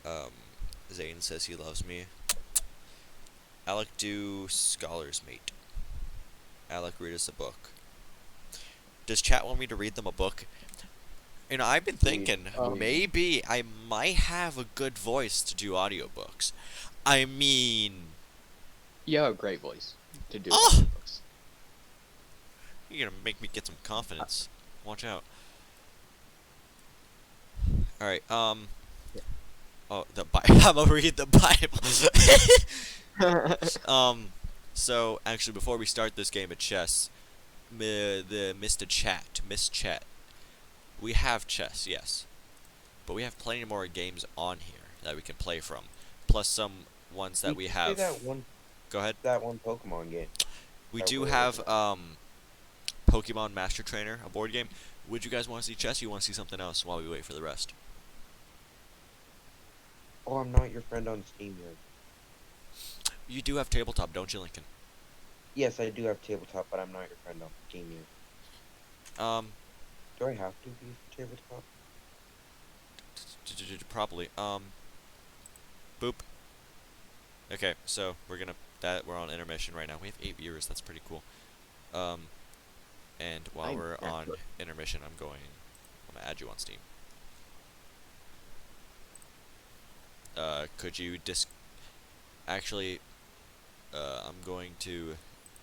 Um, Zane says he loves me. Alec, do scholars mate. Alec, read us a book. Does chat want me to read them a book? You know, I've been Read thinking a book. maybe I might have a good voice to do audiobooks. I mean, You have a great voice to do oh, audiobooks. you're gonna make me get some confidence. Watch out. All right. Oh, I'm gonna read the Bible. um. So actually, before we start this game of chess, the Miss Chat, we have chess, yes, but we have plenty more games on here that we can play from, plus some ones that You we could play have. Go ahead. that one Pokemon game We that do we're have looking at. Pokemon Master Trainer, a board game. Would you guys want to see chess? Or you want to see something else while we wait for the rest? Oh, I'm not your friend on Steam yet. You do have tabletop, don't you, Lincoln? Yes, I do have tabletop, but I'm not your friend on Steam yet. Um, Do I have to be for tabletop? Probably. Boop. Okay, so we're on intermission right now. We have 8 viewers. That's pretty cool. Um, and while we're on intermission, I'm gonna add you on Steam. Could you actually, I'm going to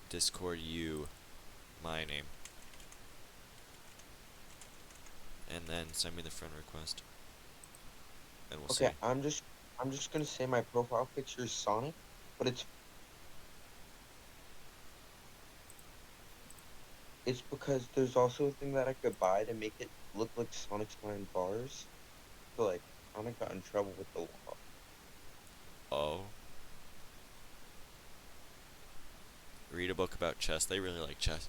Discord you my name, and then send me the friend request, and we'll see. Okay, I'm just gonna say my profile picture is Sonic, but it's because there's also a thing that I could buy to make it look like Sonic's behind bars. So like, Sonic got in trouble with the law. Oh, read a book about chess. They really like chess,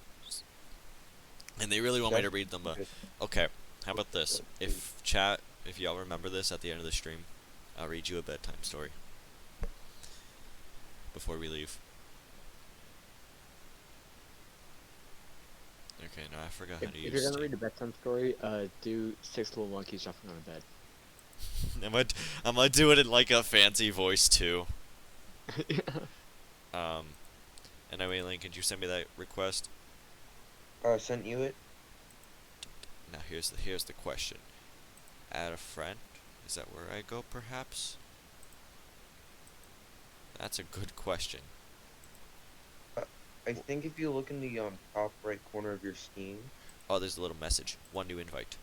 and they really want me to Just read them. because Okay, how about this? If y'all remember this at the end of the stream, I'll read you a bedtime story before we leave. Okay, no, I forgot how to if use you're gonna Steam. read a bedtime story, do Six Little Monkeys Jumping on a Bed. I'm gonna do it in like a fancy voice too. Um, and I mean, Link, could you send me that request? Sent you it. Now here's the question. Add a friend? Is that where I go, perhaps? That's a good question. Uh, I think if you look in the top right corner of your Steam, Oh, there's a little message. One new invite.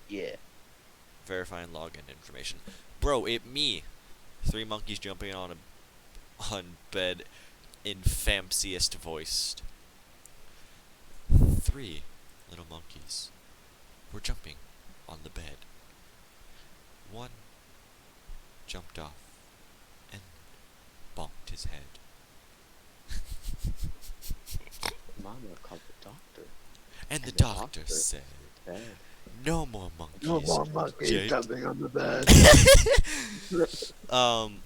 yeah. Verifying login information. Bro, it me. Three monkeys jumping on bed in fanciest voiced. Three little monkeys were jumping on the bed. One jumped off and bonked his head. Mama called the doctor. And the The doctor doctor said, said, "No more monkeys." "No more monkeys Jake." jumping on the bed."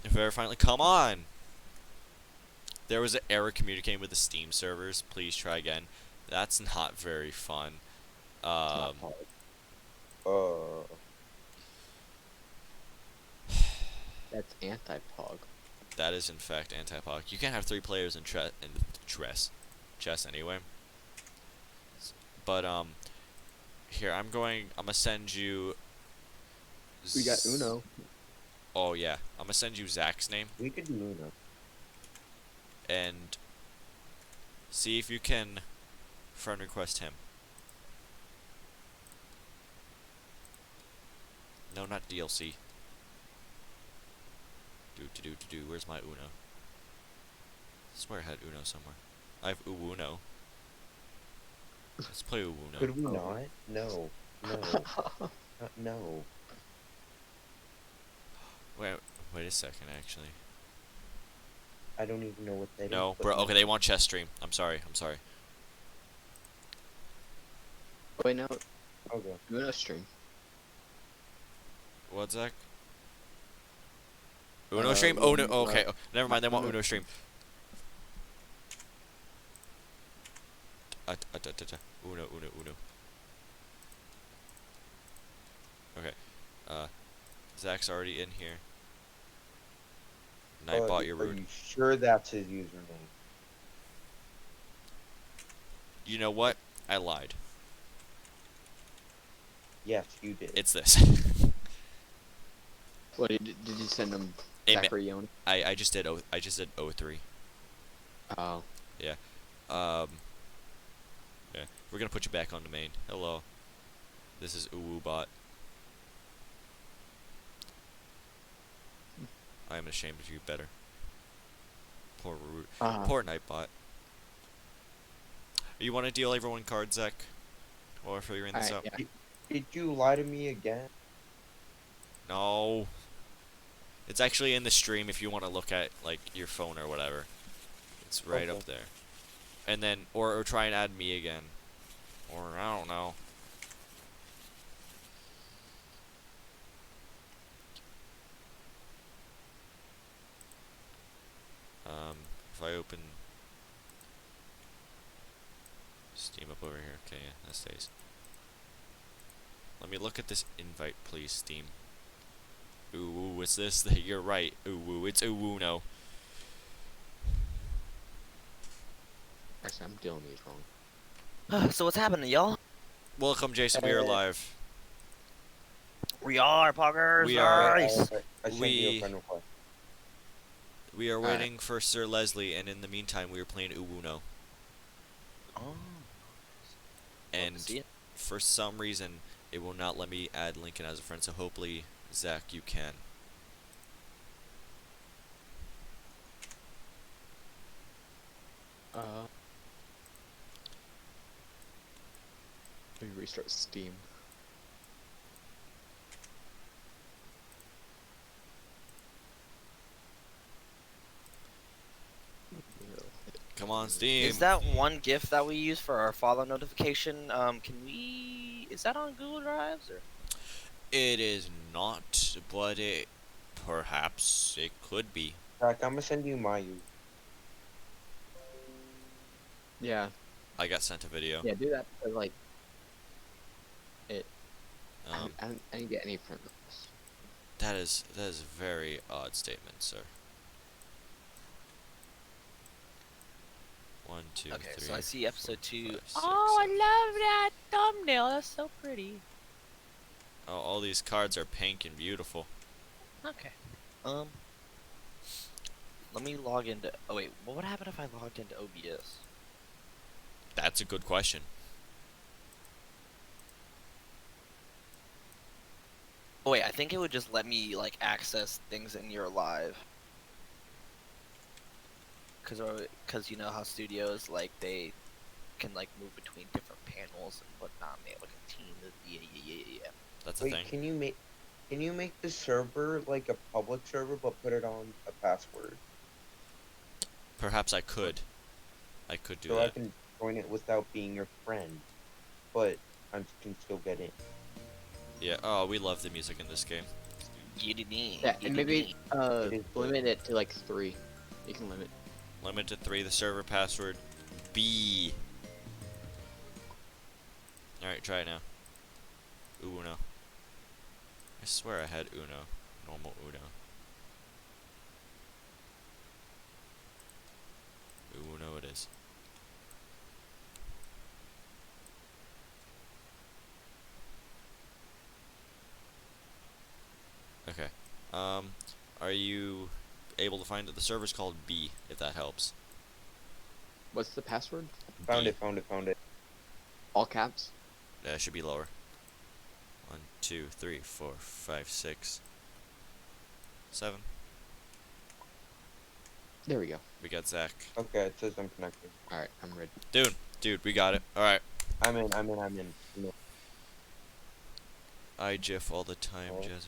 Verifying. Come on. There was an error communicating with the Steam servers. Please try again. That's not very fun. It's not Um, hard. That's anti-pog. that is in fact anti-pog. You can't have three players in chess anyway. But here I'm gonna send you. We got Uno. Oh yeah, I'm gonna send you Zach's name We could do Uno. and see if you can friend request him. No, not DLC. Do. Where's my Uno? I swear I had Uno somewhere. I have Uno. Let's play Uno. Could we not? No. No. No. Wait a second, actually. I don't even know what that is. No, but bro. Okay, they want chess stream. I'm sorry. Wait, no. Okay. Uno stream. What, Zach? Uno stream? Oh no. Okay. Oh, never mind. They want Uno stream. Uno. Okay. Zach's already in here. Nightbot, you're Are rude. you sure that's his username? You know what? I lied. Yes, you did. It's this. What did you send him? Hey, Zachary Yon? I just did I just did 03. Oh. Um. Yeah. We're gonna put you back on the main. Hello. This is Bot. I am ashamed of you. Better. Poor rude. Poor Nightbot. You want to deal everyone cards, Zach? While we're figuring this out. Yeah. Did you lie to me again? No. It's actually in the stream if you want to look at like your phone or whatever. It's right up there. And then or try and add me again. Or I don't know. If I open Steam up over here, okay, yeah, that stays. Let me look at this invite, please, Steam. Ooh, what's this? You're right. Ooh, it's no. Actually, I'm doing these wrong. So what's happening, y'all? Welcome, Jason. We are live. We are poggers. We are- Nice. I sent you a friend request. We are Alright. waiting for Sir Leslie, and in the meantime, we are playing no. Oh. And See it? for some reason, it will not let me add Lincoln as a friend. So hopefully, Zach, you can. Let me restart Steam. Come on, Steam. Is that one GIF that we use for our follow notification? Can we? Is that on Google Drives or? It is not, but it perhaps it could be. Zach, I'm gonna send you my use. Yeah. I got sent a video. Yeah, do that. But, like, Um, I didn't get any friend requests. that is a very odd statement, sir. 1, 2, Okay, 3. so I see episode 2. 5, 6, Oh, I 7. love that thumbnail. That's so pretty. Oh, all these cards are pink and beautiful. Okay. Let me log into. Oh wait, what would happen if I logged into OBS? That's a good question. Oh wait, I think it would just let me like access things in your live. Cause you know how studios like they can like move between different panels and whatnot. And they have like a team. Yeah. That's a Wait, thing. can you make the server like a public server but put it on a password Perhaps I could. I could do so I that. can join it without being your friend, but I can still get in. Yeah. Oh, we love the music in this game. Yeah, and maybe It is limit it to like 3. You can limit. Limit to 3. The server password B. All right, try it now. Uno. I swear I had Uno. Normal Uno. Uno it is. Okay. Are you able to find it? The server's called B, if that helps. What's the password? Found B. it. All caps? That should be lower. 1, 2, 3, 4, 5, 6, 7. There we go. We got Zach. Okay, it says I'm connected. Alright, I'm ready. Dude, we got it. Alright. I'm in. I GIF all the time, Oh. Jazzy.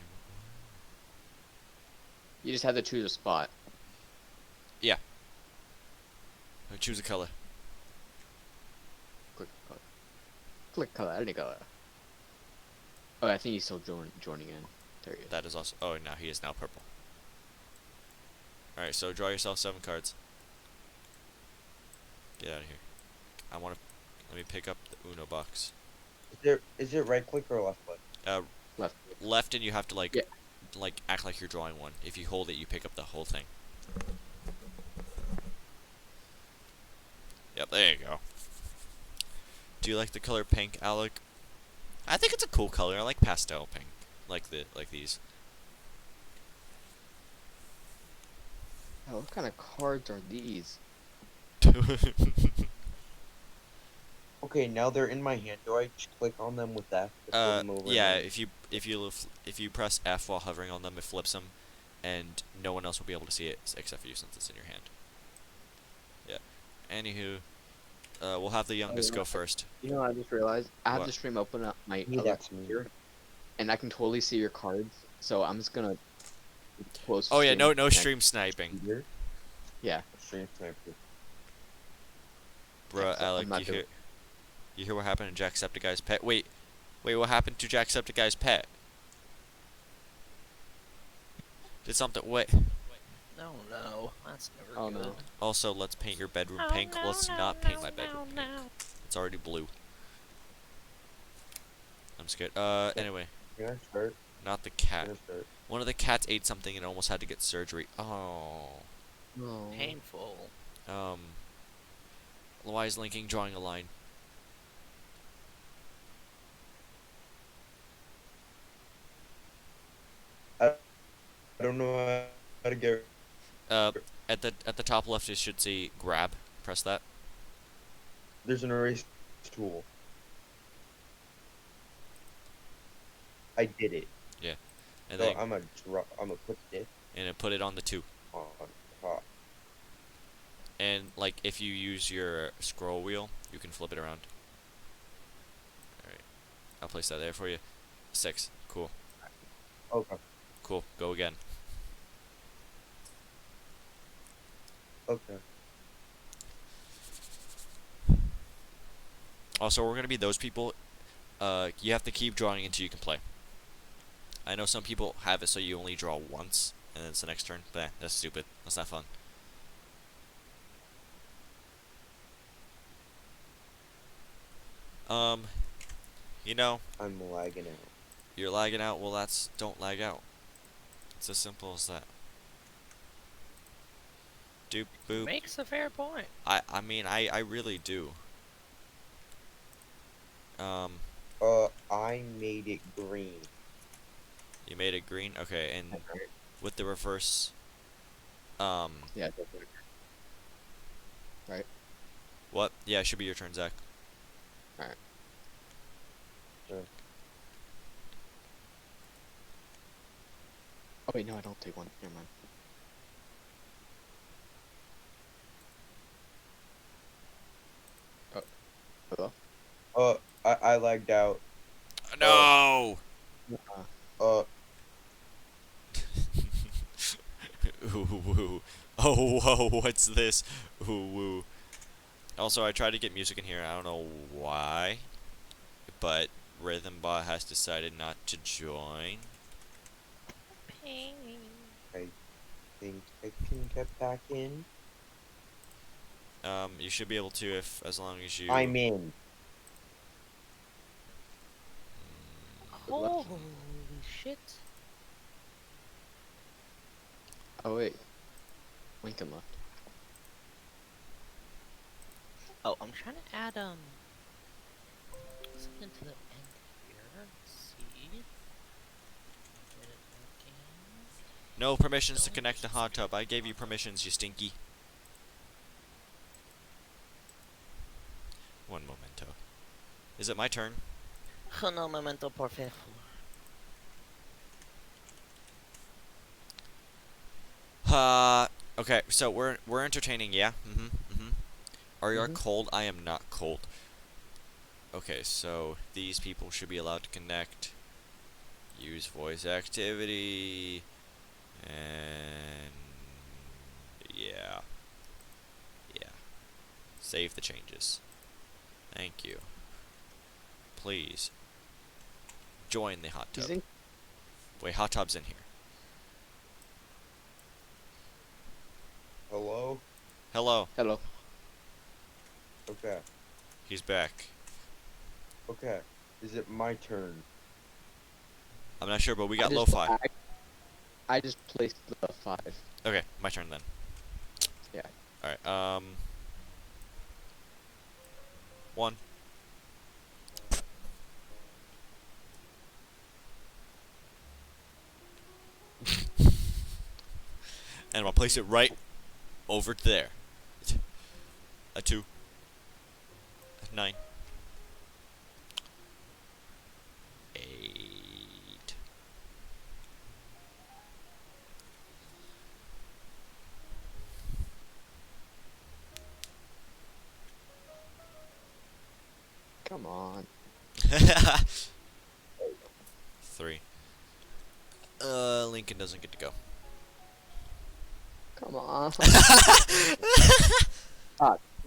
You just have to choose a spot. Choose a color. Click color. Click color, any color. Oh, I think he's still joining in. There he is. That is also. Oh, now he is now purple. Alright, so draw yourself 7 cards. Get out of here. I want to. Let me pick up the Uno box. Is it right click or left click? Left. Left, and you have to like, Yeah. like act like you're drawing one. If you hold it, you pick up the whole thing. Yep, there you go. Do you like the color pink, Alec? I think it's a cool color. I like pastel pink, like these. Oh, what kind of cards are these? Okay, now they're in my hand. Do I just click on them with that to flip them over? Yeah. and If you press F while hovering on them, it flips them, and no one else will be able to see it except for you since it's in your hand. Yeah. Anywho, we'll have the youngest go first. You know what I just realized? I have What? the stream open up my Yeah, other that's me. computer, and I can totally see your cards. So I'm just gonna close. Oh yeah, stream no and I- stream sniping, Here, Yeah. stream sniper. bruh. so I'm Alec, not doing you hear what happened to Jacksepticeye's pet? Wait, what happened to Jacksepticeye's pet? Did something? Wait. No, no, that's never Oh, good. no. Also, let's paint your bedroom pink. Let's not paint my bedroom pink. It's already blue. I'm scared. Anyway, Can I start? not the Can cat. I start? One of the cats ate something and almost had to get surgery. Oh. No. Painful. Why is linking drawing a line? I don't know how to get. At the top left, it should say grab. Press that. There's an erase tool. I did it. And So then I'm gonna put this and then put it on the 2. on top. And like if you use your scroll wheel, you can flip it around. Alright. I'll place that there for you. 6. Cool. Okay. Cool. Go again. Okay. Also, we're gonna be those people. You have to keep drawing until you can play. I know some people have it so you only draw once, and then it's the next turn. But that's stupid. That's not fun. You know, I'm lagging out. you're lagging out. Well, don't lag out. It's as simple as that. Doop boop. Makes a fair point. I mean, I really do. I made it green. You made it green? Okay, and Alright. with the reverse, Yeah. Definitely. what? Yeah, it should be your turn, Zach. Oh wait, no, I don't take one. Never mind. Oh. Hello? I lagged out. No! Uh, Ooh, woo. Oh, whoa, what's this? Ooh, woo. Also, I tried to get music in here. I don't know why, but RhythmBot has decided not to join. Think I can get back in. You should be able to as long as you. I'm in. Holy shit. oh wait. Lincoln left. Oh, I'm trying to add something to the end here. Let's see. Get it working. No permissions to connect the hot tub. I gave you permissions, you stinky. One momento. Is it my turn? No momento, por favor. Okay, so we're entertaining, yeah? Are you Mhm. cold? I am not cold. Okay, so these people should be allowed to connect. Use voice activity. And yeah. Yeah. Save the changes. Thank you. Please. Join the hot He's tub. in. Wait, hot tub's in here. Hello? Hello. Hello. Okay. He's back. Okay. Is it my turn? I'm not sure, but we I got just- lo-fi. I just placed the 5. Okay, my turn then. Yeah. All right. 1. And I'll place it right over there. A 2. A 9. 8. Come on. 3. Lincoln doesn't get to go. Come on.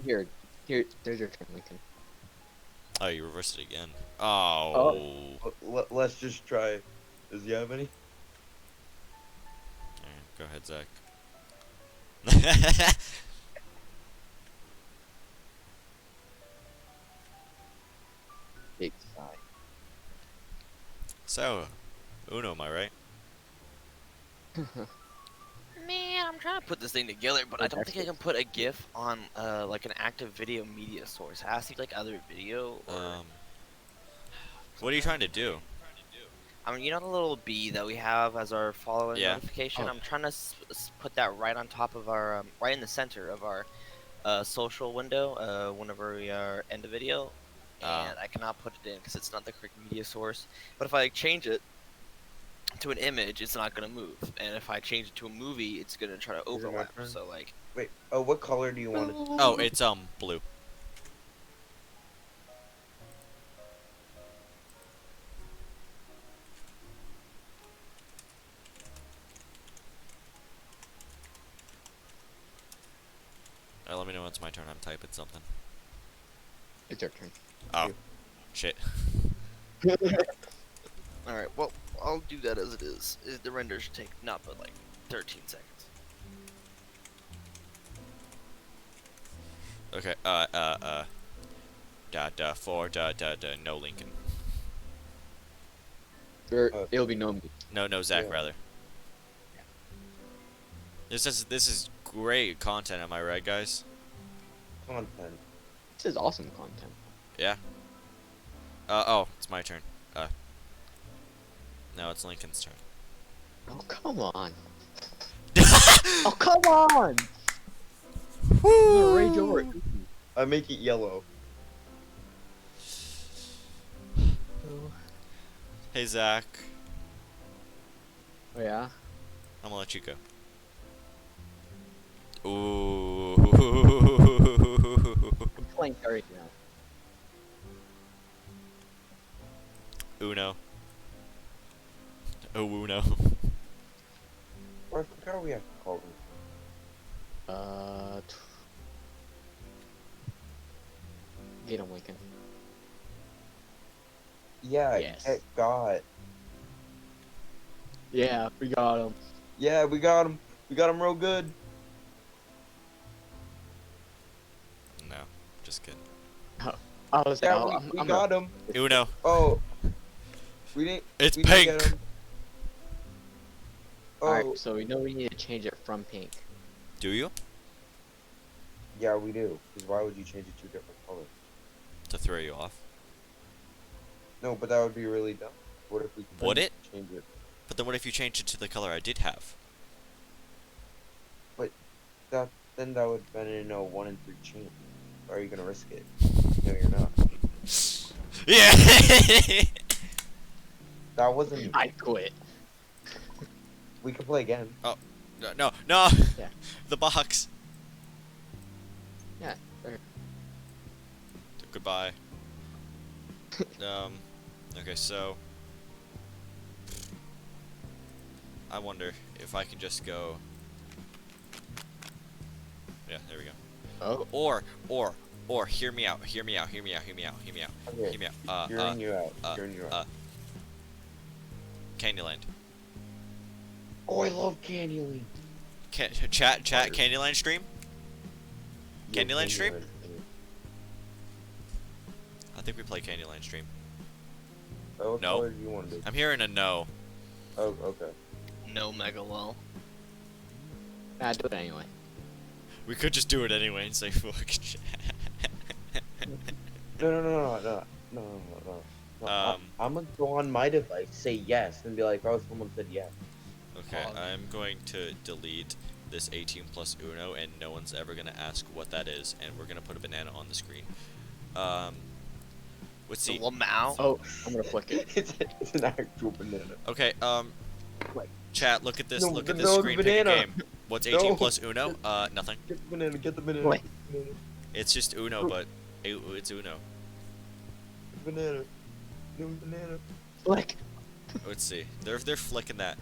Here. There's your turn, Lincoln. Oh, you reversed it again. Oh. Let's just try. Does he have any? Alright, go ahead, Zach. Big sigh. So, Uno, am I right? Man, I'm trying to put this thing together, but I don't think I can put a GIF on like an active video media source. It has to be like other video. Or What are you trying to do? I mean, you know the little bee that we have as our following Yeah. notification. Oh. I'm trying to put that right on top of our, right in the center of our social window. Whenever we are end the video, and I cannot put it in because it's not the correct media source. But if I change it to an image, it's not gonna move, and if I change it to a movie, it's gonna try to Is it my overlap. turn? So like, Wait. Oh, what color do you want it? Oh, it's blue. Alright, let me know when it's my turn. I'm typing something. It's your turn. Oh, shit. all right, well, I'll do that as it is. The render should take not but like 13 seconds. Okay, 4, no Lincoln. It'll be no me. No, Zach, Yeah. rather. This is great content, am I right, guys? Content. This is awesome content. Yeah. Oh, it's my turn. No, it's Lincoln's turn. Oh, come on. Oh, come on! I'm gonna rage over it. I make it yellow. Hey, Zach. Oh, yeah? I'm gonna let you go. Ooh. I'm playing right now. Uno. Oh, Uno. Or I forgot we have to call them. Get him, Lincoln. Yeah, Yes. get got. Yeah, we got him. Yeah, we got him. We got him real good. No, just kidding. I was Yeah, like, we got him. Uno. Oh, we didn't. It's we didn't get pink. him. Oh, Alright, so we know we need to change it from pink. Do you? yeah, we do. Because why would you change it to a different color? To throw you off. No, but that would be really dumb. What if we Would couldn't it? change it? But then what if you changed it to the color I did have? Then that would have been a 1 in 3 chance. Or are you gonna risk it? No, you're not. Yeah. That wasn't. I quit. We could play again. No. Yeah. The box. Yeah, there. Goodbye. Okay, so I wonder if I can just go. Yeah, there we go. Oh. Or hear me out. Hear me out. Okay. Hear me out. Hearing you out. Hearing you out. Candyland. Oh, I love Candyland. Chat Candyland stream? Yeah, Candyland stream? I think we play Candyland stream. Oh, what No. color do you want to do? I'm hearing a no. Oh, okay. No mega well. Nah, do it anyway. We could just do it anyway and say fuck chat. No. Um, I'm gonna go on my device, say yes, and be like, oh, someone said yes. Okay, Pog. I'm going to delete this 18 plus Uno, and no one's ever gonna ask what that is, and we're gonna put a banana on the screen. Let's The see. Lamau. Oh, I'm gonna flick it. It's an actual banana. Okay, Like, chat, look at this, No, look at no, this the screen, pick a banana. game. What's 18 No. plus Uno? Nothing. Get the banana, get the banana. Wait. Banana, It's just Uno, but it's Uno. banana. No banana. flick. Let's see. They're flicking that.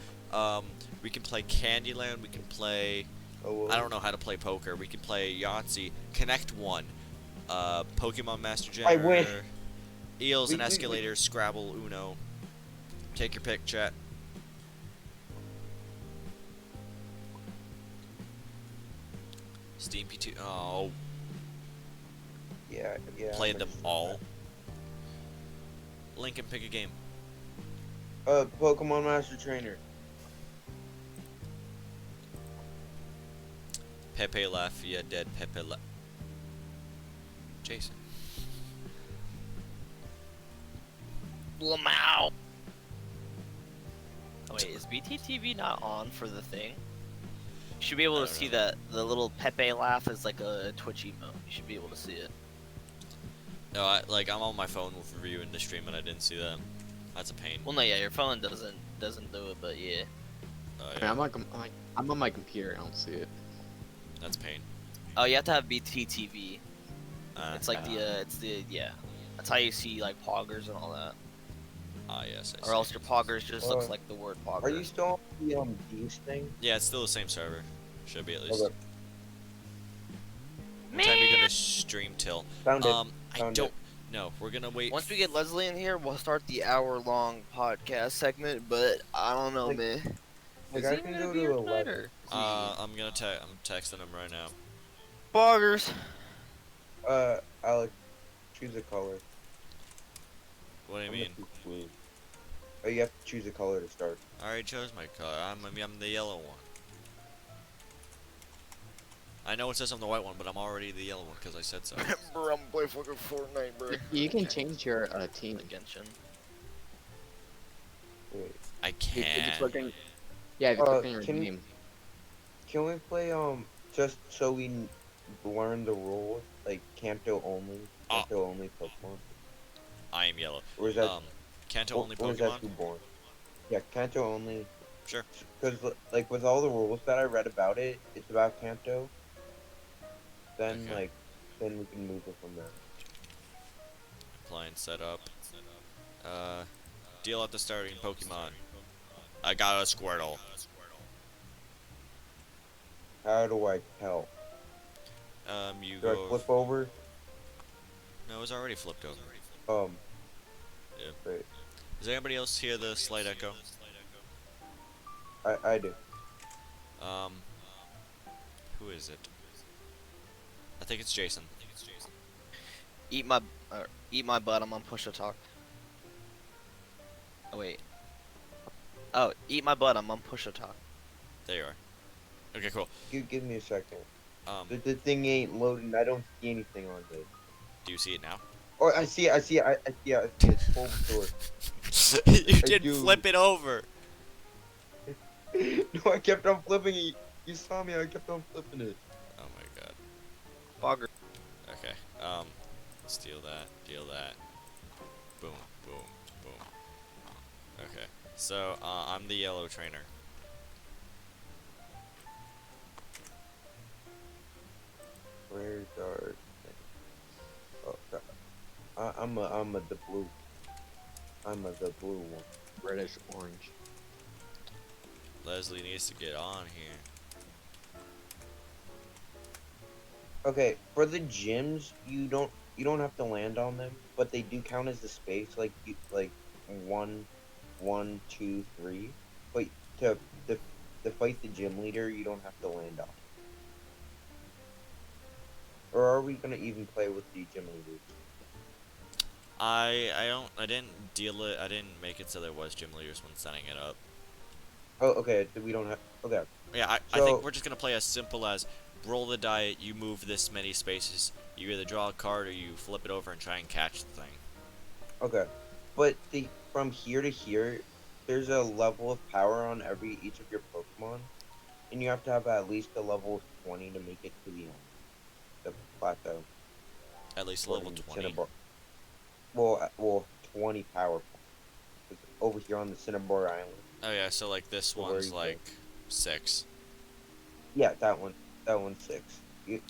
We can play Candyland, we can play... Oh, well. I don't know how to play poker. We can play Yahtzee, Connect 1, Pokemon Master I win. Generator, Eels and We- Escalators, Scrabble, Uno. Take your pick, chat. Steam P2. Oh, Yeah. played I'm them interested in all. Lincoln, pick a game. that. Pokemon Master Trainer. Pepe Lafia, dead Pepe La. Jason. Lamau. Oh wait, is BTTV not on for the thing? You should be able I to don't see know. that the little Pepe laugh is like a Twitch emote. You should be able to see it. No, I'm on my phone with reviewing the stream and I didn't see that. That's a pain. Well, no, yeah, your phone doesn't do it, but yeah. Oh, I mean, yeah, I'm on my computer. I don't see it. that's pain. Oh, you have to have BTTV. Uh, It's like yeah. That's how you see like poggers and all that. yes. I Or see. else your poggers just looks Uh, like the word pogger. Are you still on the Bees thing? Yeah, it's still the same server. Should be at least. Okay. What time are you gonna stream till? Found it. I Found don't it. know. We're gonna wait. Once we get Leslie in here, we'll start the hour-long podcast segment. But I don't know, Like, man. Like, Is I he can gonna go be to here 11. tonight, or? I'm texting him right now. Poggers. Alex, choose a color. What do you I'm mean? gonna choose blue. Oh, you have to choose a color to start. I already chose my color. I'm the yellow one. I know it says I'm the white one, but I'm already the yellow one because I said so. Bro, I'm playing fucking Fortnite, bro. You can change your team. Genshin. Wait. I If you can't. click on, yeah, if you click on your can- name. Can we play, just so we learn the rules? Like, Kanto only? Oh. Kanto only Pokemon? I am yellow. Or is that, Kanto only or is that Pokemon. too boring? Yeah, Kanto only. Sure. Because, like, with all the rules that I read about it, it's about Kanto. Then, Okay. then we can move it from there. Applying setup. Deal at the starting Pokemon. I got a Squirtle. How do I tell? You Do I go. flip over? No, it was already flipped over. Yeah. Wait, Does anybody else hear the slight echo? I do. Who is it? I think it's Jason. Eat my butt. I'm on push to talk. Oh wait. Oh, eat my butt. I'm on push to talk. There you are. Okay, cool. Give me a second. Um, The thing ain't loading. I don't see anything on it. do you see it now? Oh, I see it. I see it. It's full door. You did do. flip it over. No, I kept on flipping it. You saw me. I kept on flipping it. Oh my god. Bogger. Okay. Steal that. Deal that. Boom. Boom. Boom. Okay. So, I'm the yellow trainer. Where's our? Oh, God. I'm the blue. The blue one. Reddish orange. Leslie needs to get on here. Okay, for the gyms, you don't have to land on them, but they do count as the space, like one, 2, 3. But to fight the gym leader, you don't have to land on it. Or are we gonna even play with the gym leaders? I didn't deal it. I didn't make it so there was gym leaders when setting it up. Oh, okay. We don't have. Okay. Yeah, I think So we're just gonna play as simple as roll the die. You move this many spaces. You either draw a card or you flip it over and try and catch the thing. okay, but from here to here, there's a level of power on each of your Pokemon, and you have to have at least a level of 20 to make it to the plateau At least or level in 20. Cinnabar. Well, 20 power points. It's over here on the Cinnabar Island. Oh yeah, so like this So where one's you like go? 6. Yeah, that one. That one's 6.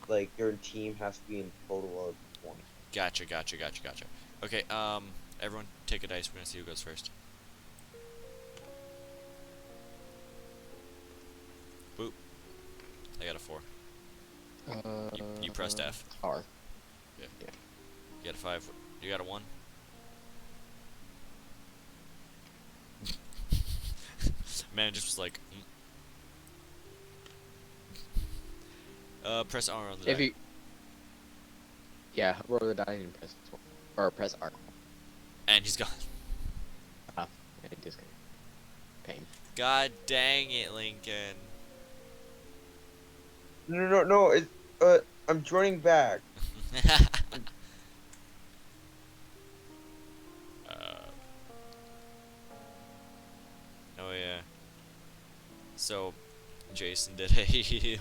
Like your team has to be in total of 20. Gotcha, gotcha, gotcha, gotcha. Okay, everyone take a dice. We're gonna see who goes first. Boop. I got a 4. You pressed F. R. You got a 5. You got a 1. Man just was like, press R on the If die. you. Yeah, roll the die and press this one. Or press R. And he's gone. Ah, yeah, just pain. God dang it, Lincoln. No. It's I'm joining back. Oh yeah. So, Jason did a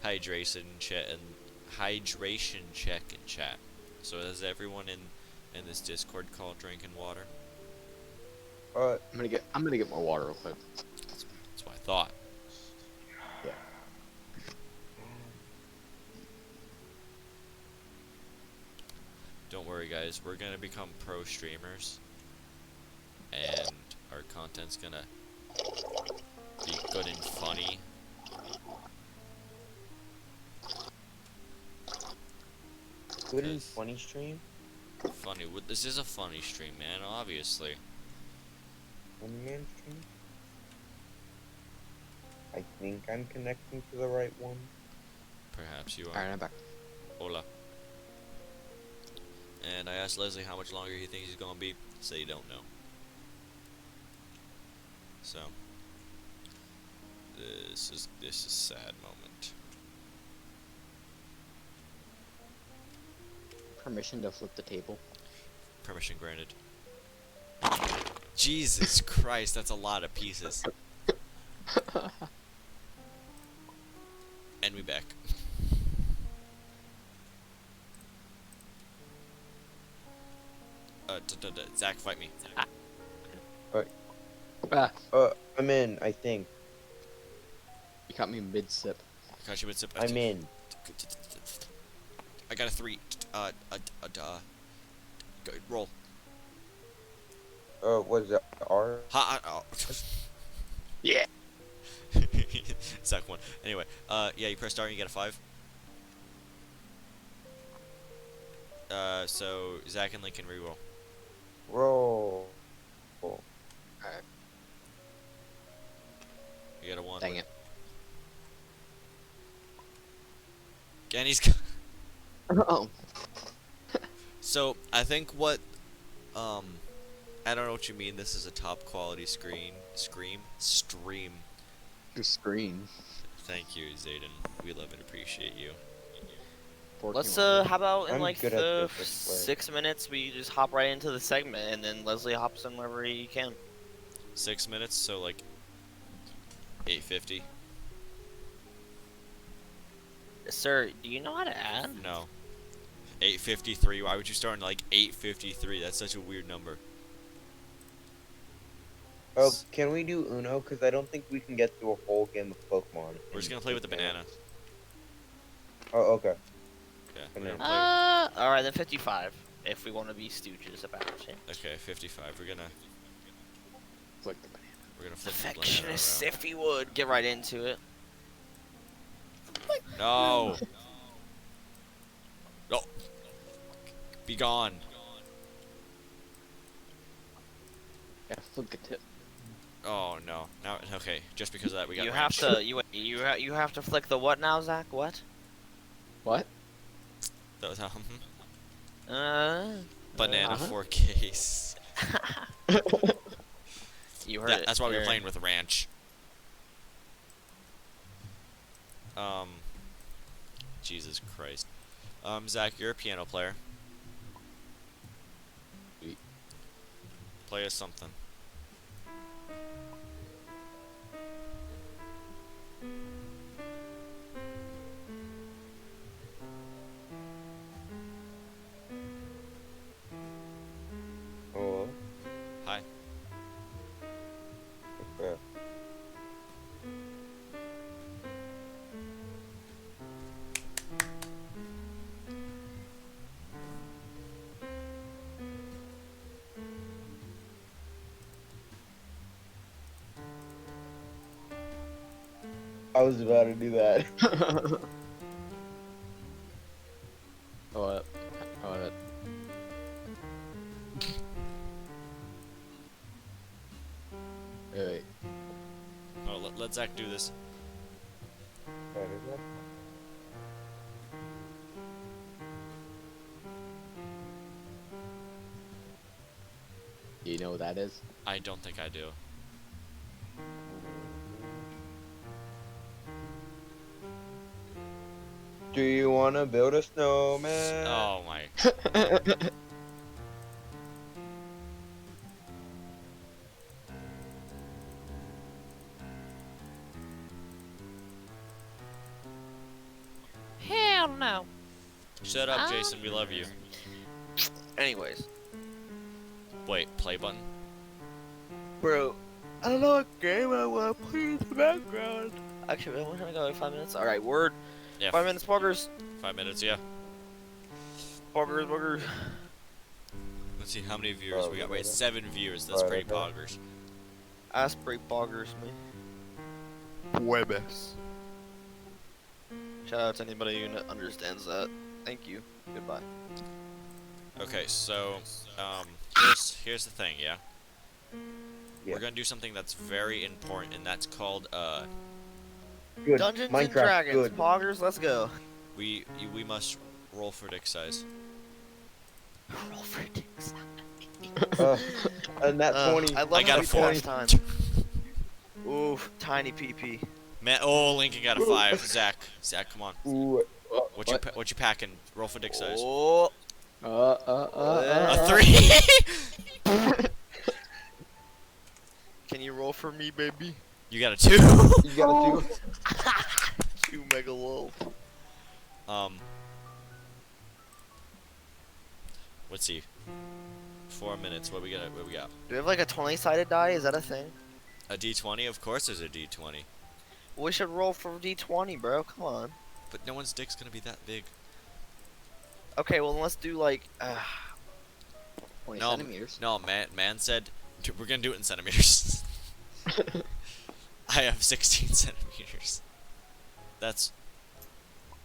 hydration check in chat. So is everyone in this Discord call drinking water? I'm gonna get more water real quick. That's what I thought. Yeah. Don't worry, guys. We're gonna become pro streamers, and our content's gonna be good and funny. Good and Yes. funny stream. Funny. This is a funny stream, man. Obviously. Funny man stream. I think I'm connecting to the right one. Perhaps you are. Alright, I'm back. Hola. And I asked Leslie how much longer he thinks he's gonna be. Say you don't know. So this is a sad moment. Permission to flip the table. Permission granted. Jesus Christ, that's a lot of pieces. And we back. Zach, fight me. Ah, I'm in. I think you caught me mid sip. Caught you with zip. I'm in. I got a 3. Go, roll. What is it? R. Ha! Oh. Yeah. Zach won. Anyway, yeah, you pressed R and you get a 5. So Zach and Lincoln reroll. Roll. Alright. You got a 1. Dang it. And he's. Oh. So I think what, I don't know what you mean. This is a top quality stream. Your screen. Thank you, Zayden. We love and appreciate you. Let's how about in I'm like good at the this way. 6 minutes we just hop right into the segment and then Leslie hops in wherever he can. 6 minutes, so like 8:50. Sir, do you know how to add? No. 8:53. Why would you start in like 8:53? That's such a weird number. Oh, can we do Uno? Because I don't think we can get through a whole game of Pokemon. We're just gonna play with the banana. Oh, okay. Yeah. Banana. We're gonna All right, then 55. If we want to be stooges about it. play. Okay, 55. We're gonna Flick the banana. flip the banana Affectionist, around. if he would get right into it. No. No. Be gone. Yeah, flick the tip. Oh no. Now okay. Just because of that we got You ranch. have to you have to flick the what now, Zach? What? What? That was, banana Uh-huh. for case. You heard it. That's why we were there. playing with ranch. Jesus Christ. Zach, you're a piano player. Sweet. Play us something. Oh. Hi. Okay. I was about to do that. Oh, oh, wait. Oh, let Zach do this. Do you know what that is? I don't think I do. Do you want to build a snowman? Oh my. Hell no. Shut up, Jason. We love you. Anyways, Wait, play button. bro, I don't know what game I want to play in the background. Actually, we're gonna go like 5 minutes. All right, word. Yeah. 5 minutes, poggers. 5 minutes, yeah. Poggers. Let's see how many viewers we got. Wait, 7 viewers. That's pretty poggers. Asprey poggers me. Puebes. Shout out to anybody who understands that. Thank you. Goodbye. Okay, so here's the thing, yeah. Yeah. We're gonna do something that's very important, and that's called Good. Dungeons Minecraft, and Dragons. good. Poggers, let's go. we must roll for dick size. Roll for dicks. And that 20. I love I got how a we 4. passed time. Oof, tiny PP. Man, oh, Lincoln got a 5. Zach, come on. Ooh. What you packing? Roll for dick size. Oh, A 3. can you roll for me, baby? You got a 2. You got a 2. 2 mega wolf. Let's see. 4 minutes. What we got? Do we have like a 20-sided die? Is that a thing? A D20? Of course, there's a D20. We should roll for D20, bro. Come on. But no one's dick's gonna be that big. Okay, well let's do like. 20 No, centimeters. no, man said we're gonna do it in centimeters. I have 16 centimeters. That's.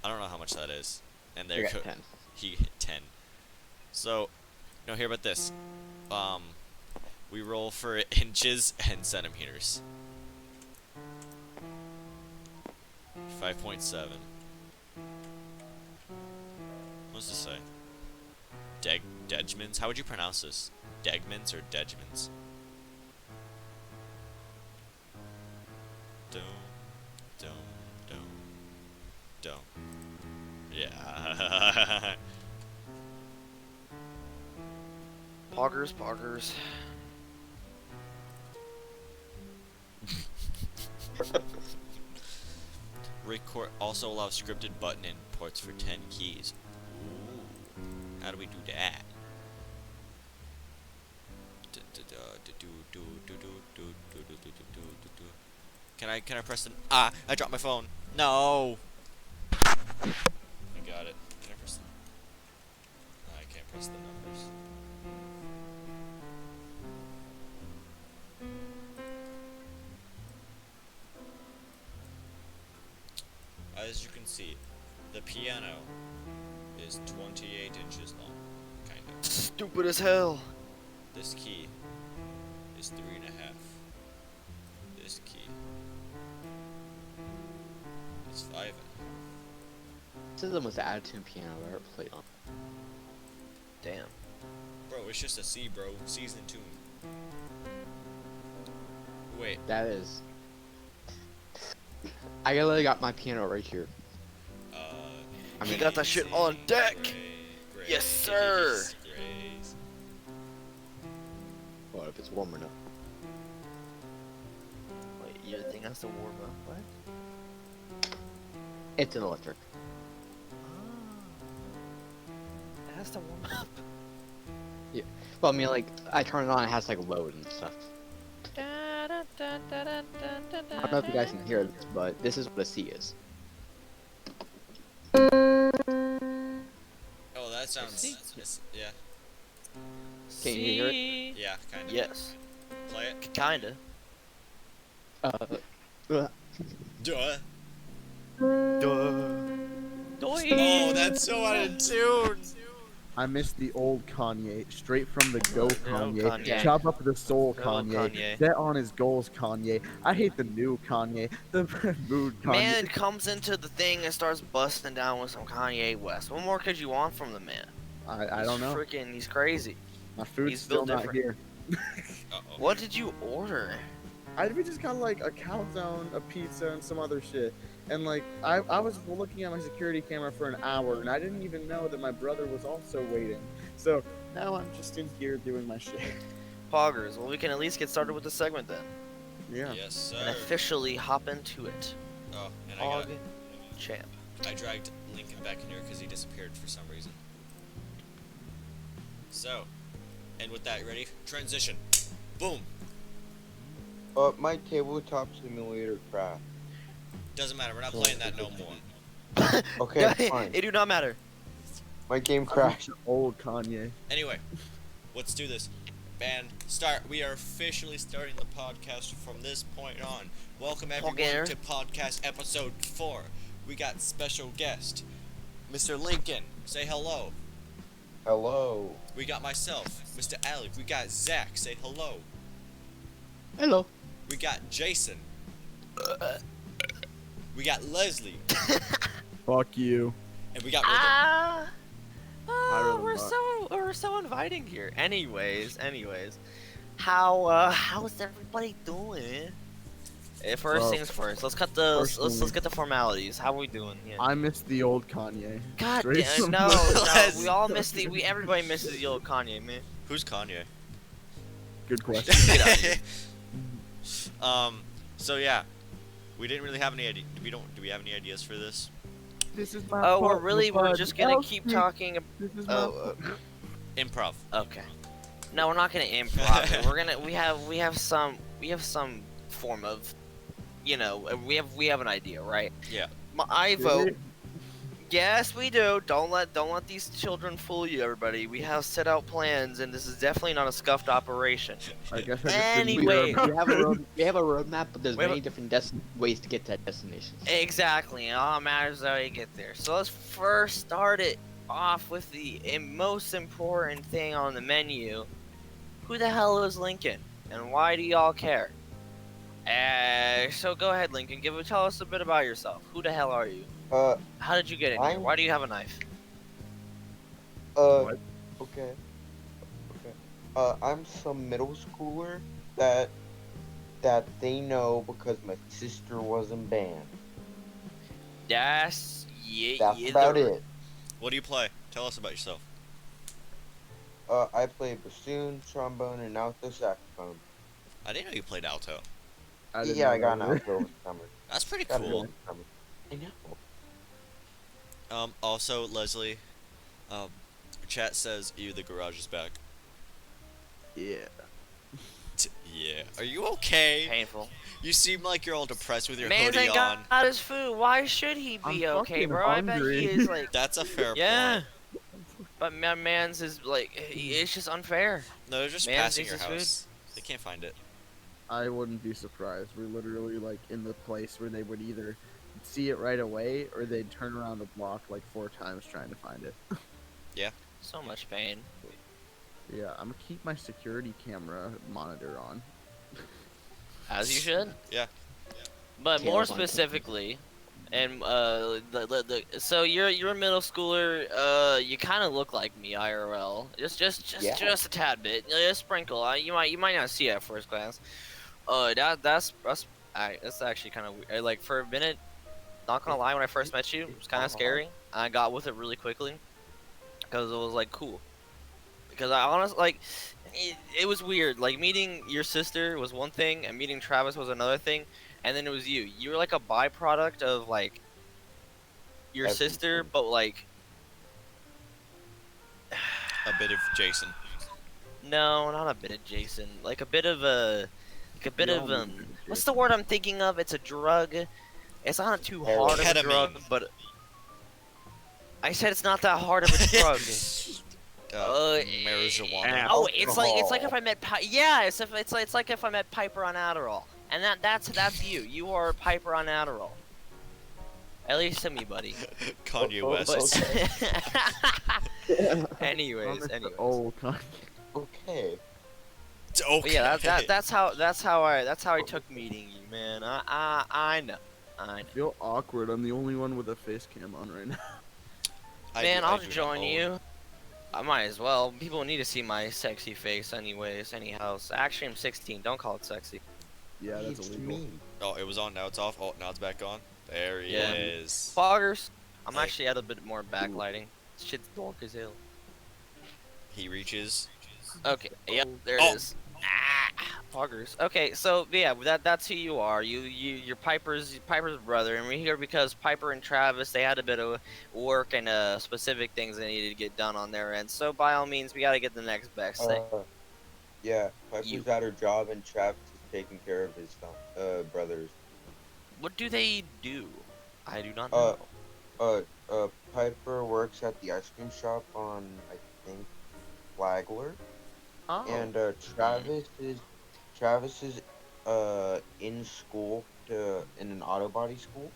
I don't know how much that is. And I there got 10. he hit 10. So, no, hear about this. We roll for inches and centimeters. 5.7. What does this say? Degmans? How would you pronounce this? Degmans or Degmans? Don't. Yeah. Poggers. Record also allows scripted button inputs for 10 keys. Ooh. How do we do that? Can I press the I dropped my phone. No. I got it. Can I press the no, I can't press the numbers. As you can see, the piano is 28 inches long, kind of. Stupid as hell. This key is 3.5. This key is 5.5. This is the most out-of-tune piano I've ever played on. Damn. Bro, it's just a C, bro. C's in tune. Wait. That is. I literally got my piano right here. I He mean, got that shit on deck. Grace, Yes, sir. Grace. what if it's warm or not? Wait, your thing has to warm up. What? It's an electric. It has to warm up. Well, I mean, like, I turn it on, it has like load and stuff. I I don't know if you guys can hear this, but this is what a C is. Oh, that sounds. Yeah. Can you hear it? Yeah, kind of. Yes. Play it. Kinda. Uh, Duh. Doi. Oh, that's so out of tune. I miss the old Kanye, straight from the Go Kanye, Kanye. chop up the soul Go Kanye, Kanye. set on his goals Kanye. I hate the new Kanye, the mood Kanye. Man comes into the thing and starts busting down with some Kanye West. What more could you want from the man? I don't know. Freaking, he's crazy. My food's he's still built not different. here. Uh-oh. What did you order? We just got like a calzone, a pizza, and some other shit. And like I was looking at my security camera for an hour, and I didn't even know that my brother was also waiting. So now I'm just in here doing my shit. Poggers. Well, we can at least get started with the segment then. Yeah. Yes, And sir. officially hop into it. Oh, and Pog champ. I dragged Lincoln back in here because he disappeared for some reason. So, and with that, you ready? Transition. Boom. My tabletop simulator crashed. Doesn't matter. We're not playing that no more. Okay, fine. It do not matter. My game crashed. Old Kanye. Anyway, let's do this. Band, start. We are officially starting the podcast from this point on. Welcome everyone Pogger. to podcast episode 4. We got special guest, Mr. Lincoln. Say hello. Hello. We got myself, Mr. Alec. We got Zach. Say hello. hello. We got Jason. We got Leslie. Fuck you. And we got Rhythm. Ah. really We're so inviting here. Anyways, how's everybody doing? First Well, things first. Let's cut the let's personally- get the formalities. How are we doing? Yeah. I miss the old Kanye. God Straight damn, from no, the- we all miss everybody misses the old Kanye, man. Who's Kanye? Good question. Get out of here. So yeah, we didn't really have any idea. Do we have any ideas for this? This is my Oh, fault, we're just gonna Help keep me. talking. This is my Oh, Improv. okay. No, we're not gonna improv it. We're gonna we have some form of, we have an idea, right? Yeah. I vote. Yes, we do. Don't let these children fool you, everybody. We have set out plans, and this is definitely not a scuffed operation. I guess I just Anyway, didn't We have a roadmap, but there's We have many different ways to get to that destination. Exactly. And all that matters is how you get there. So let's first start it off with the most important thing on the menu. Who the hell is Lincoln, and why do y'all care? So go ahead, Lincoln. Tell us a bit about yourself. Who the hell are you? How did you get in here? I'm- Why do you have a knife? Okay. Okay. I'm some middle schooler that they know because my sister was in band. That's That's about it. What do you play? Tell us about yourself. I play bassoon, trombone, and alto saxophone. I didn't know you played alto. didn't Yeah, know I got an that. alto over the summer. That's pretty Got it cool. over the summer. I know. Also, Leslie, chat says the garage is back. Yeah. Yeah. Are you okay? painful. You seem like you're all depressed with your Man's hoodie ain't on. got his food. Why should he be I'm okay, fucking bro? I bet hungry. he is like. That's a fair Yeah. point. But man's is like, it's just unfair. No, they're just Man passing thinks your it's house. They can't find it. I wouldn't be surprised. We're literally like in the place where they would either see it right away or they'd turn around the block like 4 times trying to find it. So much pain. Yeah, I'm gonna keep my security camera monitor on. As you should. Yeah. But Tail more button. specifically, and so you're a middle schooler. You kind of look like me IRL. Just a tad bit. A sprinkle. You might not see it at first glance. That's That's actually kind of weird. Like for a minute, not gonna lie, when I first met you, it was kind of scary. I got with it really quickly because it was like cool. Because I honestly like, it was weird. Like meeting your sister was one thing, and meeting Travis was another thing, and then it was you. You were like a byproduct of like your sister, Everything. but like A bit of Jason. no, not a bit of Jason. Like a bit of We all need a bit of what's Jason. the word I'm thinking of? It's a drug. It's not too Heroin. hard of a drug, Ketamine. but I said it's not that hard of a drug. Marijuana. Oh, it's like if I met it's like if I met Piper on Adderall, and that's you. You are Piper on Adderall. At least to me, buddy. Kanye Oh, West. okay. anyways. Oh, Kanye. Okay. Okay. But yeah, that's how I took meeting you, man. I know. I feel awkward. I'm the only one with a face cam on right now. Man, I'll do join not you. I might as well. People need to see my sexy face, anyways. Anyhow, actually, I'm 16. Don't call it sexy. Yeah, that's It's illegal. me. Oh, it was on. Now it's off. Oh, now it's back on. There he Yeah. is. Foggers. I'm Hey. actually at a bit more backlighting. Shit's dark as hell. He reaches. Okay. Yep. There Oh. it is. Foggers. Okay. So yeah, that's who you are. You're Piper's brother, and we're here because Piper and Travis, they had a bit of work and specific things they needed to get done on their end. So by all means, we gotta get the next best thing. Yeah, Piper's You- at her job and Travis is taking care of his brothers. What do they do? I do not know. Piper works at the ice cream shop on, I think, Flagler. Oh. And Travis is in school in an auto body school.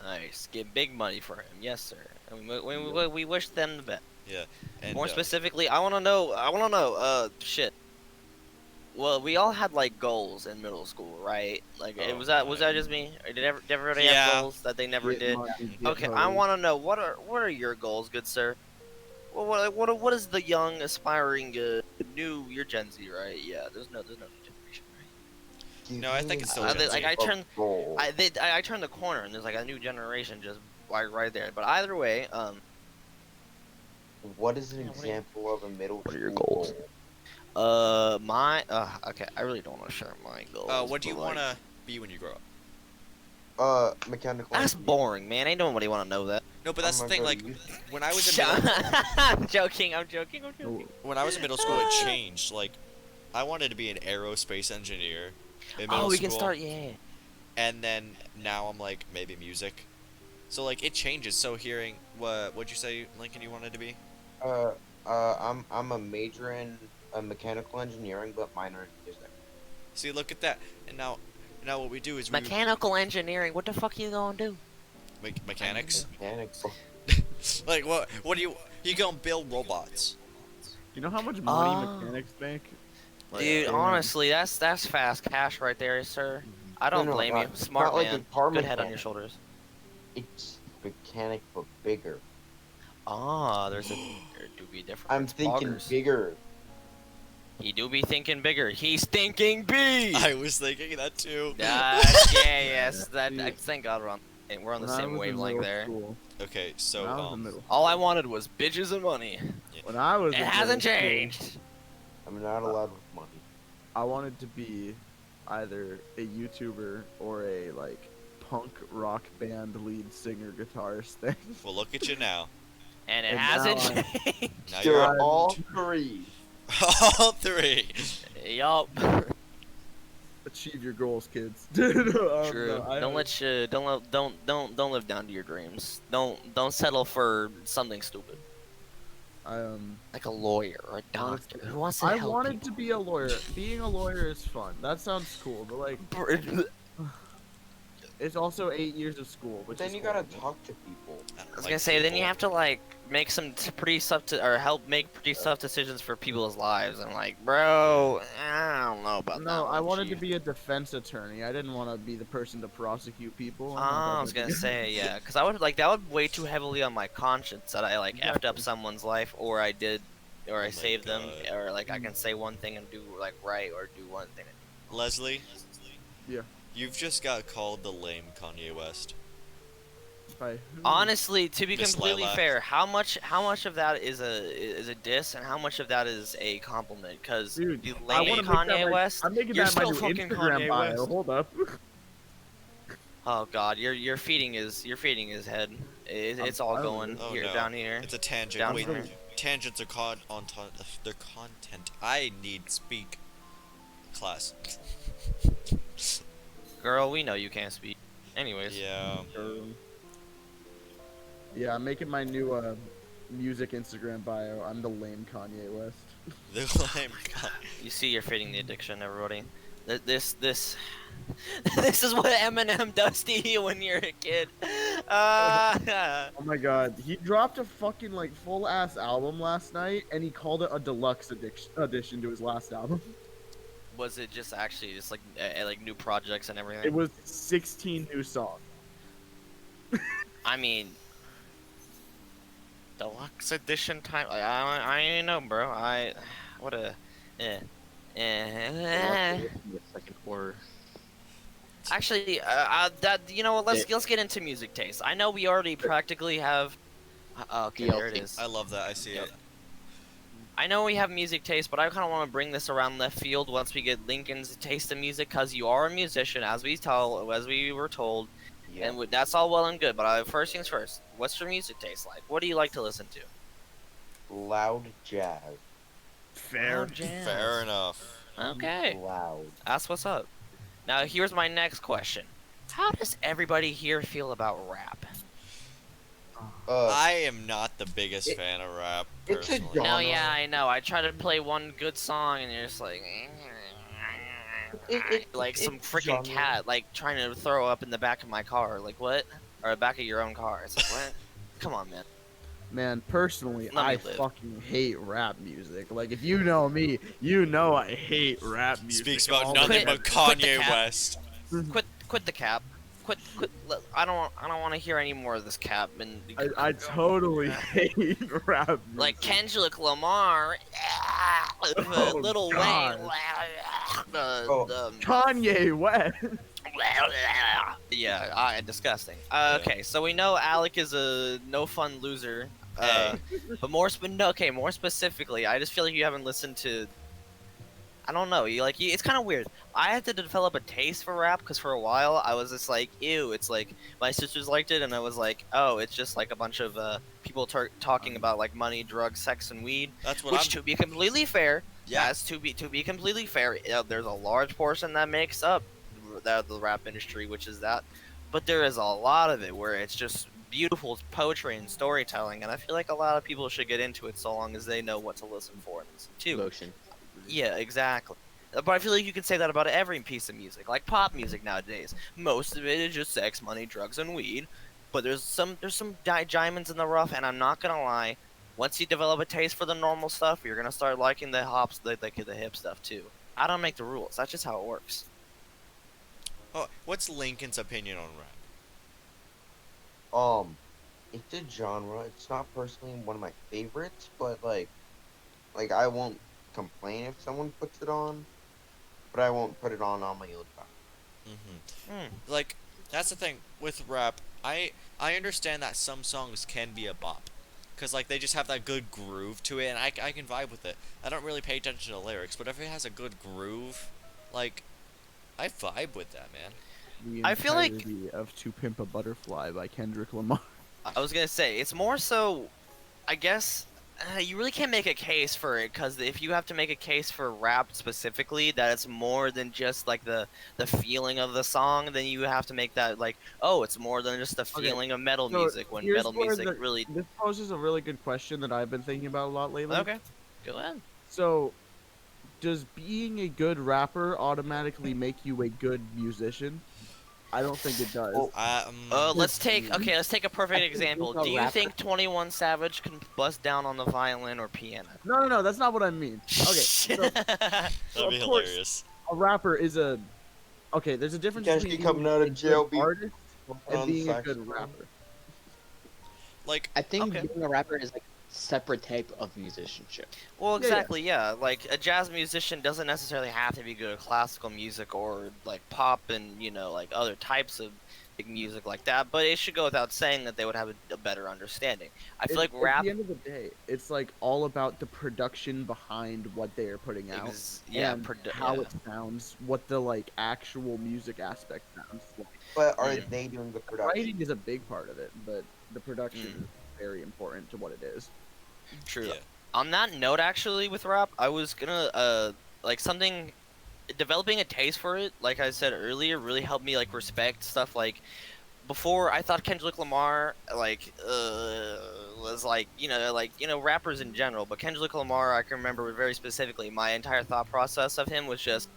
Nice. Get big money for him. Yes, sir. And we wish them the best. And, More specifically, I wanna know. Shit. Well, we all had like goals in middle school, right? Like, Oh, was that my. just me? Or did everybody Yeah. have goals that they never Get did? money, get Okay, I hoes. want to know what are your goals, good sir? Well, what is the young, aspiring, you're Gen Z, right? Yeah, there's no new generation, right? No, I think it's still I- Gen like, Z. I turn- Goal. I turned the corner and there's like a new generation just like right there. But either way, What is an Yeah, what are- example of a middle what are your school goals? goal? okay, I really don't want to share my goals. what do you but, like, want to be when you grow up? Mechanical. That's engineer. boring, man. Ain't nobody want to know that. No, but that's the I'm thing. gonna Like, go to youth. when I was in middle, I'm joking. Oh, when I was in middle school, it changed. Like, I wanted to be an aerospace engineer in middle Oh, we school. can start. Yeah. And then now I'm like maybe music. So like it changes. So hearing what'd you say, Lincoln? You wanted to be? I'm a major in mechanical engineering, but minor in music. See, look at that. And now what we do is we Mechanical engineering. What the fuck you gonna do? mechanics. Mechanical. Like what do you gonna build robots? you know how much money Ah. mechanics make? Like, Dude, damn. honestly, that's fast cash right there, sir. I don't No, blame not- you. Smart not like man. a car Good head on mechanic. your shoulders. It's mechanic, but bigger. Ah, there do be different. I'm thinking Poggers. bigger. He do be thinking bigger. He's thinking big. I was thinking that too. Yes. That. Yeah. Thank God we're on the When I same was in wavelength middle there. school- Okay, so when I was in middle All I wanted was bitches and money. When I was It in hasn't middle school, changed. I'm not allowed with money. I wanted to be either a YouTuber or a like punk rock band lead singer guitarist thing. well, look at you now. And it And hasn't now changed. Now You're you're I'm- all three. all three. Yup. Achieve your goals, kids. Dude, True. no, I Don't live down to your dreams. Don't settle for something stupid. Like a lawyer or a doctor. Who wants to I help wanted people? to be a lawyer. Being a lawyer is fun. That sounds cool, but like it's also 8 years of school. But Which then is you gotta horrible. talk to people. I don't I was like gonna say, then you people. have to like make some pretty or help make pretty tough decisions for people's lives. And like, bro, I don't know about that. No, I one, wanted to Chief. be a defense attorney. I didn't want to be the person to prosecute people. I was gonna say, yeah, because I would like that would weigh too heavily on my conscience that I like effed up Exactly. someone's life, or I did, or Oh I my saved them, God. or like I can say one thing and do like right, or do one thing. Leslie, Yeah. you've just got called the lame Kanye West. By who? Honestly, to be Miss completely Lilac. fair, how much of that is a diss and how much of that is a compliment? Because Dude, you I lame want to make that Kanye my, West, I'm making you're that my still new fucking Instagram Kanye bio. West. Hold up. Oh God, you're feeding his head. It's all going Oh here no, down here. it's a tangent. Down Wait, here. tangents are they're content. I need speak class. Girl, we know you can't speak. Anyways. Yeah. Yeah, I'm making my new music Instagram bio. I'm the lame Kanye West. The lame. You see, you're feeding the addiction, everybody. This this is what Eminem does to you when you're a kid. Oh my god, he dropped a fucking like full ass album last night, and he called it a deluxe edition to his last album. Was it just actually just like new projects and everything? It was 16 new songs. I mean, deluxe edition time. I ain't know, bro. What a The second horror. Actually, that you know what? Let's get into music taste. I know we already practically have. Okay, there it DLC. is. I love that. I see it. I know we have music taste, but I kind of want to bring this around left field once we get Lincoln's taste in music, cause you are a musician, as we were told, Yeah. and that's all well and good. But first things first, what's your music taste like? What do you like to listen to? Loud jazz. Fair. Fair enough. Okay, Loud. that's what's up. Now here's my next question: how does everybody here feel about rap? I am not the biggest fan of rap it's a personally. genre. No, yeah, I know. I try to play one good song, and you're just like, like some it's freaking genre. cat, like trying to throw up in the back of my car. Like what? Or the back of your own car? It's like what? Come on, man. Man, personally, Let me I live. fucking hate rap music. Like, if you know me, you know I hate rap music. Speaks all about the nothing time. but Quit the Kanye cap. West. Quit the cap. Quit. I don't want to hear any more of this cap. And I totally hate rap music. like Kendrick Lamar, Oh, Little God. Wayne, Oh. Kanye West. Yeah, disgusting. Okay, so we know Alec is a no fun loser. But more specifically, I just feel like you haven't listened to. I don't know. It's kind of weird. I had to develop a taste for rap because for a while I was just like, ew. It's like my sisters liked it, and I was like, oh, it's just like a bunch of people talking about like money, drugs, sex, and weed. That's what Which, I'm. to be completely fair, Yeah. as to be completely fair, there's a large portion that makes up the rap industry, which is that. But there is a lot of it where it's just beautiful poetry and storytelling, and I feel like a lot of people should get into it so long as they know what to listen for and listen to. Emotion. Yeah, exactly. But I feel like you can say that about every piece of music, like pop music nowadays. Most of it is just sex, money, drugs, and weed. But there's some diamonds in the rough, and I'm not gonna lie. Once you develop a taste for the normal stuff, you're gonna start liking the hops, the hip stuff too. I don't make the rules. That's just how it works. Oh, what's Lincoln's opinion on rap? It's a genre. It's not personally one of my favorites, but like I won't complain if someone puts it on, but I won't put it on my own time. Like, that's the thing with rap. I understand that some songs can be a bop, cause like they just have that good groove to it, and I can vibe with it. I don't really pay attention to lyrics, but if it has a good groove, like, I vibe with that, man. The I feel like- entirety of "To Pimp a Butterfly" by Kendrick Lamar. I was gonna say it's more so. I guess you really can't make a case for it because if you have to make a case for rap specifically, that it's more than just like the feeling of the song, then you have to make that like, oh, it's more than just the feeling of metal so music. When here's metal where music the- really. This poses a really good question that I've been thinking about a lot lately. Okay, go ahead. So, does being a good rapper automatically make you a good musician? I don't think it does. Well, Let's take a perfect I think example. being a Do you rapper- think 21 Savage can bust down on the violin or piano? No, that's not what I mean. Okay, so That'd of be course. hilarious. a rapper is a. Okay, there's a difference You guys between be coming being out a of jail, good be- artist and on being a saxophone. good rapper. Like, I think Okay. being a rapper is like separate type of musicianship. Well, Yeah, yeah. exactly, yeah. Like a jazz musician doesn't necessarily have to be good at classical music or like pop and like other types of big music like that. But it should go without saying that they would have a better understanding. I feel like At rap, the end of the day, it's like all about the production behind what they are putting out and how yeah. it sounds, what the like actual music aspect sounds like. But are Mm. they doing the production? Writing is a big part of it, but the production Mm. is very important to what it is. True. Yeah. On that note, actually, with rap, I was gonna like something developing a taste for it. Like I said earlier, really helped me like respect stuff like. Before I thought Kendrick Lamar was like rappers in general, but Kendrick Lamar I can remember very specifically. My entire thought process of him was just,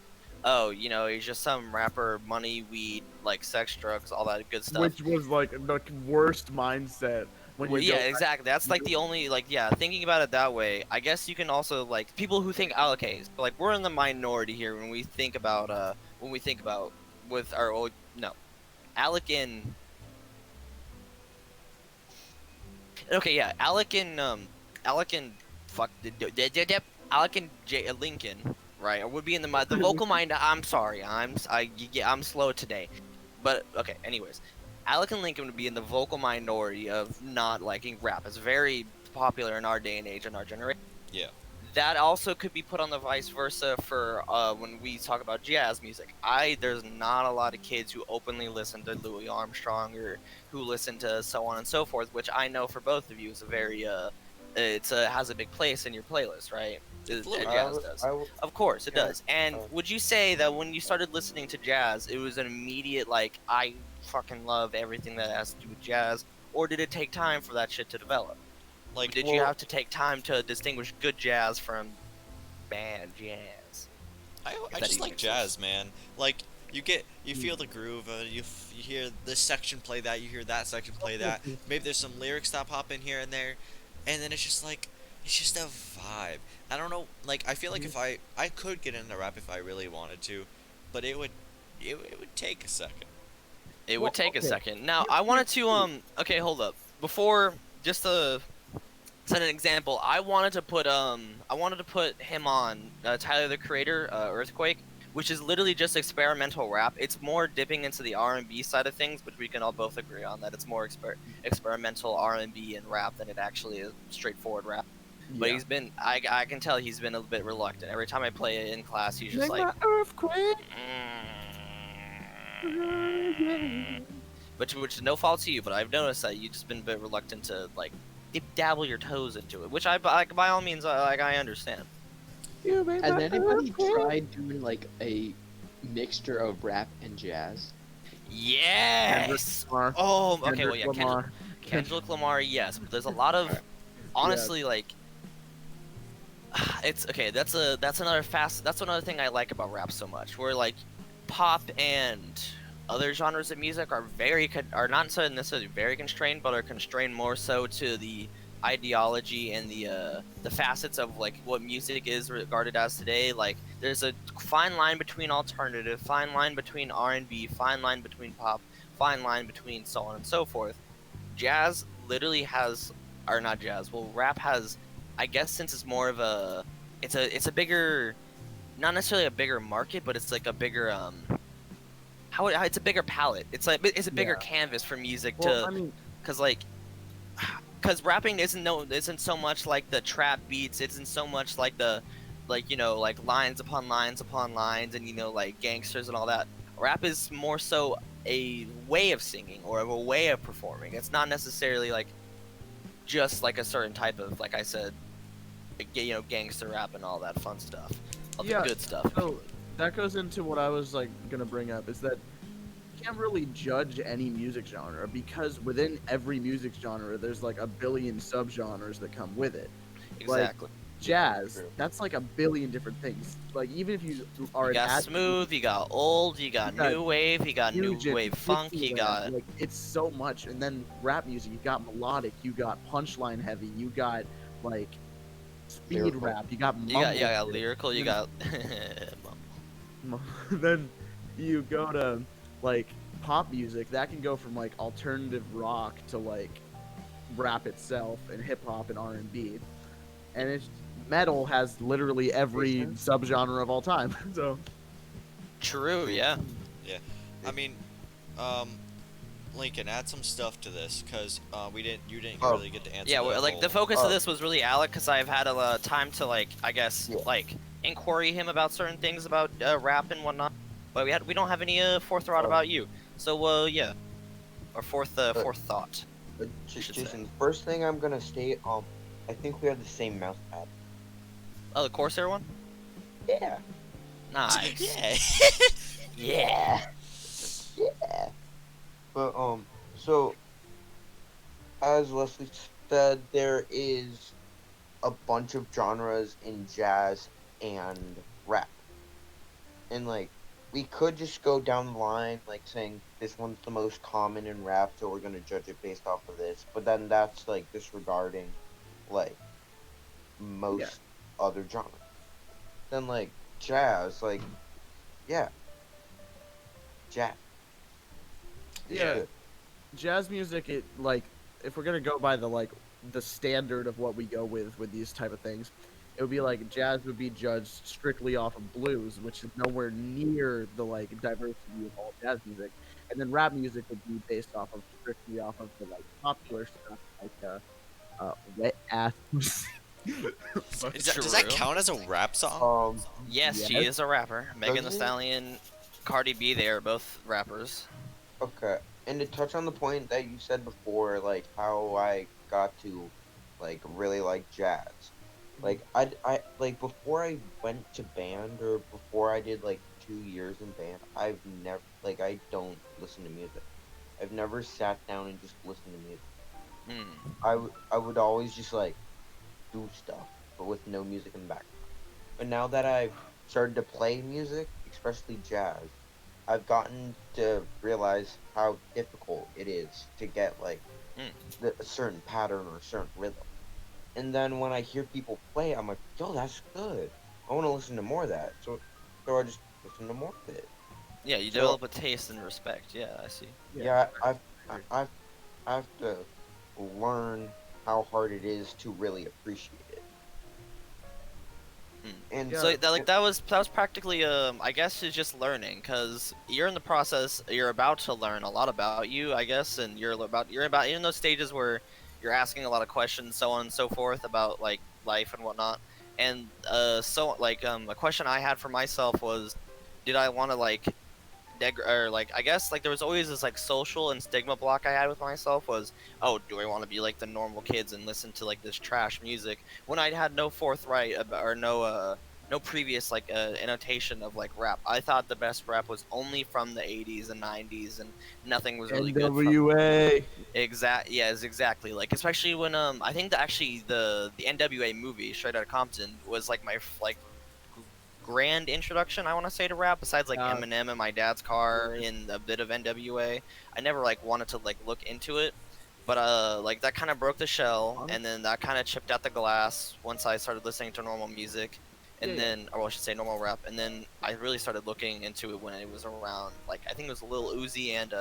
oh, he's just some rapper, money, weed, like sex, drugs, all that good stuff. Which was like the worst mindset when Well, you yeah, go back exactly. That's like the only thinking about it that way. I guess you can also like people who think, oh, okay, so, like we're in the minority here when we think about with our old no, Alec and. Okay, yeah, Alec and fuck, Alec and Lincoln, right? Would be in the vocal mind. I'm sorry, I'm slow today, but okay. Anyways, Alec and Lincoln would be in the vocal minority of not liking rap. It's very popular in our day and age and our generation. Yeah. That also could be put on the vice versa for when we talk about jazz music. There's not a lot of kids who openly listen to Louis Armstrong or who listen to so on and so forth, which I know for both of you is a very has a big place in your playlist, right? Jazz does. Of course it does. And would you say that when you started listening to jazz, it was an immediate like I fucking love everything that has to do with jazz, or did it take time for that shit to develop? Like, Did you have to take time to distinguish good jazz from bad jazz? I that just even like makes jazz, man. Like, you feel the groove. You hear this section play that. You hear that section play that. Maybe there's some lyrics that pop in here and there, and then it's just a vibe. I don't know. Like, I feel like if I could get into rap if I really wanted to, but it would take a second. It would take a second. Now I wanted to okay, hold up. Before just to set an example, I wanted to put him on Tyler the Creator, Earthquake, which is literally just experimental rap. It's more dipping into the R&B side of things, but we can all both agree on that it's more experimental R&B and rap than it actually is straightforward rap. But he's been I can tell he's been a bit reluctant. Every time I play it in class, he's just like Earthquake. Which is no fault to you, but I've noticed that you've just been a bit reluctant to like dabble your toes into it, which I like, by all means I understand. Has anybody tried doing like a mixture of rap and jazz? Yes. Oh, okay. Well, yeah, Kendrick Lamar, yes, but there's a lot of honestly like it's okay. That's another thing I like about rap so much. Where like pop and other genres of music are not so necessarily very constrained, but are constrained more so to the ideology and the facets of like what music is regarded as today. Like there's a fine line between alternative, fine line between R&B, fine line between pop, fine line between so on and so forth. Jazz literally has, or not jazz, well rap has, I guess since it's more of a it's a bigger, not necessarily a bigger market, but it's like a bigger it's a bigger palette. It's like it's a bigger canvas for music because rapping isn't so much like the trap beats. Isn't so much like the like lines upon lines upon lines and like gangsters and all that. Rap is more so a way of singing or of a way of performing. It's not necessarily like just like a certain type of, like I said, gangster rap and all that fun stuff. All the good stuff. So that goes into what I was like gonna bring up, is that you can't really judge any music genre because within every music genre there's like a billion subgenres that come with it. Exactly. Like, jazz, that's like a billion different things. Like even if you are you got smooth, you got old, you got new wave, you got new wave funk, you got like it's so much. And then rap music, you got melodic, you got punchline heavy, you got like speed lyrical rap, you got you got lyrical, you got then you go to like pop music that can go from like alternative rock to like rap itself and hip hop and R&B, and it's metal has literally every Jason? subgenre of all time. So True. Yeah. I mean, um, Lincoln, add some stuff to this, cause you didn't Oh. really get to answer Yeah. the Well, like whole. the focus of Oh. this was really Alec, because I've had a time to like, I guess, Yeah. like inquiry him about certain things about rap and whatnot. But we don't have any forethought Oh. about you. So yeah, or fourth thought. should say. Jason, first thing I'm gonna state, I think we have the same mouse pad. Oh, the Corsair one. Yeah. Nice. Yeah. Yeah. Yeah. But so as Leslie said, there is a bunch of genres in jazz and rap, and like we could just go down the line like saying this one's the most common in rap, so we're gonna judge it based off of this. But then that's like disregarding like most other genres. Then like jazz, like yeah, jazz. It's Yeah. good. jazz music, it like if we're gonna go by the standard of what we go with these type of things, it would be like jazz would be judged strictly off of blues, which is nowhere near the like diversity of all jazz music, and then rap music would be based off of strictly off of the like popular stuff like wet ass. Does that count as a rap song? Yes, she is a rapper. Megan Thee it? Stallion, Cardi B, they are both rappers. Okay. And to touch on the point that you said before, like how I got to like really like jazz. Like I like before I went to band or before I did like 2 years in band, I've never like I don't listen to music. I've never sat down and just listened to music. I would always just like do stuff, but with no music in the background. But now that I've started to play music, especially jazz, I've gotten to realize how difficult it is to get like a certain pattern or a certain rhythm. And then when I hear people play, I'm like, yo, that's good. I want to listen to more of that. So I just listen to more of it. Yeah, you So- develop a taste and respect. Yeah, I see. Yeah, I have to learn how hard it is to really appreciate it. And So that was practically I guess it's just learning, because you're in the process, you're about to learn a lot about you, I guess, and you're about in those stages where you're asking a lot of questions, so on and so forth, about like life and whatnot. And so like a question I had for myself was, did I want to like or like I guess like there was always this like social and stigma block I had with myself was, oh, do I want to be like the normal kids and listen to like this trash music when I had no forthright about, or no previous like annotation of like rap. I thought the best rap was only from the 80s and 90s, and nothing was really good from NWA. exactly, like especially when I think that actually the NWA movie Straight Outta Compton was like my like grand introduction, I want to say, to rap, besides like Eminem in my dad's car and a bit of NWA. I never like wanted to like look into it, but like that kind of broke the shell, and then that kind of chipped out the glass once I started listening to normal music, and then, or I should say normal rap, and then I really started looking into it when it was around like I think it was Lil Uzi and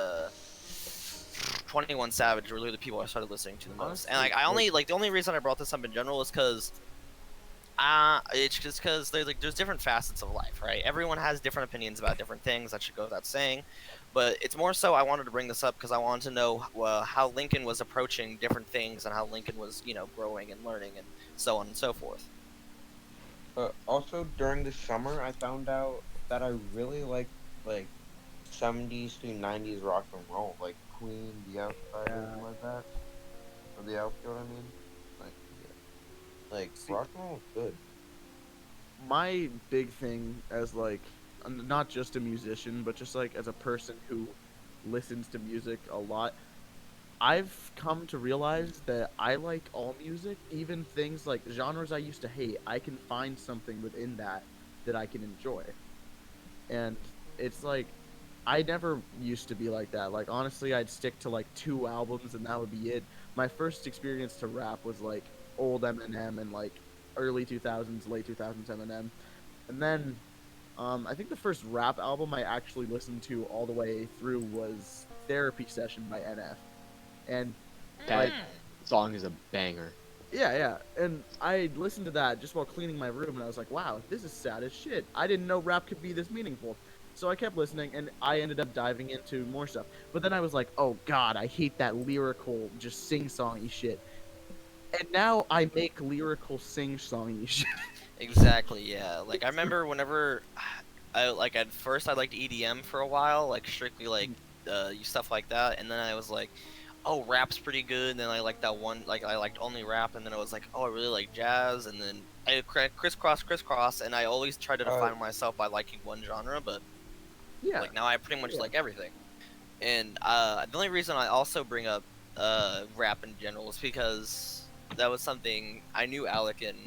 21 Savage were really the people I started listening to the most. And like I only like the only reason I brought this up in general is because it's just because there's different facets of life, right? Everyone has different opinions about different things. That should go without saying. But it's more so I wanted to bring this up because I wanted to know how Lincoln was approaching different things and how Lincoln was, growing and learning and so on and so forth. Also, during the summer, I found out that I really like 70s to 90s rock and roll, like Queen, The Outsiders, like that. Or The Outfield, I mean. Like, yeah. Like, rock and roll is good. My big thing as like not just a musician, but just like as a person who listens to music a lot, I've come to realize that I like all music, even things like genres I used to hate. I can find something within that I can enjoy. And it's like I never used to be like that. Like honestly, I'd stick to like 2 albums and that would be it. My first experience to rap was like old Eminem and like early 2000s, late 2000s Eminem. And then I think the first rap album I actually listened to all the way through was Therapy Session by NF. And like song is a banger. Yeah. And I listened to that just while cleaning my room, and I was like, wow, this is sad as shit. I didn't know rap could be this meaningful. So I kept listening, and I ended up diving into more stuff. But then I was like, oh god, I hate that lyrical, just sing-songy shit. And now I make lyrical sing-songy shit. Exactly, yeah. Like I remember whenever at first I liked EDM for a while, like strictly like stuff like that, and then I was like, oh, rap's pretty good, and then I liked that one, like I liked only rap, and then I was like, oh, I really like jazz, and then I crisscross, and I always try to define myself by liking one genre, but Yeah. like now I pretty much like everything. And the only reason I also bring up rap in general is because that was something I knew Alec and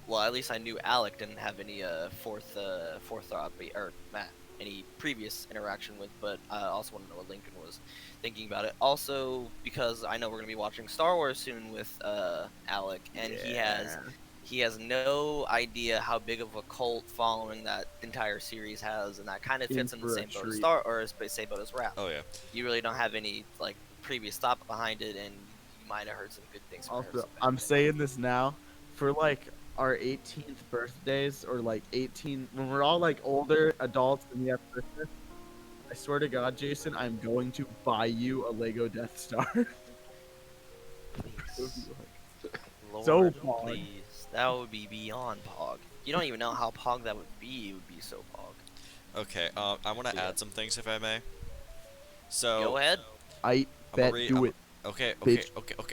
well, at least I knew Alec didn't have any forethought or Matt any previous interaction with, but I also want to know what Lincoln was thinking about it. Also, because I know we're gonna be watching Star Wars soon with Alec, and he has no idea how big of a cult following that entire series has, and that kind of fits in the same boat as same boat as rap. Oh yeah. You really don't have any like previous thought behind it, and you might have heard some good things from Also, Harrison I'm back then. saying this now, for like our 18th birthdays, or like 18, when we're all like older adults and we have Christmas, I swear to God, Jason, I'm going to buy you a Lego Death Star. Please. Lord, So pog. please. That would be beyond pog. You don't even know how pog that would be. It would be so pog. Okay. I want to Yeah. add some things if I may. So. Go ahead. I bet do it. Okay. bitch.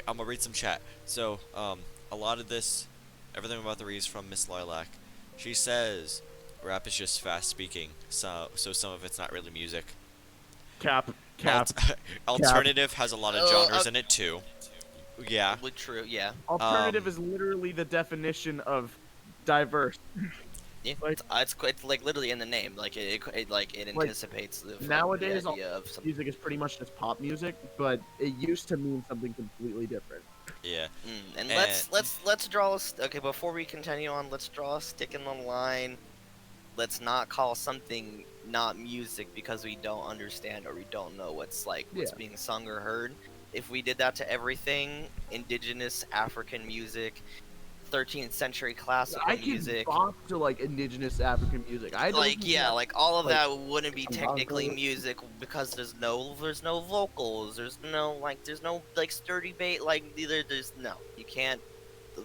I'm gonna read some chat. So, a lot of this, everything I'm about to read is from Miss Lilac. She says, rap is just fast speaking, so some of it's not really music. Cap. Alternative has a lot of genres in it too. Yeah. Probably true. Yeah. Alternative is literally the definition of diverse. Yeah. Like- It's like literally in the name. Like it anticipates the Nowadays, the idea of something. music is pretty much just pop music, but it used to mean something completely different. Yeah. And And- let's draw a okay, before we continue on, let's draw a stick in the line. Let's not call something not music because we don't understand or we don't know what's Yeah. being sung or heard. If we did that to everything, indigenous African music, 13th century classical I can music, bop to like indigenous African music. I don't like even yeah, know- like all of like, that wouldn't be technically Bongo. music because there's no vocals, there's no like sturdy bait, like there's no, you can't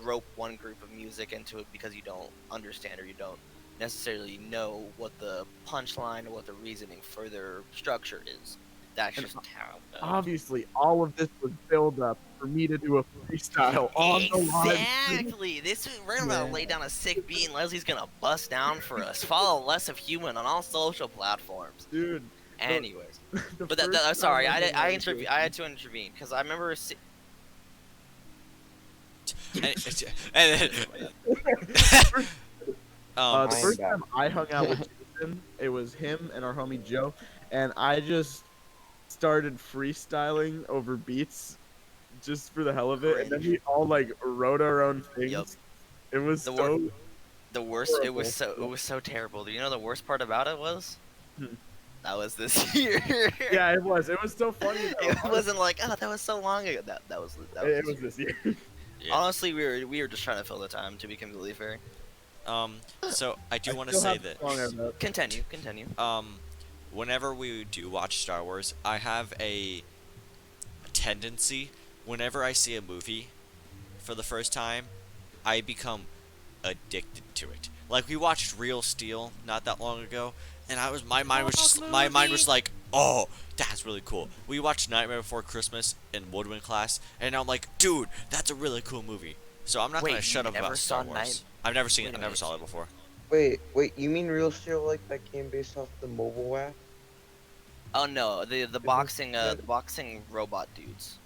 rope one group of music into it because you don't understand or you don't necessarily know what the punchline or what the reasoning for their structure is. That's And just how it goes. Obviously, all of this was build up for me to do a freestyle on the live. Exactly. We're about to Yeah. lay down a sick beat, and Leslie's gonna bust down for us. Follow Less of Human on all social platforms. Dude. Anyways, the but first time sorry, I did that I had to intervene because I remember. And the I am first back. time I hung out with Jason, it was him and our homie Joe, and I just started freestyling over beats just for the hell of it, and then we all like wrote our own things. Yup. It was The so The worst. It was so terrible. Do you know the worst part about it was? Hmm. That was this year. yeah, it was so funny. Though. It wasn't like, oh, that was so long ago. That was It was this year. Yeah. Honestly, we were just trying to fill the time, to be completely fair. So I do I want to still say have the that. song I wrote. Continue. Whenever we do watch Star Wars, I have a tendency, whenever I see a movie for the first time, I become addicted to it. Like we watched Real Steel not that long ago, and my mind was like, oh, that's really cool. We watched Nightmare Before Christmas in Woodwind class, and I'm like, dude, that's a really cool movie. So I'm not Wait, gonna shut you up never about Star saw Wars. I've never seen it. Wait a I never minute. saw it before. Wait, you mean Real Steel like that game based off the mobile app? Oh no, the boxing robot dudes.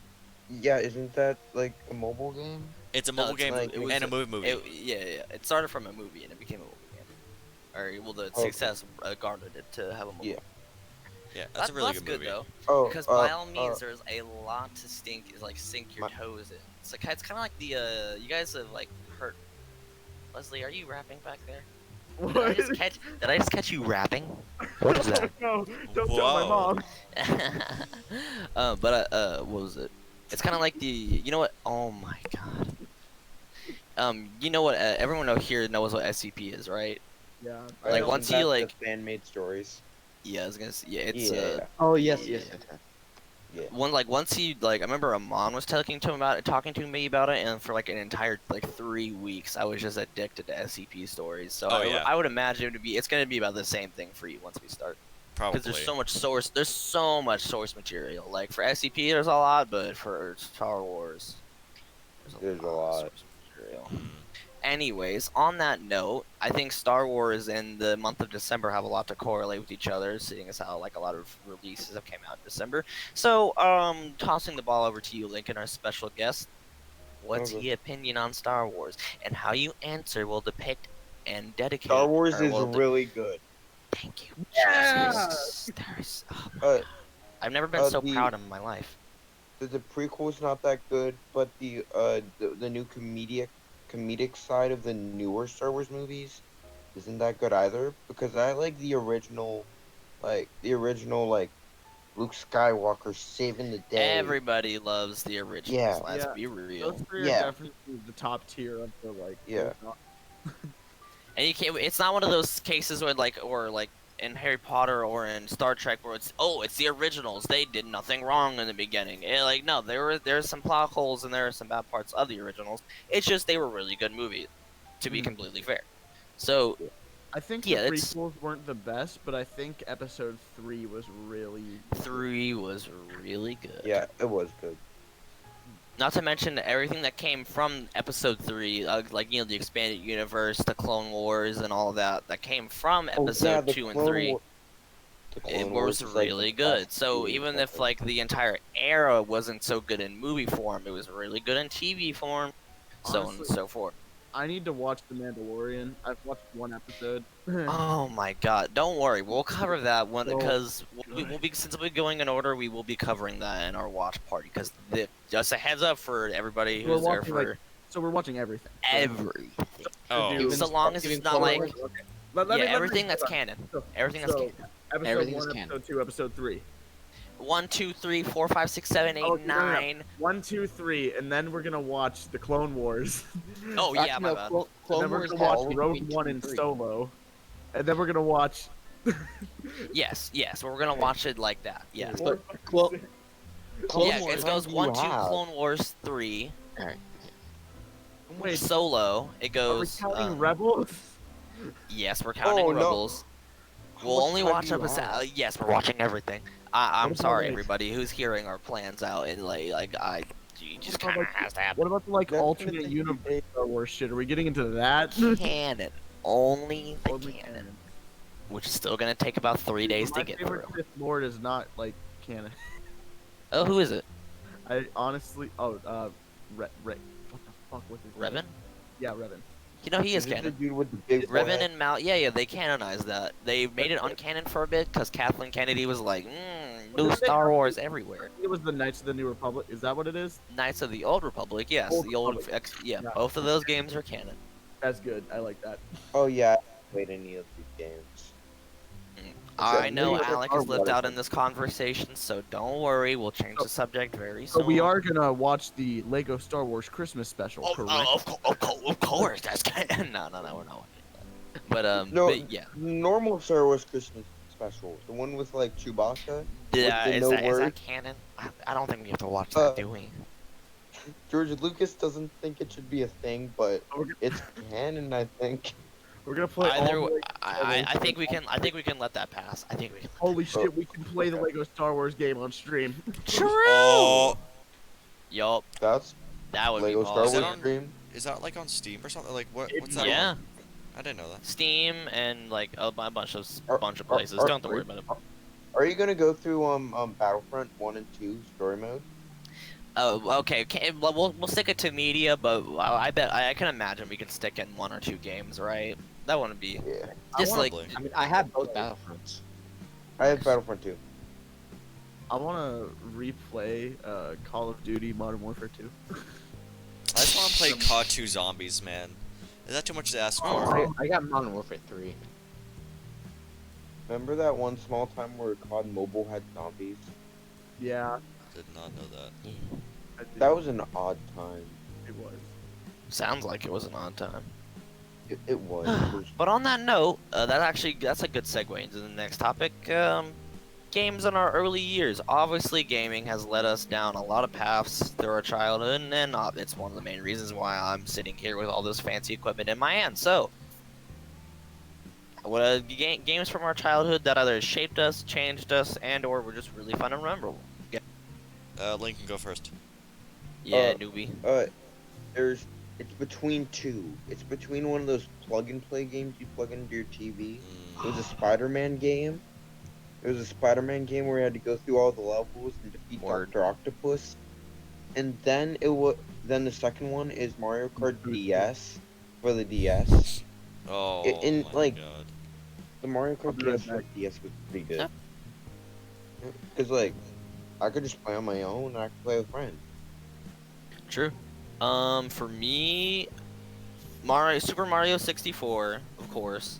Yeah, isn't that like a mobile game? It's a No, mobile it's game like- it was and a movie. Yeah. It started from a movie and it became a movie game. Or well, the Okay. success garnered it to have a movie. Yeah. Yeah, that's a really good movie. though. Oh, Because by all means, there's a lot to sink your My- toes in. It's kind of like the you guys have like heard. Leslie, are you rapping back there? Did I What? just catch you rapping? What is that? No, don't tell my Whoa. mom. What was it? It's kind of like the, you know what? Oh my god. You know what? Everyone out here knows what SCP is, right? Yeah. Like, Isn't once that you, like- the fan-made stories. Yeah, I was gonna say, yeah, it's Yeah. Oh yes, yeah. yes, yes, yes. Yeah. Once he, like, I remember Amon was talking to me about it, and for like an entire like 3 weeks, I was just addicted to SCP stories. So Oh, yeah. I would imagine it's gonna be about the same thing for you once we start. Probably. Because there's so much source material. Like for SCP, there's a lot, but for Star Wars, There's a of lot. source material. Mm. Anyways, on that note, I think Star Wars and the month of December have a lot to correlate with each other, seeing as how like a lot of releases have came out in December. So, tossing the ball over to you, Lincoln, our special guest. What's Okay. your opinion on Star Wars? And how you answer will depict and dedicate. Star Wars or is will really good. Thank you. Yeah! Jesus. Oh my Uh, God. I've never been so proud of my life. the prequel's not that good, but the new comedic side of the newer Star Wars movies isn't that good either. Because I like the original like Luke Skywalker saving the day. Everybody loves the originals. Yeah. Let's Yeah. be real. Those three Yeah. are definitely the top tier of the like. Yeah. And you can't. It's not one of those cases where like in Harry Potter or in Star Trek where it's the originals. They did nothing wrong in the beginning. Like no, there's some plot holes and there are some bad parts of the originals. It's just they were really good movies, to be completely fair. So I think Yeah, the it's- prequels weren't the best, but I think Episode 3 was really. 3 was really good. Yeah, it was good. Not to mention everything that came from Episode 3, like the expanded universe, the Clone Wars, and all of that came from Episode 2 and 3. It was really good. So even if like the entire era wasn't so good in movie form, it was really good in TV form, so on and Honestly, so forth. I need to watch The Mandalorian. I've watched one episode. Oh my god! Don't worry, we'll cover that one So because we'll be since we'll be going in order, we will be covering that in our watch party. Because just a heads up for everybody We're who's there watching, for like, So we're watching everything. everything. Oh. Dude, So long as it's not like everything that's canon. Everything that's canon. Episode Everything is 1, canon. Episode 2, Episode 3. 1, 2, 3, 4, 5, 6, 7, 8, Oh, no, no, no. 9. 1, 2, 3, and then we're gonna watch the Clone Wars. Oh yeah, Actually, my no, bad. and Clone then we're Wars gonna has watch between Rogue 2 One and and 3. Solo, and then we're gonna watch. Yes. We're gonna watch it like that. Yes. But Clone Yeah, Wars. it goes do you 1, 2, have? Clone Wars 3, Alright. Wait, Solo. It are we goes. counting Rebels? Yes, we're counting Oh, no. Rebels. How We'll much only time watch do you episode. have? Yes, we're watching everything. I'm about, sorry, like- everybody who's hearing our plans out, and you just What about, kind of like, has to happen. What about the like That's alternate gonna take universe Star Wars shit? Are we getting into that? Canon, only the Only canon, which is still gonna take about 3 days My to get favorite through. Sith Lord is not like canon. Oh, who is it? I honestly, what the fuck was his name? Revan? Yeah, Revan. You know he is Is it the canon. dude with the big Revan forehead? and Mal, yeah, they canonized that. They made it uncanon for a bit because Kathleen Kennedy was like, new Star Wars everywhere. It was the Knights of the New Republic. Is that what it is? Knights of the Old Republic, yes, Old the old, Republic. yeah, Yeah. both of those games are canon. That's good. I like that. Oh yeah, I haven't played any of these games. I know maybe Alec Star has lived Wars. out in this conversation, so don't worry, we'll change the subject very So soon. we are gonna watch the Lego Star Wars Christmas special, correct? Of course, that's canon. No, we're not. But No, but yeah, normal Star Wars Christmas special, the one with like Chewbacca. yeah, the is no that word? canon? I don't think we have to watch Uh, that, do we? George Lucas doesn't think it should be a thing, but it's canon, I think. We're gonna play all Either the way, Lego Star Wars I think we games. can. I think we can let that pass. I think we can. Holy shit, we can play the Lego Star Wars game on stream. True. Oh, Yup, That's that would Lego be Star Is Wars that awesome. on- stream. is that like on Steam or something? Like what? It What's that? Yeah, On? I didn't know that. Steam and like a bunch of Are- places. are- Don't have to worry about it. Are you gonna go through Battlefront 1 and 2 story mode? Oh, okay. Well, we'll stick it to media, but I bet I can imagine we can stick in 1 or 2 games, right? That wouldn't be Yeah, just like Probably. I mean, I have both Battlefronts. I have Battlefront 2. I wanna replay Call of Duty Modern Warfare 2. I just want to play COD 2 Zombies, man. Is that too much to ask Oh, for? I got Modern Warfare 3. Remember that one small time where COD Mobile had zombies? Yeah. Did not know that. That was an odd time. It was. Sounds like it was an odd time. It was. It was. But on that note, that's a good segue into the next topic. Games in our early years. Obviously, gaming has led us down a lot of paths through our childhood, and it's one of the main reasons why I'm sitting here with all this fancy equipment in my hand. So, what are games from our childhood that either shaped us, changed us, and/or were just really fun and memorable? Lincoln, go first. Yeah, newbie. It's between two. It's between one of those plug and play games you plug into your TV. It was a Spider-Man game. It was a Spider-Man game where you had to go through all the levels and defeat Word. Dr. Octopus. And then the second one is Mario Kart DS for the DS. Oh In my like god. the Mario I'll Kart be right DS for back. DS was pretty good. Yeah. Cause like I could just play on my own and I could play with friends. True. For me, Super Mario 64, of course.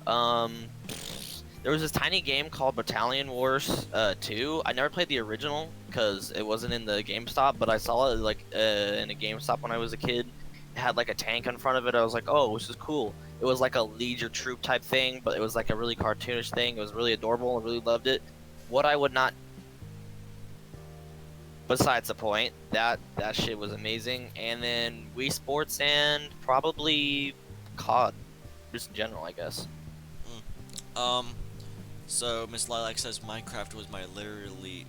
There was this tiny game called Battalion Wars 2. I never played the original because it wasn't in the GameStop, but I saw it like in a GameStop when I was a kid. It had like a tank in front of it. I was like, oh, this is cool. It was like a Lead Your Troop type thing, but it was like a really cartoonish thing. It was really adorable. I really loved it. What I would not. Besides the point, that shit was amazing. And then Wii Sports and probably COD, just in general, I guess. So Miss Lilac says Minecraft was my literally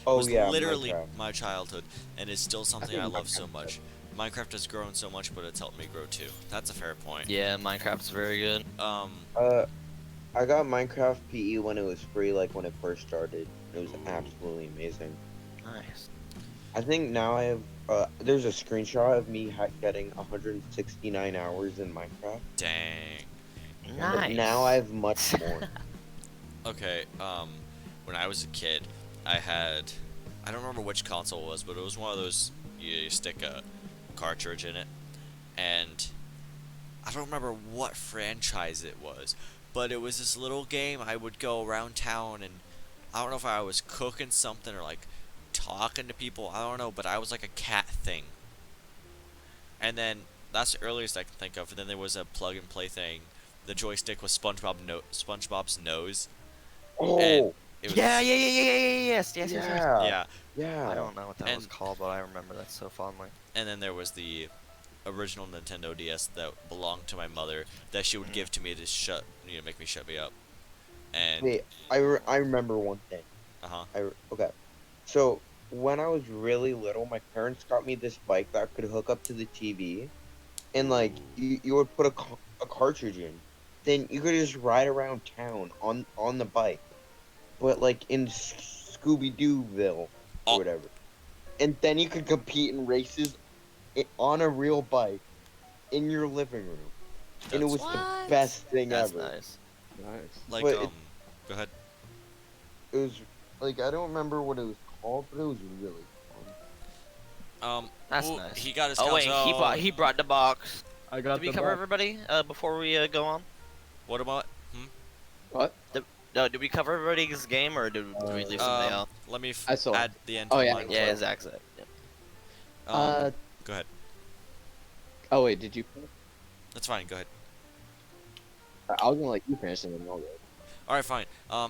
Oh, was yeah, literally Minecraft. my childhood, and is still something think I love so Minecraft's much. Minecraft has grown so much, but it's helped me grow too. That's a fair point. Yeah, Minecraft's very good. I got Minecraft PE when it was free, like when it first started. It was absolutely amazing. Nice. I think now I have. There's a screenshot of me getting 169 hours in Minecraft. Dang. But Nice. now I have much more. Okay, when I was a kid, I don't remember which console it was, but it was one of those, you stick a cartridge in it, and I don't remember what franchise it was, but it was this little game. I would go around town, and I don't know if I was cooking something or, like, talking to people, I don't know, but I was like a cat thing. And then, that's the earliest I can think of, and then there was a plug-and-play thing. The joystick was SpongeBob's nose. Oh, And it was, Yes. yeah. yeah. I don't know what that was And- called, but I remember that so fondly. And then there was the original Nintendo DS that belonged to my mother that she would give to me to make me shut me up. And Wait, I remember one thing. Okay. So when I was really little, my parents got me this bike that could hook up to the TV, and like you would put a cartridge in, then you could just ride around town on the bike, but like in Scooby Dooville Oh. or whatever, and then you could compete in races on a real bike in your living room, and it was What? the best thing That's ever. nice. Nice. like But go ahead. It was like I don't remember what it was called, but it was really fun. That's ooh, nice. He got his Oh wait, console. he brought the box. I got Did we the cover box. everybody before we go on? What about? What? No, did we cover everybody's game or did we leave something else? Let me I saw it. add the end. Oh, to yeah. mine. Yeah, Zach said. Yeah. Go ahead. Oh wait, did you? That's fine. Go ahead. I was gonna let you finish and then I'll go. All right, fine.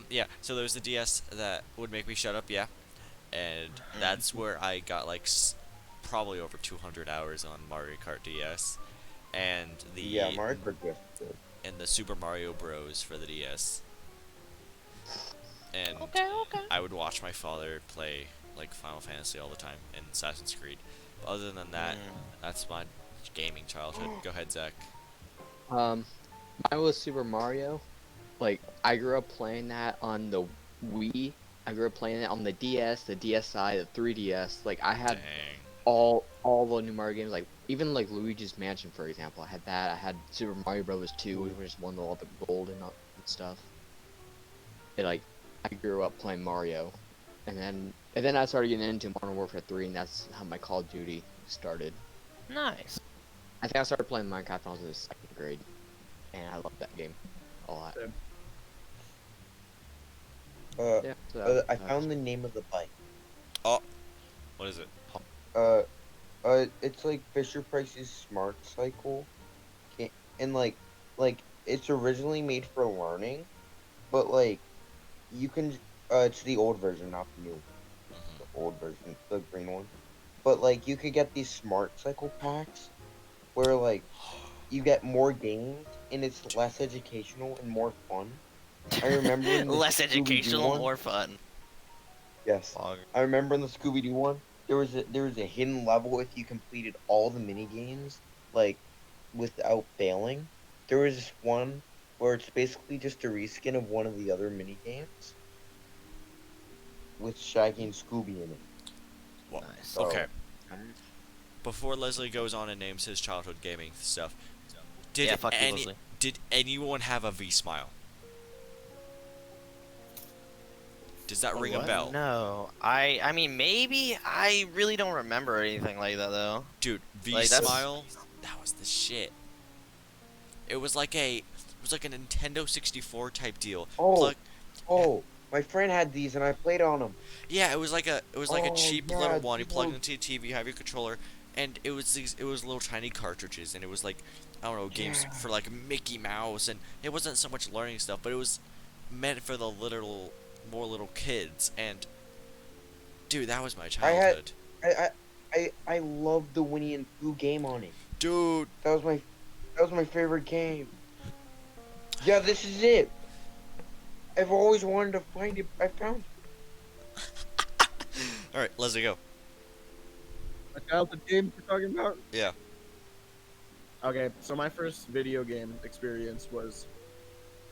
Yeah. So there was the DS that would make me shut up. Yeah, and that's where I got like probably over 200 hours on Mario Kart DS, and the Mario Kart DS. and the Super Mario Bros for the DS. And Okay. I would watch my father play like Final Fantasy all the time and Assassin's Creed. But other than that, that's my gaming childhood. Go ahead, Zach. Mine was Super Mario. Like I grew up playing that on the Wii. I grew up playing it on the DS, the DSi, the 3DS. Like I had Dang. all the new Mario games. Like even like Luigi's Mansion, for example. I had that. I had Super Mario Bros. 2, which just won all the gold and all that stuff. And like I grew up playing Mario, and then I started getting into Modern Warfare 3, and that's how my Call of Duty started. Nice. I think I started playing Minecraft when I was in the 2nd grade, and I loved that game a lot. Yeah, so I found the name of the bike. What's What is it? Uh, it's like Fisher Price's Smart Cycle, and like it's originally made for learning, but like you can, it's the old version, not the new one. It's Hmm. the old version, the green one. But like you could get these Smart Cycle packs where like you get more games and it's less educational and more fun. I remember in the Less Scooby Doo educational, one. more fun. Yes, I remember in the Scooby Doo one. There was a hidden level if you completed all the mini games like without failing. There was this one where it's basically just a reskin of one of the other mini games with Shaggy and Scooby in it. Well, Nice. okay. So Before Leslie goes on and names his childhood gaming stuff, Yeah, fuck you, Leslie. did anyone have a V Smile? Does that ring a what? bell? No, I mean maybe I really don't remember anything like that though. Dude, V Like, that's- Smile, that was the shit. It was like a Nintendo 64 type deal. oh Plug, oh, my friend had these and I played on them. yeah, it was like a Oh cheap yeah, little one. You these plug were into your TV, have your controller, and it was little tiny cartridges, and it was like, I don't know, games yeah. for like Mickey Mouse, and it wasn't so much learning stuff, but it was meant for the more little kids, and dude, that was my I had childhood. I loved the Winnie and Pooh game on it. Dude, That was my favorite game. Yeah, this is it. I've always wanted to find it. I found it. all right, Leslie, go. My childhood games you're talking about? Yeah. Okay, so my first video game experience was,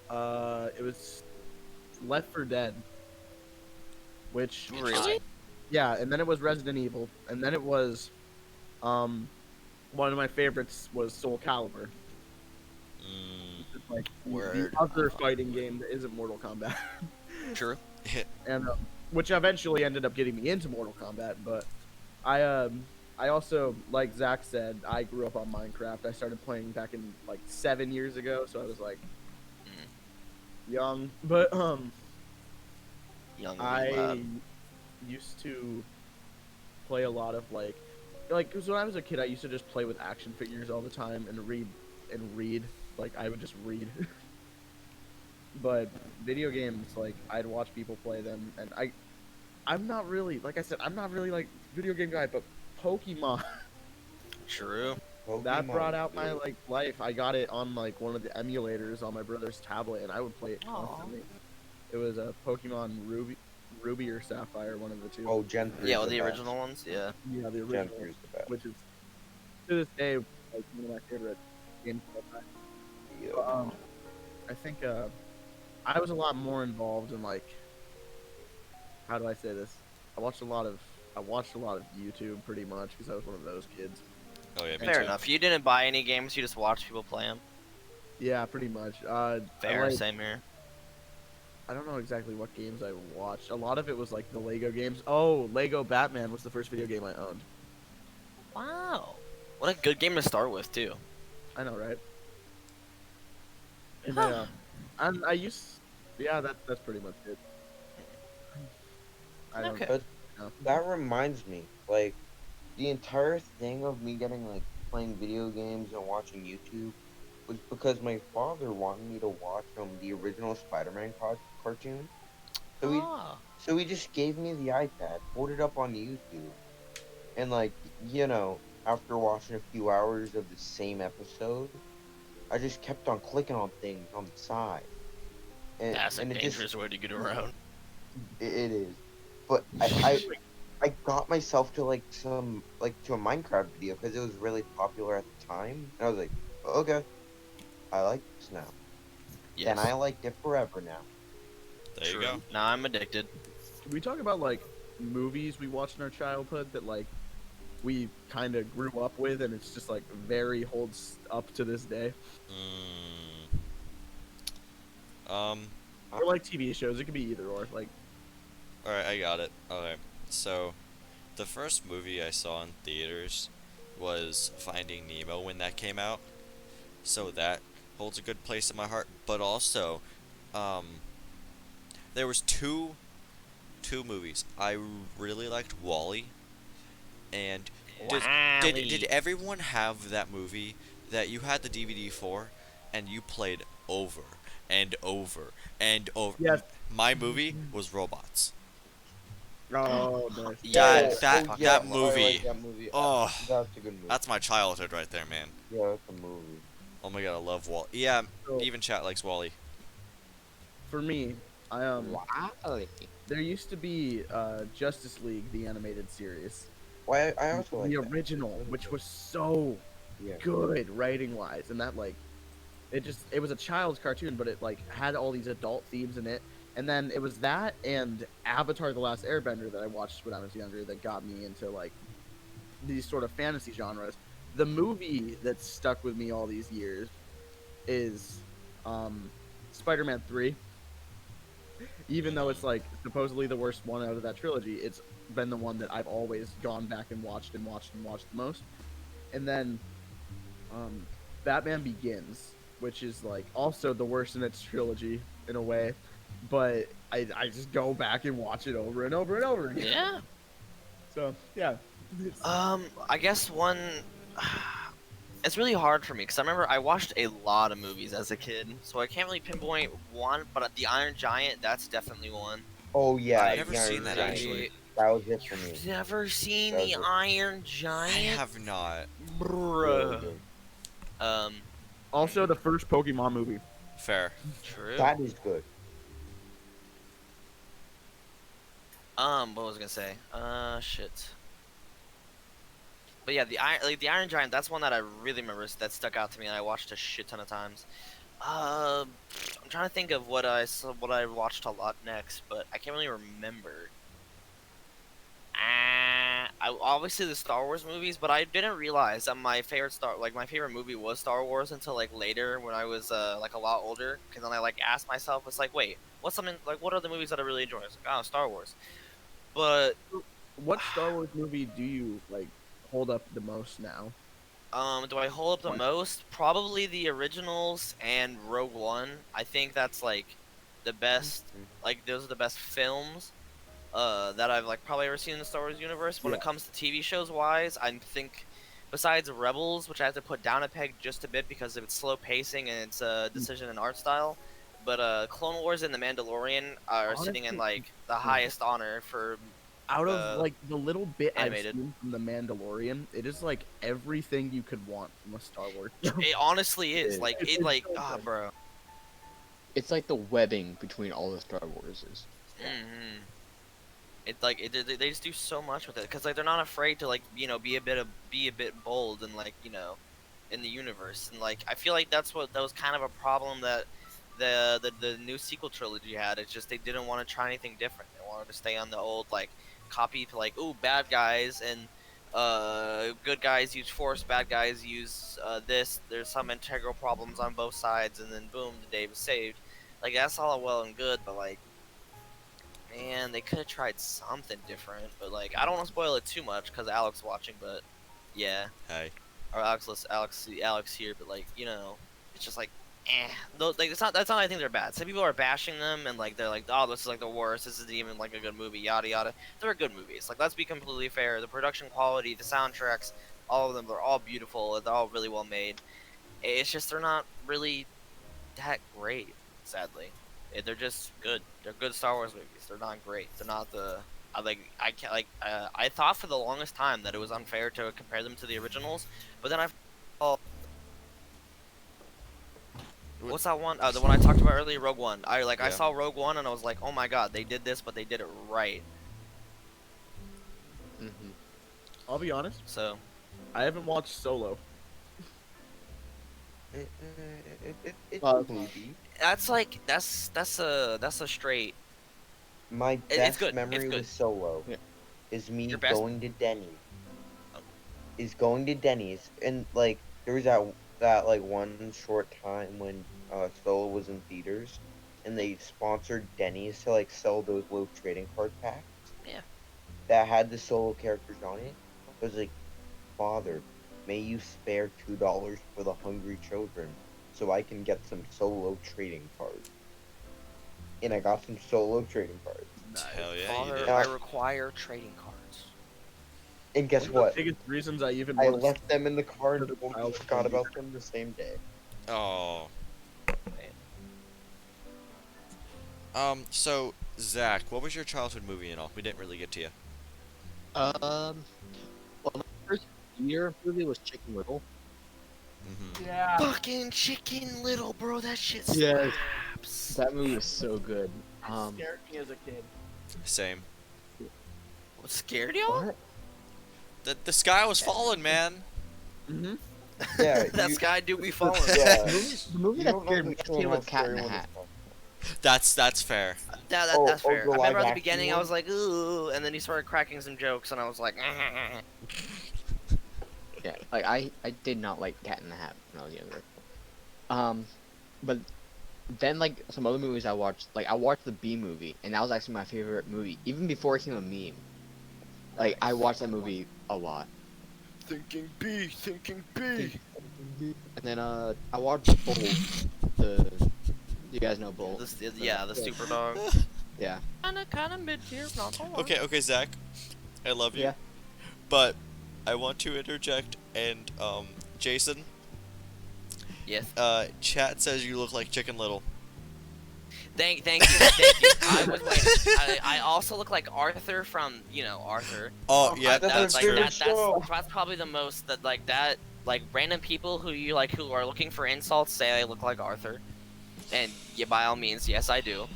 it was Left 4 Dead, which Really? yeah, and then it was Resident Evil, and then it was, one of my favorites was Soul Calibur. Mm, It's like Word. the other fighting game that isn't Mortal Kombat, True. and which eventually ended up getting me into Mortal Kombat. But I also, like Zach said, I grew up on Minecraft. I started playing back in like 7 years ago, so I was like young. But Young I lad. used to play a lot of like, cause when I was a kid, I used to just play with action figures all the time and read. Like I would just read. But video games, like I'd watch people play them, and I'm not really, like I said, I'm not really like video game guy, but Pokemon True. that Pokemon, brought out my dude. like life. I got it on like one of the emulators on my brother's tablet, and I would play it constantly. It was a Pokemon Ruby or Sapphire, one of the two. Oh, Gen 3. Yeah, is well, the best. original ones. Yeah. Yeah, the Gen original, 3 is the best. which is to this day like one of my favorite games of all time. Yeah. But, I think I was a lot more involved in like, how do I say this? I watched a lot of YouTube pretty much because I was one of those kids. oh yeah, me Fair too. enough. You didn't buy any games. You just watched people play them. Yeah, pretty much. Fair. I, like, Same here. I don't know exactly what games I watched. A lot of it was like the Lego games. Oh, Lego Batman was the first video game I owned. Wow. What a good game to start with too. I know, right? And Huh. I used, yeah, that's pretty much it. I don't Okay. But know. that reminds me, like, the entire thing of me getting like playing video games and watching YouTube was because my father wanted me to watch the original Spider-Man cartoon. So Ah. he just gave me the iPad, pulled it up on YouTube, and like, after watching a few hours of the same episode, I just kept on clicking on things on the side. And, That's a and it dangerous way to get around. it is. But I got myself to like to a Minecraft video because it was really popular at the time, and I was like, okay, I like this now, Yes. and I liked it forever now. There you True. go. Now I'm addicted. Can we talk about like movies we watched in our childhood that like we kind of grew up with, and it's just like very holds up to this day? Or like TV shows, it could be either or. Like, All right, I got it. Okay, so the first movie I saw in theaters was Finding Nemo when that came out, so that holds a good place in my heart. But also, there was two movies I really liked. Wall-E, And Wally. did everyone have that movie that you had the DVD for, and you played over and over and over? Yes. My movie was Robots. Oh, nice. Yeah, Oh, that oh, that yeah, I movie. like that movie. Oh, That's a good movie. that's my childhood right there, man. Yeah, that's a movie. Oh my god, I love Wall. Yeah, So, even chat likes Wally. for me, I Wally. there used to be Justice League, the animated series, Why I also like the that. original, which was so Yeah. good writing wise, and that like it was a child's cartoon, but it like had all these adult themes in it. And then it was that and Avatar: The Last Airbender that I watched when I was younger that got me into like these sort of fantasy genres. The movie that stuck with me all these years is Spider-Man 3. Even though it's like supposedly the worst one out of that trilogy, it's been the one that I've always gone back and watched and watched and watched the most. And then Batman Begins, which is like also the worst in its trilogy in a way, but I just go back and watch it over and over and over again. Yeah. So yeah. I guess one. It's really hard for me because I remember I watched a lot of movies as a kid, so I can't really pinpoint one. But the Iron Giant, that's definitely one. Oh yeah, I've never yeah, seen that, yeah, actually. That was it for me. You've never seen That the was it. Iron I Giant? have not. Really Bruh. good. Also, the first Pokemon movie. Fair. True. That is good. What was I gonna say? Shit. But yeah, the Iron Giant. That's one that I really remember that stuck out to me, and I watched a shit ton of times. I'm trying to think of what I watched a lot next, but I can't really remember. Obviously the Star Wars movies, but I didn't realize that my favorite movie was Star Wars until like later when I was like a lot older. Because then I like asked myself, it's like, wait, what are the movies that I really enjoy? It's like, oh, Star Wars. But What Star Wars movie do you like hold up the most now? do I hold up the What? most? Probably the originals and Rogue One. I think that's like the best. Like those are the best films that I've like probably ever seen in the Star Wars universe. When it Yeah. comes to TV shows wise, I think besides Rebels, which I have to put down a peg just a bit because of its slow pacing and its decision and art style. But Clone Wars and The Mandalorian are sitting in Honestly, like the highest honor for Out of like the little bit animated. I've seen from The Mandalorian, it is like everything you could want from a Star Wars. It honestly is It like is. it like It's so ah good. bro. It's like the webbing between all the Star Warses. Mm-hmm. It's like they just do so much with it because like they're not afraid to like be a bit bold and like in the universe, and like I feel like that was kind of a problem that the new sequel trilogy had. It's just they didn't want to try anything different. They wanted to stay on the old like copy to like, ooh, bad guys and good guys use force, bad guys use this. There's some integral problems on both sides, and then boom, the day was saved. Like that's all well and good, but like, man, they could have tried something different. But like, I don't want to spoil it too much because Alex is watching. But yeah, Hey. or Alex here. But like, it's just like, like that's not I think they're bad. Some people are bashing them and like they're like, oh, this is like the worst. This isn't even like a good movie. Yada yada. They're good movies. Like, let's be completely fair. The production quality, the soundtracks, all of them, they're all beautiful. They're all really well made. It's just they're not really that great, sadly. They're just good. They're good Star Wars movies. They're not great. They're not the. I can't like. I thought for the longest time that it was unfair to compare them to the originals, but then what's that one? The one I talked about earlier, Rogue One. I Yeah. saw Rogue One and I was like, oh my god, they did this, but they did it right. Mm-hmm. I'll be honest, So I haven't watched Solo. It's Well, a movie. that's like that's a straight. My It's best good. memory It's good. with Solo Yeah. is me Your best- going to Denny's. Oh. Is going to Denny's and like there was that like one short time when Solo was in theaters, and they sponsored Denny's to like sell those little trading card packs. Yeah. That had the Solo characters on it. I was like, Father, may you spare $2 for the hungry children, so I can get some Solo trading cards. And I got some Solo trading cards. Hell yeah, you Father, did. I require trading cards. And guess One of the what? biggest reasons I even I want to left them in the car and Another totally child forgot movie. about them the same day. Oh. So Zach, what was your childhood movie and all? We didn't really get to you. Well, my first year movie was Chicken Little. Mm-hmm. Yeah. Fucking Chicken Little, bro. That shit Yes. slaps. That movie was so good. That scared me as a kid. Same. What scared y'all? What? The sky was falling, man. Mm-hmm. Yeah, That you- sky do be falling. Yeah. The movie You that don't scared me understand was how with Cat in scary the one Hat. is. That's fair. That's fair. the I remember live at the action beginning, I one? was like, ooh, and then he started cracking some jokes, and I was like, Yeah, like I did not like Cat in the Hat when I was younger. But then like some other movies I watched, like I watched the Bee movie, and that was actually my favorite movie, even before it became a meme. Like I watched that movie a lot. thinking B, thinking B. And then I watched Bolt. You guys know Bolt? Yeah, the super dog. Yeah. Kinda mid tier, not so long. Okay, Zach. I love you. Yeah. But I want to interject and Jason, Yes. chat says you look like Chicken Little. Thank you. I was wait. I also look like Arthur from Arthur. Oh, yeah, that's that's a true. good show. That's probably the most that random people who are looking for insults say I look like Arthur, and yeah, by all means, yes, I do.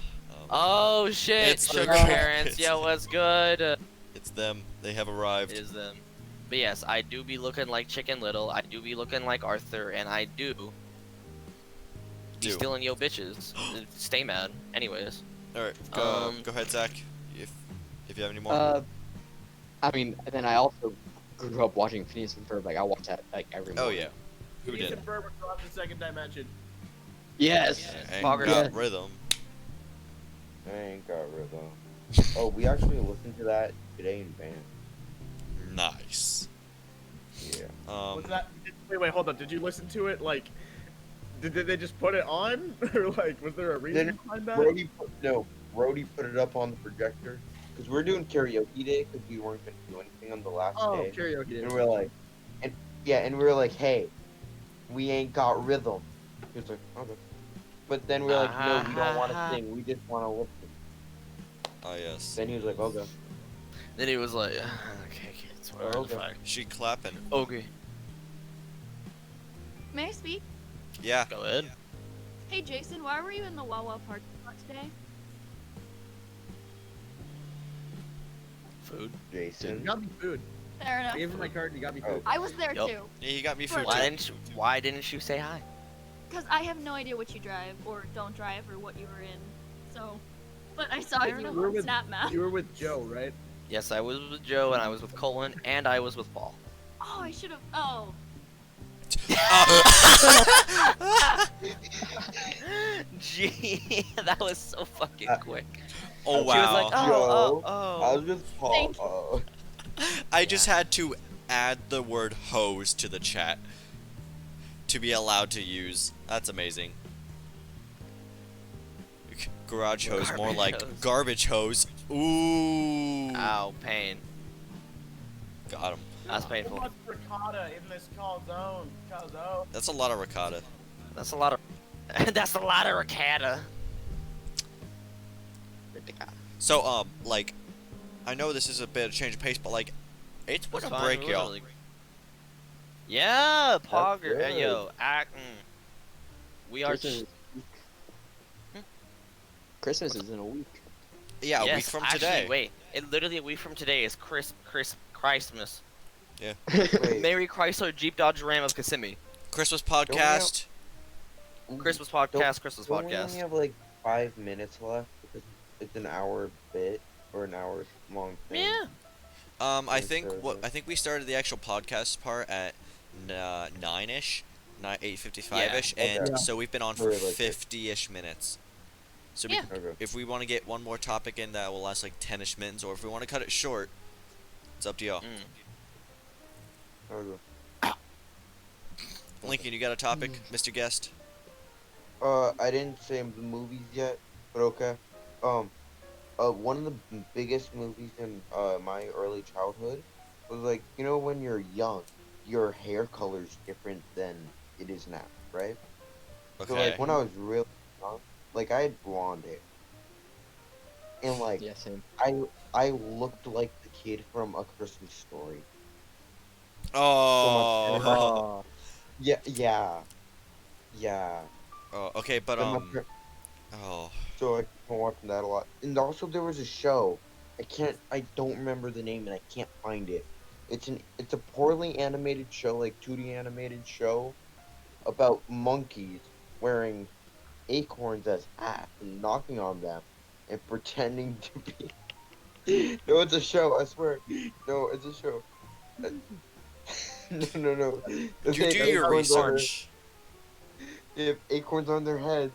Oh shit, It's the sugar guy. parents, yo, what's good? It's them. They have arrived. Is them. But yes, I do be looking like Chicken Little. I do be looking like Arthur, and I do be Do. stealing yo bitches. Stay mad. Anyways. All right, go ahead, Zach. If you have any more. I mean, and then I also grew up watching Phineas and Ferb. Like I watched that like every. Oh morning. yeah. Who He's did? in Berber across the second dimension. Yes. Ain't Poggers. got rhythm. I ain't got rhythm. Oh, we actually listened to that today in band. Nice. Yeah. Was that? Wait, hold up. Did you listen to it? Like, did they just put it on, or like, was there a reason Then behind that? Brody put it up on the projector because we're doing karaoke day because we weren't gonna do anything on the last Oh, day, karaoke. and we're like, hey, we ain't got rhythm. He was like, okay, but then we're like, no, we don't want to sing. We just want to listen. Oh yes. Then he was like, okay. Then he was like, okay, it's whatever. Okay. Fine. She clapping. Okay. May I speak? Yeah. Go ahead. Hey Jason, why were you in the Wawa parking lot today? Food. You Jason. got me food. Fair I enough. gave him my card. You got me Oh. food. I was there Yup. too, Yeah, you got me food Why too. didn't you say hi? because I have no idea what you drive or don't drive or what you were in. So, but I saw Fair you enough. You were on with- Snap Map. You were with Joe, right? Yes, I was with Joe, and I was with Colin, and I was with Paul. Oh, I should have. Oh, Gee, that was so fucking quick. Oh She was like, wow. oh, Joe, oh, I oh. was with Paul. Thank I just had to add the word hose to the chat to be allowed to use. That's amazing. Garage hose, more Garbage like hose. garbage hose. Ooh. Ow, pain. Got him. That's painful. So much ricotta in this calzone. Calzone. That's a lot of ricotta. That's a lot of. That's a lot of ricotta. So, like, I know this is a bit of change of pace, but like, it's been That's a fine, break, y'all. literally. Yeah, Pogger. good. Yo, we are. Christmas, Christmas is in a week. Yeah, a yes, week from actually, today. Wait, literally a week from today is Christmas. Wait, Merry Chrysler Jeep Dodge Ram of Kissimmee. Christmas podcast. Christmas don't- podcast. Christmas don't we podcast. only have like 5 minutes left because it's an hour bit or an hour long thing. Yeah. I Yes, think sir. I think we started the actual podcast part at 9ish, 8:55ish, Yeah. and Okay. so we've been on for Really like it. 50ish minutes. So Yeah. Okay. if we want to get one more topic in that will last like 10ish minutes, or if we want to cut it short, it's up to y'all. Mm. Okay. Lincoln, you got a topic, Mr. Guest? I didn't say the movies yet, but okay. One of the biggest movies in my early childhood was like, when you're young, your hair color's different than it is now, right? So like Okay. when I was really young, like I had blonde hair, and like Yeah, same. I looked like the kid from A Christmas Story. So much hair. Oh. Yeah, yeah, yeah. Oh. Okay, but Then Oh. so I keep on watching that a lot. And also there was a show. I don't remember the name and I can't find it. It's a poorly animated show, like 2D animated show about monkeys wearing acorns as hats and knocking on them and pretending to be. No, it's a show. I swear. No, it's a show. Uh, no, no, no. You They do have your acorns on their. research. They have acorns on their heads,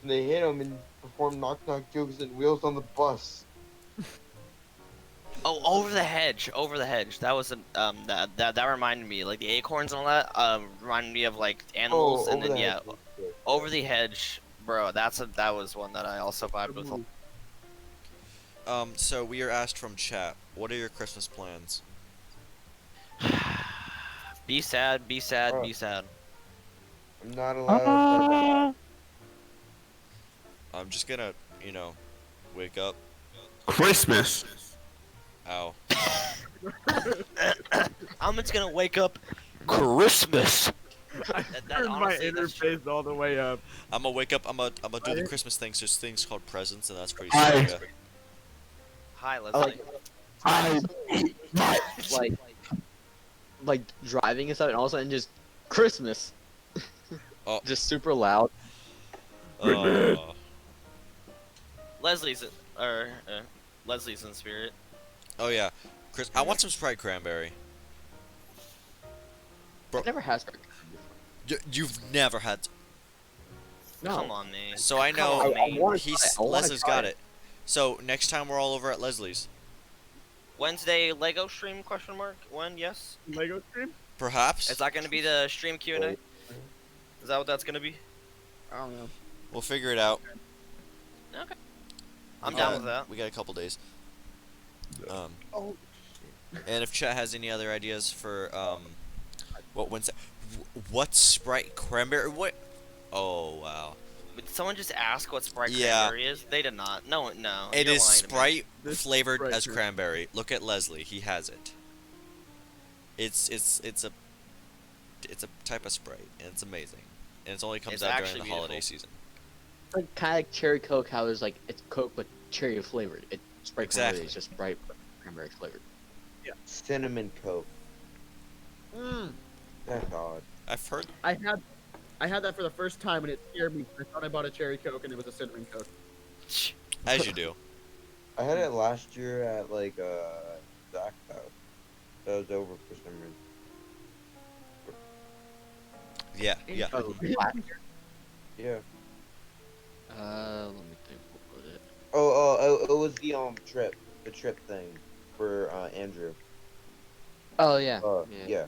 and they hit them and perform knock knock jokes and wheels on the bus. Oh, over the hedge, over the hedge. That was that reminded me, like the acorns and all that. Reminded me of like animals, and Over then the yeah, hedge was good. over the hedge, bro. That was one that I also vibed with. So we are asked from chat, what are your Christmas plans? Be sad, be sad, Oh. be sad. I'm not allowed. I'm just gonna, wake up. Christmas. Ow. I'm just gonna wake up. Christmas. I That turned my honestly, that's true. interface all the way up. I'm gonna wake up. I'm gonna do the Christmas things. There's things called presents, and that's pretty Hi. sick. Hi, I Leslie. like like driving and stuff, and all of a sudden just Christmas. Oh. Just super loud. Leslie's Leslie's in spirit. Oh yeah, Chris. I want some Sprite cranberry. Bro. I've never had Sprite before. You've never had. No. Come on, man. So I Come know on, man. wanna he's try it. I wanna Leslie's try got it. it. So next time we're all over at Leslie's, Wednesday Lego stream question mark? When? Yes. Lego stream? perhaps Is that gonna be the stream Q&A? Is that what that's gonna be? I don't know. we'll figure it out. Okay. I'm We down got- with that. We got a couple days. Oh, And if chat has any other ideas for what Wednesday, what Sprite cranberry? What? Oh wow! Did someone just ask what Sprite Yeah. cranberry is? They did not. No, no. It you're is lying to me. Sprite This flavored Sprite as here. cranberry. Look at Leslie; he has it. It's a type of Sprite, and it's amazing, and it only comes It's out during actually the holiday beautiful. season. It's like kind of like cherry Coke. How there's like it's Coke but cherry flavored. It's Sprite Exactly. cranberry. It's just Sprite cranberry flavored. Cinnamon Coke. That's odd. I've heard. I had that for the first time and it scared me. I thought I bought a cherry Coke and it was a cinnamon Coke. As you do. I had it last year at like Zach's house. That was over for some reason. Yeah, yeah. Oh, Yeah. let me think. What was it? Oh, it was the trip thing for Andrew. Oh yeah. Yeah.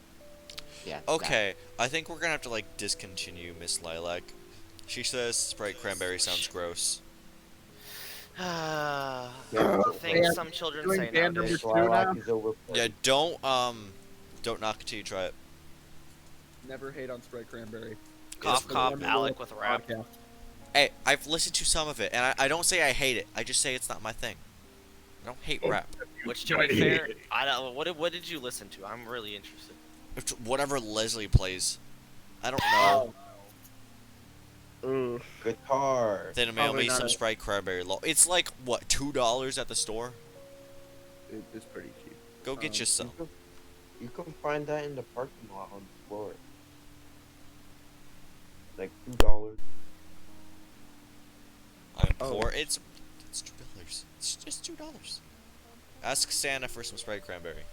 Yeah. Okay, I think we're gonna have to like discontinue Miss Lilac. She says Sprite cranberry sounds gross. I Yeah. think Yeah. some children Doing say band nowadays. number two Lilac now? is overplayed. Yeah, don't knock it till you try it. Never hate on Sprite cranberry. Cough, the cough, one Alec with rap. Podcast. Hey, I've listened to some of it, and I don't say I hate it. I just say it's not my thing. I don't hate rap. Which, to be fair, I don't. What did you listen to? I'm really interested. It's whatever Leslie plays. I don't know. Ooh. Guitar. Then mail Probably me some not. Sprite cranberry. It's like what, $2 at the store? It's pretty cheap. Go get you some. You can find that in the parking lot on the floor. Like $2. I'm Oh. poor. It's $2. It's just $2. Ask Santa for some Sprite cranberry.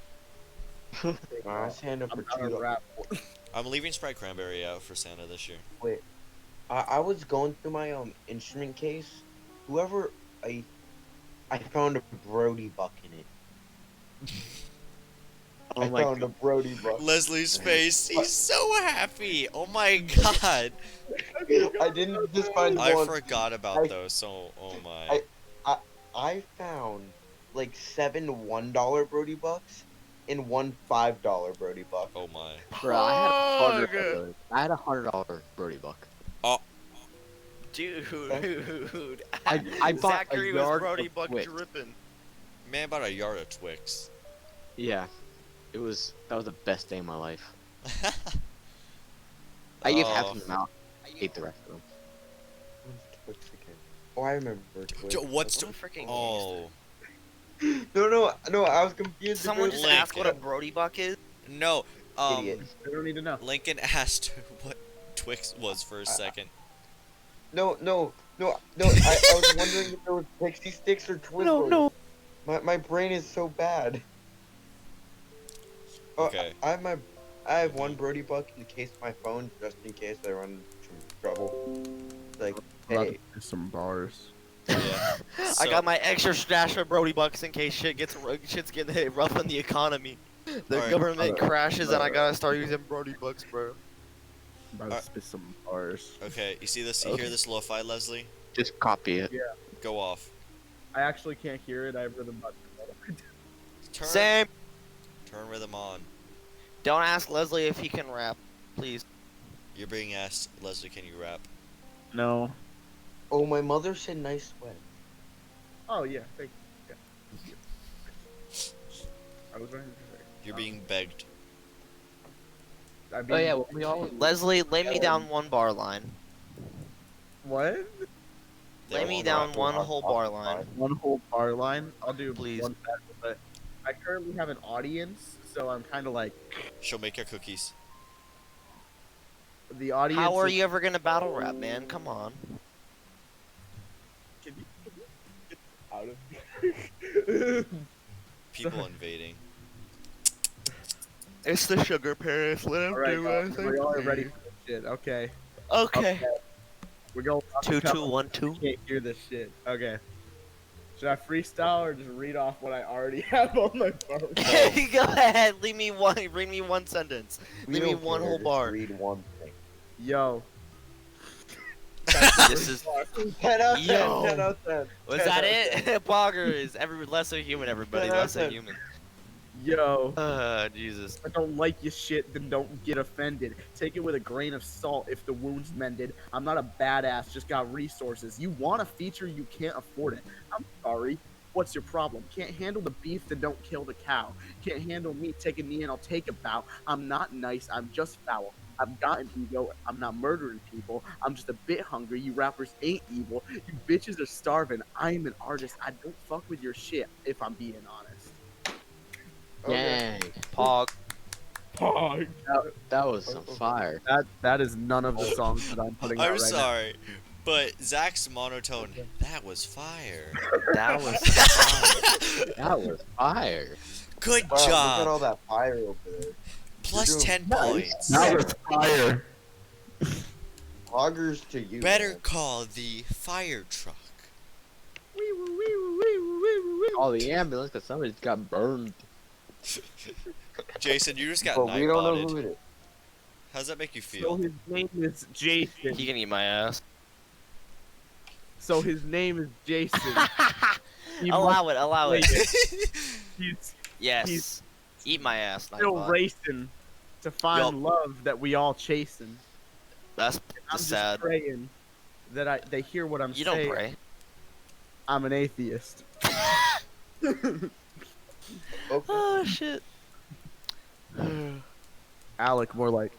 I stand up I'm for down to $2. rap. I'm leaving Sprite cranberry out for Santa this year. I was going through my instrument case. Whoever I found a Brody buck in it. Oh I my found a Brody buck. Leslie's face. He's so happy. Oh my god. I didn't just find I one. forgot about those. So, oh my. I found like 7 $1 Brody bucks and one $5 Brody Buck. Oh my. Bro, I had Fuck. $100. I had $100 Brody Buck. Oh, Dude. I bought Zachary a was yard Brody of Buck Twix. dripping. man, about a yard of Twix. Yeah, that was the best day of my life. I ate half of them out. I ate the rest of them. When's Twix again? Oh, I remember Twix. What's What a freaking Oh No, I was confused. Someone because- just asked what a Brody Buck is? no. Idiot. I don't need to know. Lincoln asked what Twix was for a second. No. I was wondering if there was Pixie Sticks or Twizzlers. No. My brain is so bad. Oh, Okay. I have one Brody Buck in case my phone, just in case I run into trouble. Like, hey, Some bars. Yeah. I So- got my extra stash of Brody Bucks in case shit's getting hit rough in the economy. The Alright. government crashes and I gotta start using Brody Bucks, bro. I'm about to spit some bars. Okay, you see this? You hear this lo-fi, Leslie? Just copy it. Go off. I actually can't hear it. I have rhythm button. Same. Turn rhythm on. Don't ask Leslie if he can rap, please. You're being asked, Leslie, can you rap? No. oh, my mother said nice sweat. Oh yeah. Thank you. Yeah. I was right. You're being begged. I mean, Oh yeah, well, we all. Leslie, lay me down one bar line. What? They Lay me won't down rap. one whole bar line. One whole bar line. I'll do Please. one battle, but I currently have an audience, so I'm kind of like She'll make your cookies. the audience. How are is- you ever gonna battle rap, man? Come on. Can you get out of People invading. It's the Sugar Paris. Let him All right, guys, we all are ready for this shit. Okay. Okay. We're going. 2 2 1 2. Can't hear this shit. Okay. Should I freestyle or just read off what I already have on my phone? Go ahead. Leave me one. Bring me one sentence. We Leave me don't one care, whole just bar. Read one thing. Yo. This is. 10 out of 10. Yo. 10 out of 10. Was 10 that out of it? Poggers. Lesser human, everybody. 10 out of Lesser 10. human. Yo. Jesus. If I don't like your shit, then don't get offended. Take it with a grain of salt if the wound's mended. I'm not a badass, just got resources. You want a feature, you can't afford it. I'm sorry. What's your problem? Can't handle the beef, then don't kill the cow. Can't handle me, take a knee and I'll take a bow. I'm not nice, I'm just foul. I've got an ego, I'm not murdering people. I'm just a bit hungry, you rappers ain't evil. You bitches are starving, I'm an artist. I don't fuck with your shit, if I'm being honest. Dang, Pog. Pog. that was some fire. That is none of the songs that I'm putting out I'm right sorry, but Zach's monotone, that was fire. That was. fire. That was fire. Good Wow, look at job. all that fire over there. Plus You're 10 doing points. That was fire. Poggers to you. Better man. call the fire truck. Call the ambulance because somebody got burned. Jason, you just got But we don't know night-botted. who it is. How does that make you So feel? his name is Jason. He can eat my ass. So his name is Jason. He Allow it. Allow it. He's Yes. Eat my ass. still Nightbot. racing to find Yup. love that we all chasing. That's I'm just sad. praying that they hear what I'm You saying. don't pray. I'm an atheist. Okay. Oh shit. Alec, more like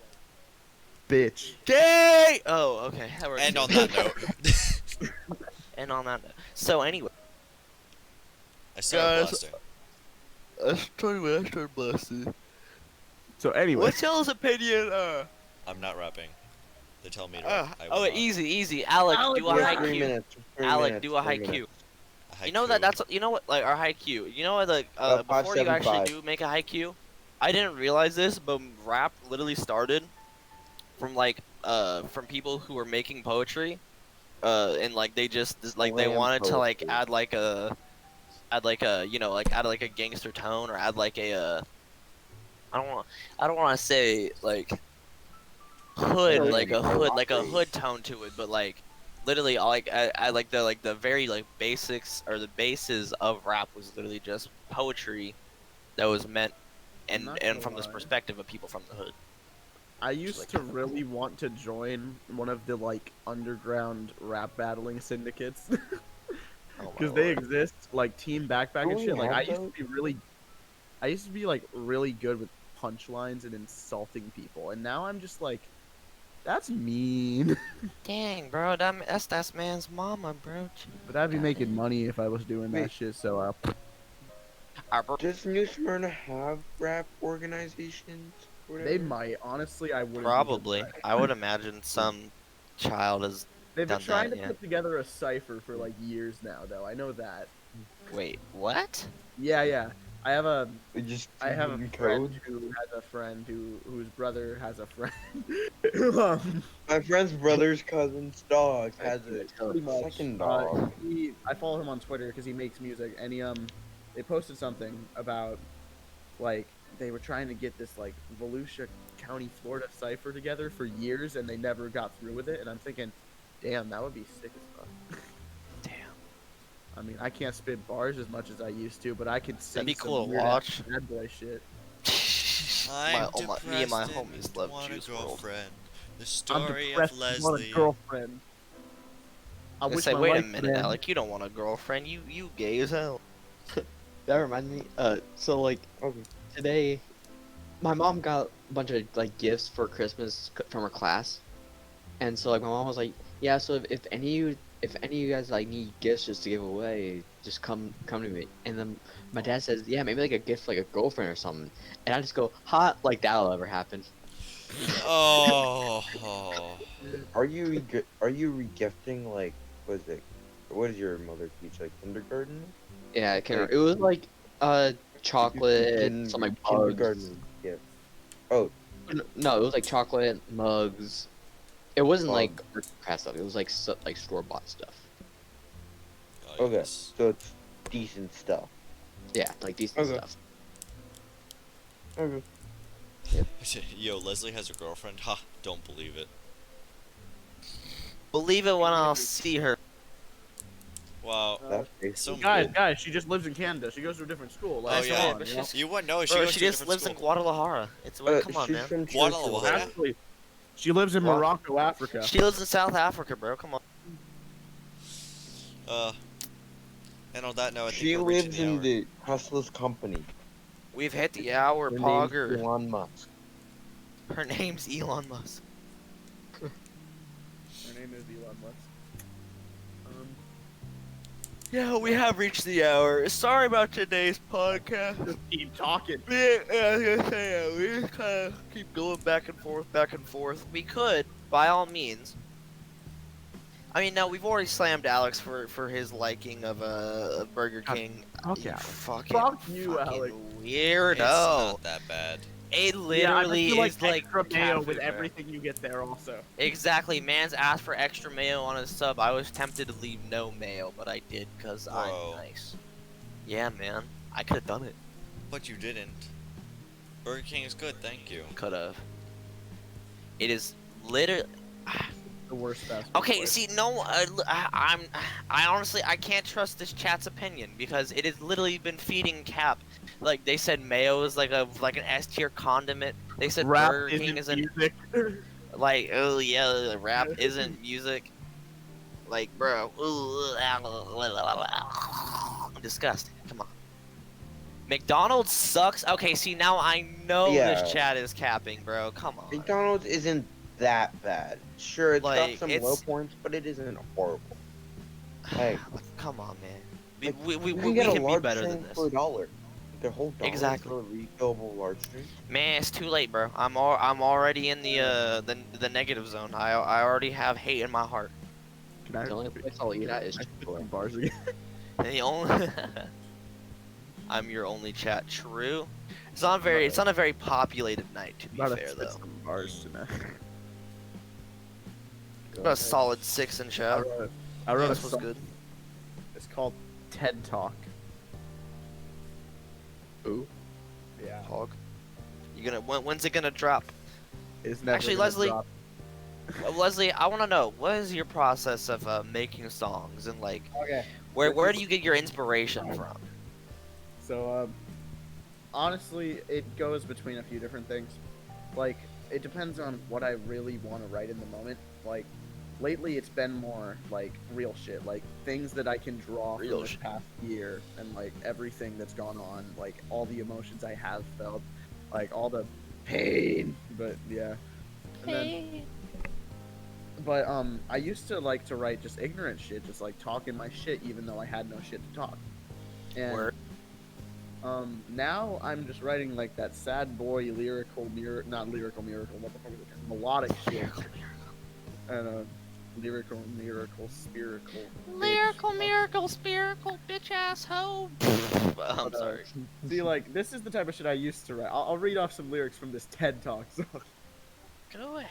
bitch. Gay. Oh, okay. That works. And on that note, And on that note. So anyway. I saw a Guys, blaster. Astro Blaster. So anyway, What's y'all's opinion? I'm not rapping. They tell me to rap. I will Oh, not. easy. Alec, do a We're high 3 Q. minutes. 3 Alec, minutes, do a 3 high minutes. Q. A You know that haiku. you know what, like, our high Q. You know what, like, About before you actually 575. do make a high Q, I didn't realize this, but rap literally started from, like, from people who were making poetry, and, like, they just, like, they Slam wanted to, like, poetry. add, like, you know, like, add, like, a gangster tone, or add, like, I don't want to say, like, hood, Yeah, like, a hood, like, a rock hood tone to it, but, like, literally, I like the very like basics or the bases of rap was literally just poetry that was meant and not and gonna from this lie. perspective of people from the hood. I used to really want to join one of the like underground rap battling syndicates Oh my because they lord. exist, like Team Backpack Don't and we shit. Like have those? I used to be like really good with punchlines and insulting people, and now I'm just like, that's mean. Dang, bro, that's man's mama, bro. But I'd be making Goddamn. money if I was doing that Wait. shit. So Bro, Does New Smyrna have rap organizations? Or they whatever? might. Honestly, I wouldn't. Be probably. surprised. I would imagine some child has They've been done trying that. to Yeah. put together a cipher for like years now, though. I know that. Wait, what? Yeah. I have a They just I have a in friend code. who has a friend whose brother has a friend. My friend's brother's cousin's dog Right, has yeah, a tell Pretty much. second dog. I follow him on Twitter because he makes music, and they posted something about like they were trying to get this like Volusia County, Florida cipher together for years, and they never got through with it. And I'm thinking, damn, that would be sick as fuck. Damn. I mean, I can't spit bars as much as I used to, but I could sing That'd be some cool to weird-ass watch. bad boy shit. Me and my depressed homies love want a Juice WRLD. girlfriend. The I'm story depressed. of I want a Leslie. girlfriend. I I wish say, my wait a life minute, would end. Alec, you don't want a girlfriend. You gay as hell. That reminds me. So like Okay. today, my mom got a bunch of like gifts for Christmas from her class, and so like my mom was like, "Yeah, so if any of you guys like need gifts just to give away, just come to me." And then my dad says, "Yeah, maybe like a gift like a girlfriend or something," and I just go, "Hot, like that'll ever happen." Oh. Are you regifting like what does your mother teach, like kindergarten? Yeah, I can't Like, remember. It was like chocolate, some like mugs. kindergarten gift. Oh, No, it was like chocolate mugs. It wasn't like Um, arts and crafts stuff. It was like like store bought stuff. Oh, okay. yes. So it's decent stuff. Yeah, like decent Okay. stuff. Okay. Yo, Leslie has a girlfriend? Ha, don't believe it. Believe it when I'll see her. Wow. That's So basically Guys, she just lives in Canada. She goes to a different school. Oh, Like, yeah. come on, but you know? she's- You wouldn't know. She Bro, goes she to a just different lives in school. Guadalajara. It's come on, she's man. from Guadalajara? Churchill. Actually, she lives in What? Morocco, Africa. She lives in South Africa, bro. Come on. And on that note, I think She we're reaching lives the in hour. the Tesla's company. We've hit the hour, Her name's Pogger. Elon Musk. Her name's Elon Musk. Her name is Elon Musk. Yeah, we have reached the hour. Sorry about today's podcast. Just keep talking. Yeah, I was gonna say, we just kind of keep going back and forth, back and forth. We could, by all means. I mean, no, we've already slammed Alex for his liking of Burger King. Fuck You Alex. fucking, Fuck you, fucking Alex. weirdo. It's not that bad. It Yeah, I literally feel is like extra cat mayo food, with bro. everything you get there. Also, Exactly, man's asked for extra mayo on his sub. I was tempted to leave no mayo, but I did because I'm Whoa. nice. Yeah, man, I could have done it. But you didn't. Burger King is good, thank you. Could have. It is literally. the worst fast food Okay, place. see, no, I honestly, I can't trust this chat's opinion because it has literally been feeding Cap. Like they said, mayo is like an S tier condiment. They said Rap Burger King isn't isn't music. like, oh yeah, rap isn't music. Like, bro, I'm disgusted. Come on. McDonald's sucks. Okay, see, now I know Yeah. this chat is capping, bro. Come on. McDonald's isn't that bad. Sure, it's Like, got some it's- low points, but it isn't horrible. Hey, Come on, man. like, We you can can get a be large better drink than this. for $1. The whole dollar Exactly. for a refillable large drink. Man, it's too late, bro. I'm already in the negative zone. I already have hate in my heart. Can I The only place I'll eat at is I spit Chick-fil-A. some bars again? And the only I'm your only chat. True. It's not a very populated night, to be About to fair spit though. some bars tonight. About a solid 6 in I chat. wrote a This was song. good. It's called TED Talk. Ooh. Yeah. Hog. When's it gonna drop? It's never Actually, gonna Leslie- drop. Leslie, I want to know what is your process of making songs and like Okay. where do you get your inspiration from? So Honestly, it goes between a few different things. Like, it depends on what I really want to write in the moment. Like, lately it's been more like real shit, like things that I can draw Real from this shit. past year, and like everything that's gone on, like all the emotions I have felt, like all the pain. But yeah, and then, but I used to like to write just ignorant shit, just like talking my shit, even though I had no shit to talk. And Word. now I'm just writing like that sad boy lyrical not lyrical miracle, what the fuck is it? Melodic shit. And lyrical miracle spherical. miracle, spherical, bitch asshole. I'm sorry. See, like this is the type of shit I used to write. I'll read off some lyrics from this TED talk. So, Go ahead.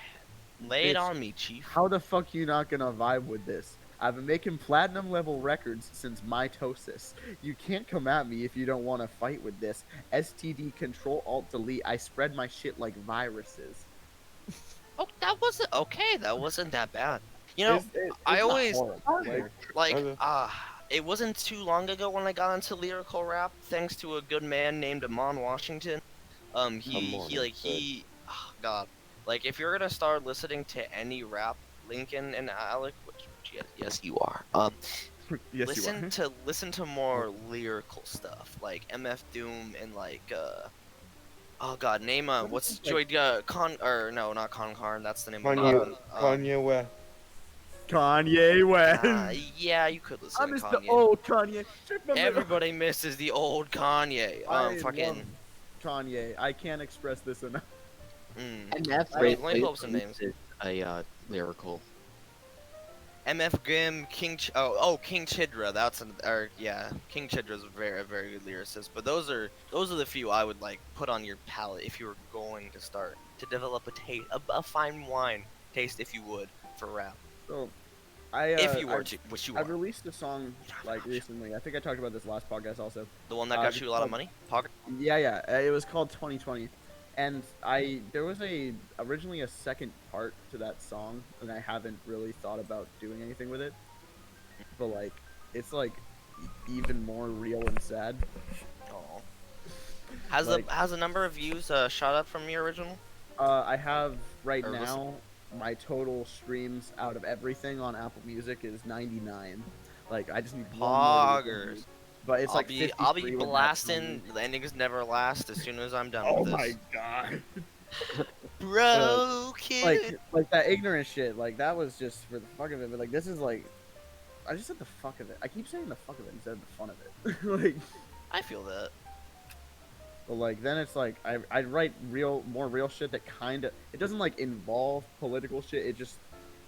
Lay it Bitch. on me, chief. how the fuck you not gonna vibe with this? I've been making platinum level records since mitosis. You can't come at me if you don't want to fight with this. STD Control Alt Delete. I spread my shit like viruses. Oh, that wasn't okay. That wasn't that bad. You know, I not always horrible. like Okay. it wasn't too long ago when I got into lyrical rap, thanks to a good man named Amon Washington. Oh, God, like if you're gonna start listening to any rap, Lincoln and Alec, which yes you are. Yes, you are. Listen to more lyrical stuff like MF Doom and like oh God, name What is what's this, Joy like- Con or no, not Con Carn, that's the name of Kanye, the Kanye West. Kanye West. yeah, you could listen I to miss the Kanye. old Kanye. Check my little- Everybody misses the old Kanye. I Fucking. love Kanye. I can't express this enough. MF Let me pull up some names. is a lyrical. MF Grimm, King King Chidra. King Chidra's a very good lyricist. But those are the few I would like put on your palate if you were going to start to develop a taste, a fine wine taste, if you would, for rap. So, I If you were to, which you I are. released a song like recently. I think I talked about this last podcast also. The one that got you a lot of money? Pog. Yeah. It was called 2020, and there was originally a second part to that song, and I haven't really thought about doing anything with it. But like, it's like even more real and sad. Oh. Has Like- the number of views shot up from your original? I have right Or listen- now my total streams out of everything on Apple Music is 99. Like I just need one more to Poggers. get but it's like I'll 53 be with that blasting song. The Endings Never Last as soon as I'm done Oh with this. my god. Broken. Like that ignorant shit, like that was just for the fuck of it, but like this is like I just said the fuck of it. I keep saying the fuck of it instead of the fun of it. like I feel that. but like then it's like I write more real shit that kinda it doesn't like involve political shit, it just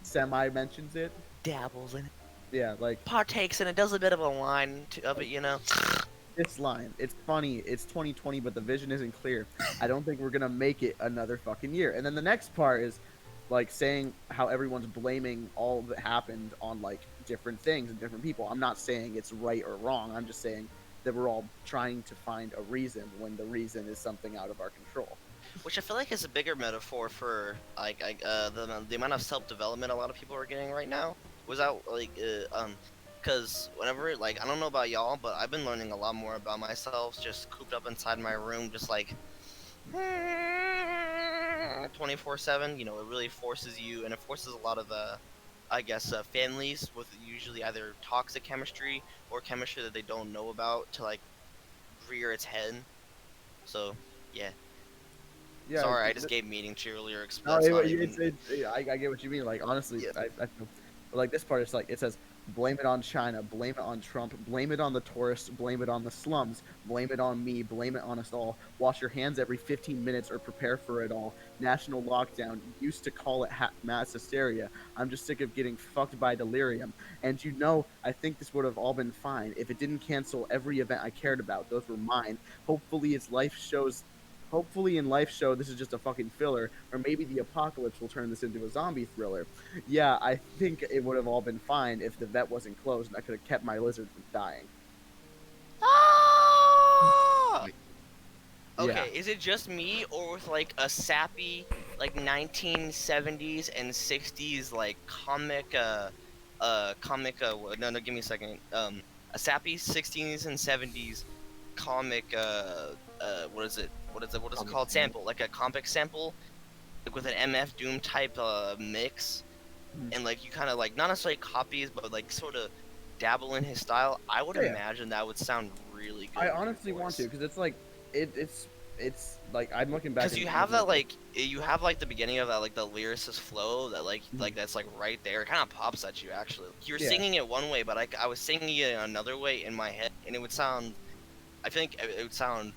semi mentions it. Dabbles in it. Yeah, like Partakes in it. Does a bit of a line of it, you know. this line. It's funny. It's 2020, but the vision isn't clear. I don't think we're gonna make it another fucking year. And then the next part is like saying how everyone's blaming all that happened on like different things and different people. I'm not saying it's right or wrong. I'm just saying that we're all trying to find a reason when the reason is something out of our control. Which I feel like is a bigger metaphor for the amount of self-development a lot of people are getting right now. Without because whenever like I don't know about y'all, but I've been learning a lot more about myself just cooped up inside my room, just like 24/7. You know, it really forces you, and it forces a lot of families with usually either toxic chemistry or chemistry that they don't know about to like rear its head. So yeah. Yeah. Sorry, I just gave meaning to your lyrics. No, But that's not even... I get what you mean. Like honestly, Yeah. I feel like this part is like it says blame it on China, blame it on Trump, blame it on the tourists, blame it on the slums, blame it on me, blame it on us all. Wash your hands every 15 minutes or prepare for it all. National lockdown. Used to call it mass hysteria. I'm just sick of getting fucked by delirium. And you know, I think this would have all been fine if it didn't cancel every event I cared about. Those were mine. Hopefully in Life Show, this is just a fucking filler, or maybe the apocalypse will turn this into a zombie thriller. Yeah, I think it would have all been fine if the vet wasn't closed and I could have kept my lizard from dying. Ah! Okay, Yeah. is it just me, or with like a sappy, like 1970s and 60s like comic, no, give me a second, a sappy 60s and 70s comic, what is it? What is it Comic called? sample. Sample, like a comic sample, like with an MF Doom type mix, and like you kind of like not necessarily copies, but like sort of dabble in his style. I would Yeah. imagine that would sound really good. I with your honestly want to voice. because it's like it's like I'm looking back. Because at you the have that images, you have like the beginning of that like the lyricist flow that like that's like right there. It kind of pops at you actually. You're Yeah. singing it one way, but I was singing it another way in my head, and it would sound. I think it would sound.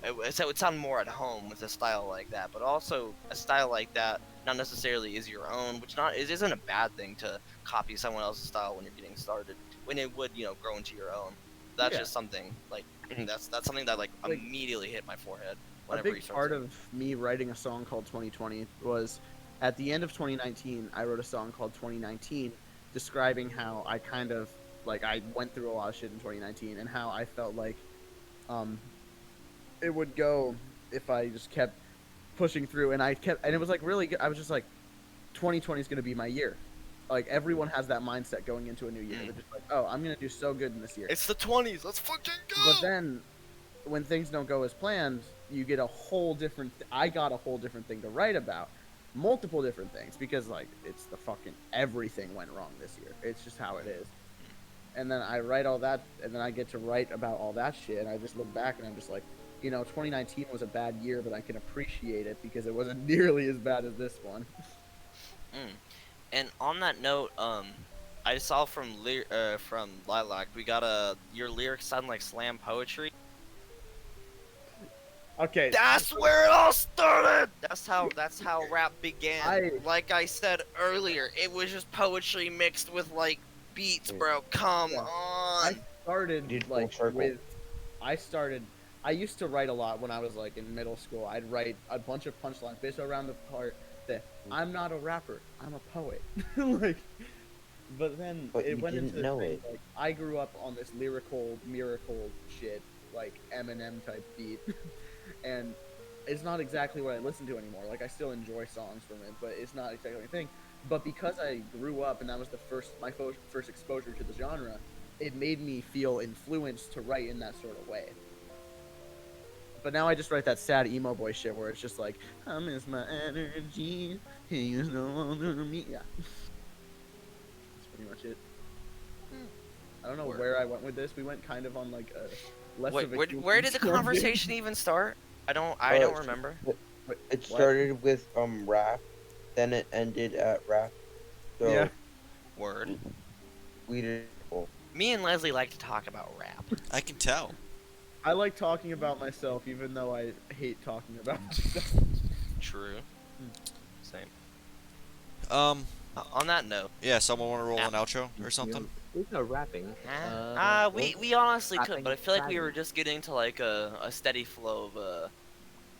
It would sound more at home with a style like that, but also a style like that not necessarily is your own, which not it isn't a bad thing to copy someone else's style when you're getting started. When it would grow into your own. That's Yeah. just something like that's something that like Like, immediately hit my forehead. a Whenever big part of me writing a song called 2020 was at the end of 2019 I wrote a song called 2019 describing how I kind of like I went through a lot of shit in 2019 and how I felt like it would go if I just kept pushing through and it was like really good. I was just like 2020 is going to be my year. Like everyone has that mindset going into a new year. They're just like, "Oh, I'm going to do so good in this year." It's the 20s. Let's fucking go. But then when things don't go as planned, you get a whole different I got a whole different thing to write about. Multiple different things because like it's the fucking everything went wrong this year. It's just how it is. And then I write all that and then I get to write about all that shit and I just look back and I'm just like, 2019 was a bad year, but I can appreciate it because it wasn't nearly as bad as this one. And on that note, I saw from Lilac, we got your lyrics sound like slam poetry. Okay. That's where it all started. That's how rap began. Like I said earlier, it was just poetry mixed with like beats, bro. Come on. I started Did like full circle. I used to write a lot when I was like in middle school. I'd write a bunch of punchlines based around the part that I'm not a rapper, I'm a poet. Like, but then But it you went didn't into know the thing, it. like I grew up on this lyrical miracle shit, like Eminem type beat, and it's not exactly what I listen to anymore. Like I still enjoy songs from it, but it's not exactly the thing. But because I grew up and that was my first exposure to the genre, it made me feel influenced to write in that sort of way. But now I just write that sad emo boy shit where it's just like, I miss my energy, he's no longer me. Yeah. That's pretty much it. I don't know where I went with this. We went kind of on like a less of a Where did the conversation even start? I don't remember. It started with rap, then it ended at rap. So Yeah. Word. we did. Me and Leslie like to talk about rap. I can tell. I like talking about myself, even though I hate talking about myself. True. Same. Um, On that note, yeah, someone want to roll an outro or something? Speaking of rapping, we honestly could, rapping but I feel like we rapping. were just getting to like a steady flow of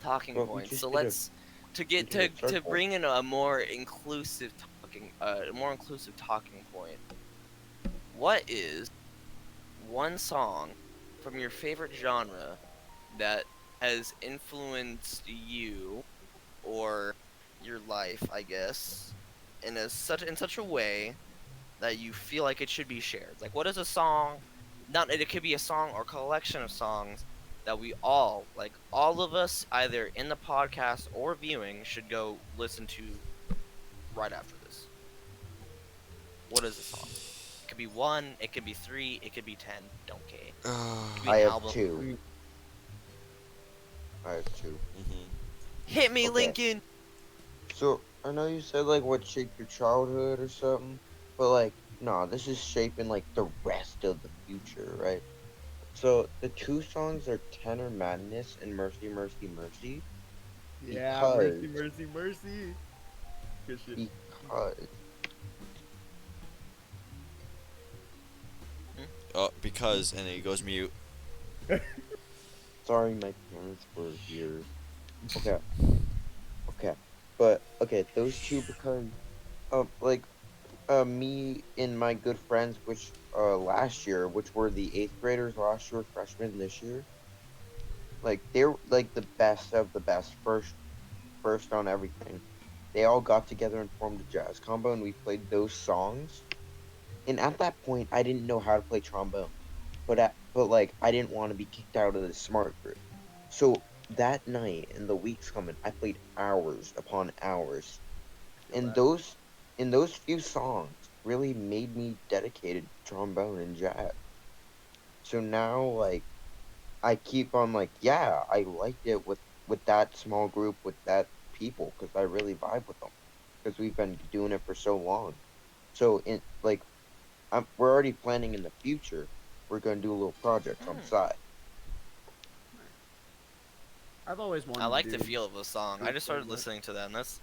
talking Well, we points. just So did a- let's to get we did a to circle. bring in a more inclusive talking point. What is one song from your favorite genre that has influenced you or your life, I guess, in such a way that you feel like it should be shared? Like, what is a song? Not it could be a song or collection of songs that we all, like all of us, either in the podcast or viewing, should go listen to right after this. What is a song? It could be 1, it could be 3, it could be 10. Don't care. It could be I an have album. 2. I have 2. Hit me, Okay. Lincoln. So I know you said like what shaped your childhood or something, but like no, this is shaping like the rest of the future, right? So the 2 songs are Tenor Madness and Mercy, Mercy, Mercy. Yeah, Because- mercy, mercy, mercy. Good shit. Because Oh, because, and then he goes mute. sorry my parents were here. Okay. Okay. But okay, those 2 because me and my good friends which last year, which were the 8th graders last year, freshmen this year. Like they're like the best of the best, first on everything. They all got together and formed a jazz combo and we played those songs. And at that point I didn't know how to play trombone. But like I didn't want to be kicked out of the smart group. So that night and the weeks coming, I played hours upon hours, I feel and that. those few songs really made me dedicated to trombone and jazz. So now, like, I keep on like, yeah, I liked it with that small group, with that people, because I really vibe with them, because we've been doing it for so long. So in like, we're already planning in the future. We're gonna do little projects on the Mm. side. I've always I wanted like to the do feel of the song. I group just like started that. listening to that, and that's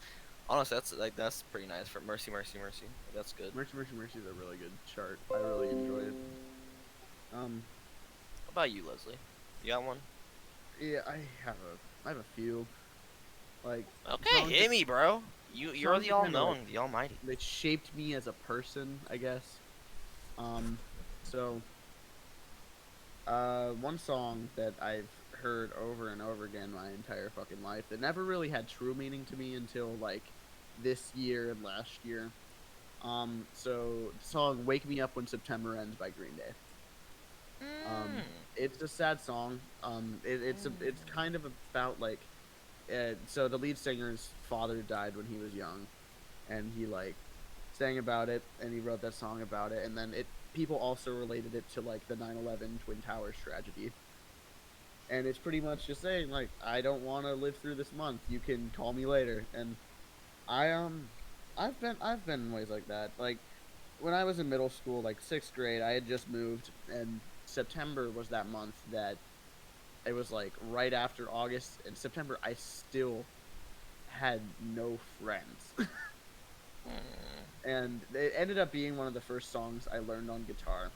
honestly that's pretty nice for Mercy, Mercy, Mercy. That's good. Mercy, Mercy, Mercy is a really good chart. I really enjoy it. What about you, Leslie? You got one? Yeah, I have a few like Okay, songs hit me, bro. You're songs the that kind of like all-knowing, the almighty. that shaped me as a person, I guess. Um, so one song that I've heard over and over again my entire fucking life that never really had true meaning to me until like this year and last year. So the song "Wake Me Up When September Ends" by Green Day. Mm. It's a sad song. It's kind of about like, so the lead singer's father died when he was young, and he like sang about it, and he wrote that song about it, and then it people also related it to like the 9/11 Twin Towers tragedy, and it's pretty much just saying like, I don't want to live through this month. You can call me later, and I I've been in ways like that. Like when I was in middle school, like sixth grade, I had just moved, and September was that month that it was like right after August and September. I still had no friends. And it ended up being one of the first songs I learned on guitar.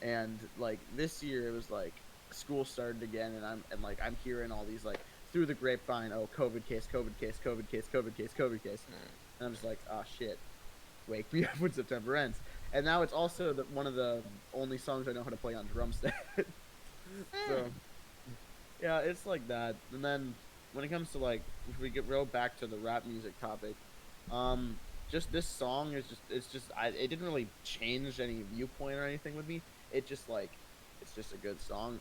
And like this year, it was like school started again, and I'm hearing all these like through the grapevine, oh, COVID case, COVID case, COVID case, COVID case, COVID case, and I'm just like, oh shit, wake me up when September ends. And now it's also one of the only songs I know how to play on drum set. So yeah, it's like that. And then when it comes to like, if we get real back to the rap music topic, um, just this song is it didn't really change any viewpoint or anything with me. It just like, it's just a good song.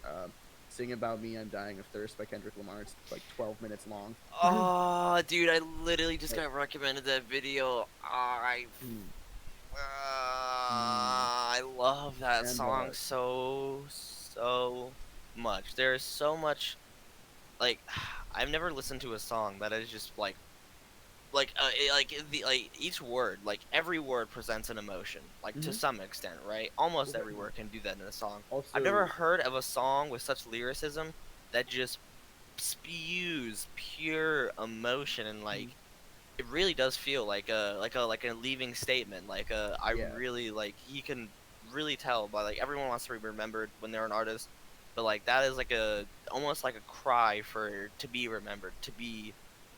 Sing About Me, I'm Dying of Thirst by Kendrick Lamar. It's like 12 minutes long. Oh, dude, I literally just got recommended that video. Mm. I love that And song so much. There's so much like I've never listened to a song that is just like each word, like every word presents an emotion, like to Mhm. some extent, right? Almost Well, every word can do that in a song. I've also, never heard of a song with such lyricism that just spews pure emotion and like mm, it really does feel like a leaving statement. I yeah. really like you can really tell by like everyone wants to be remembered when they're an artist, but like that is like a almost like a cry for to be remembered, to be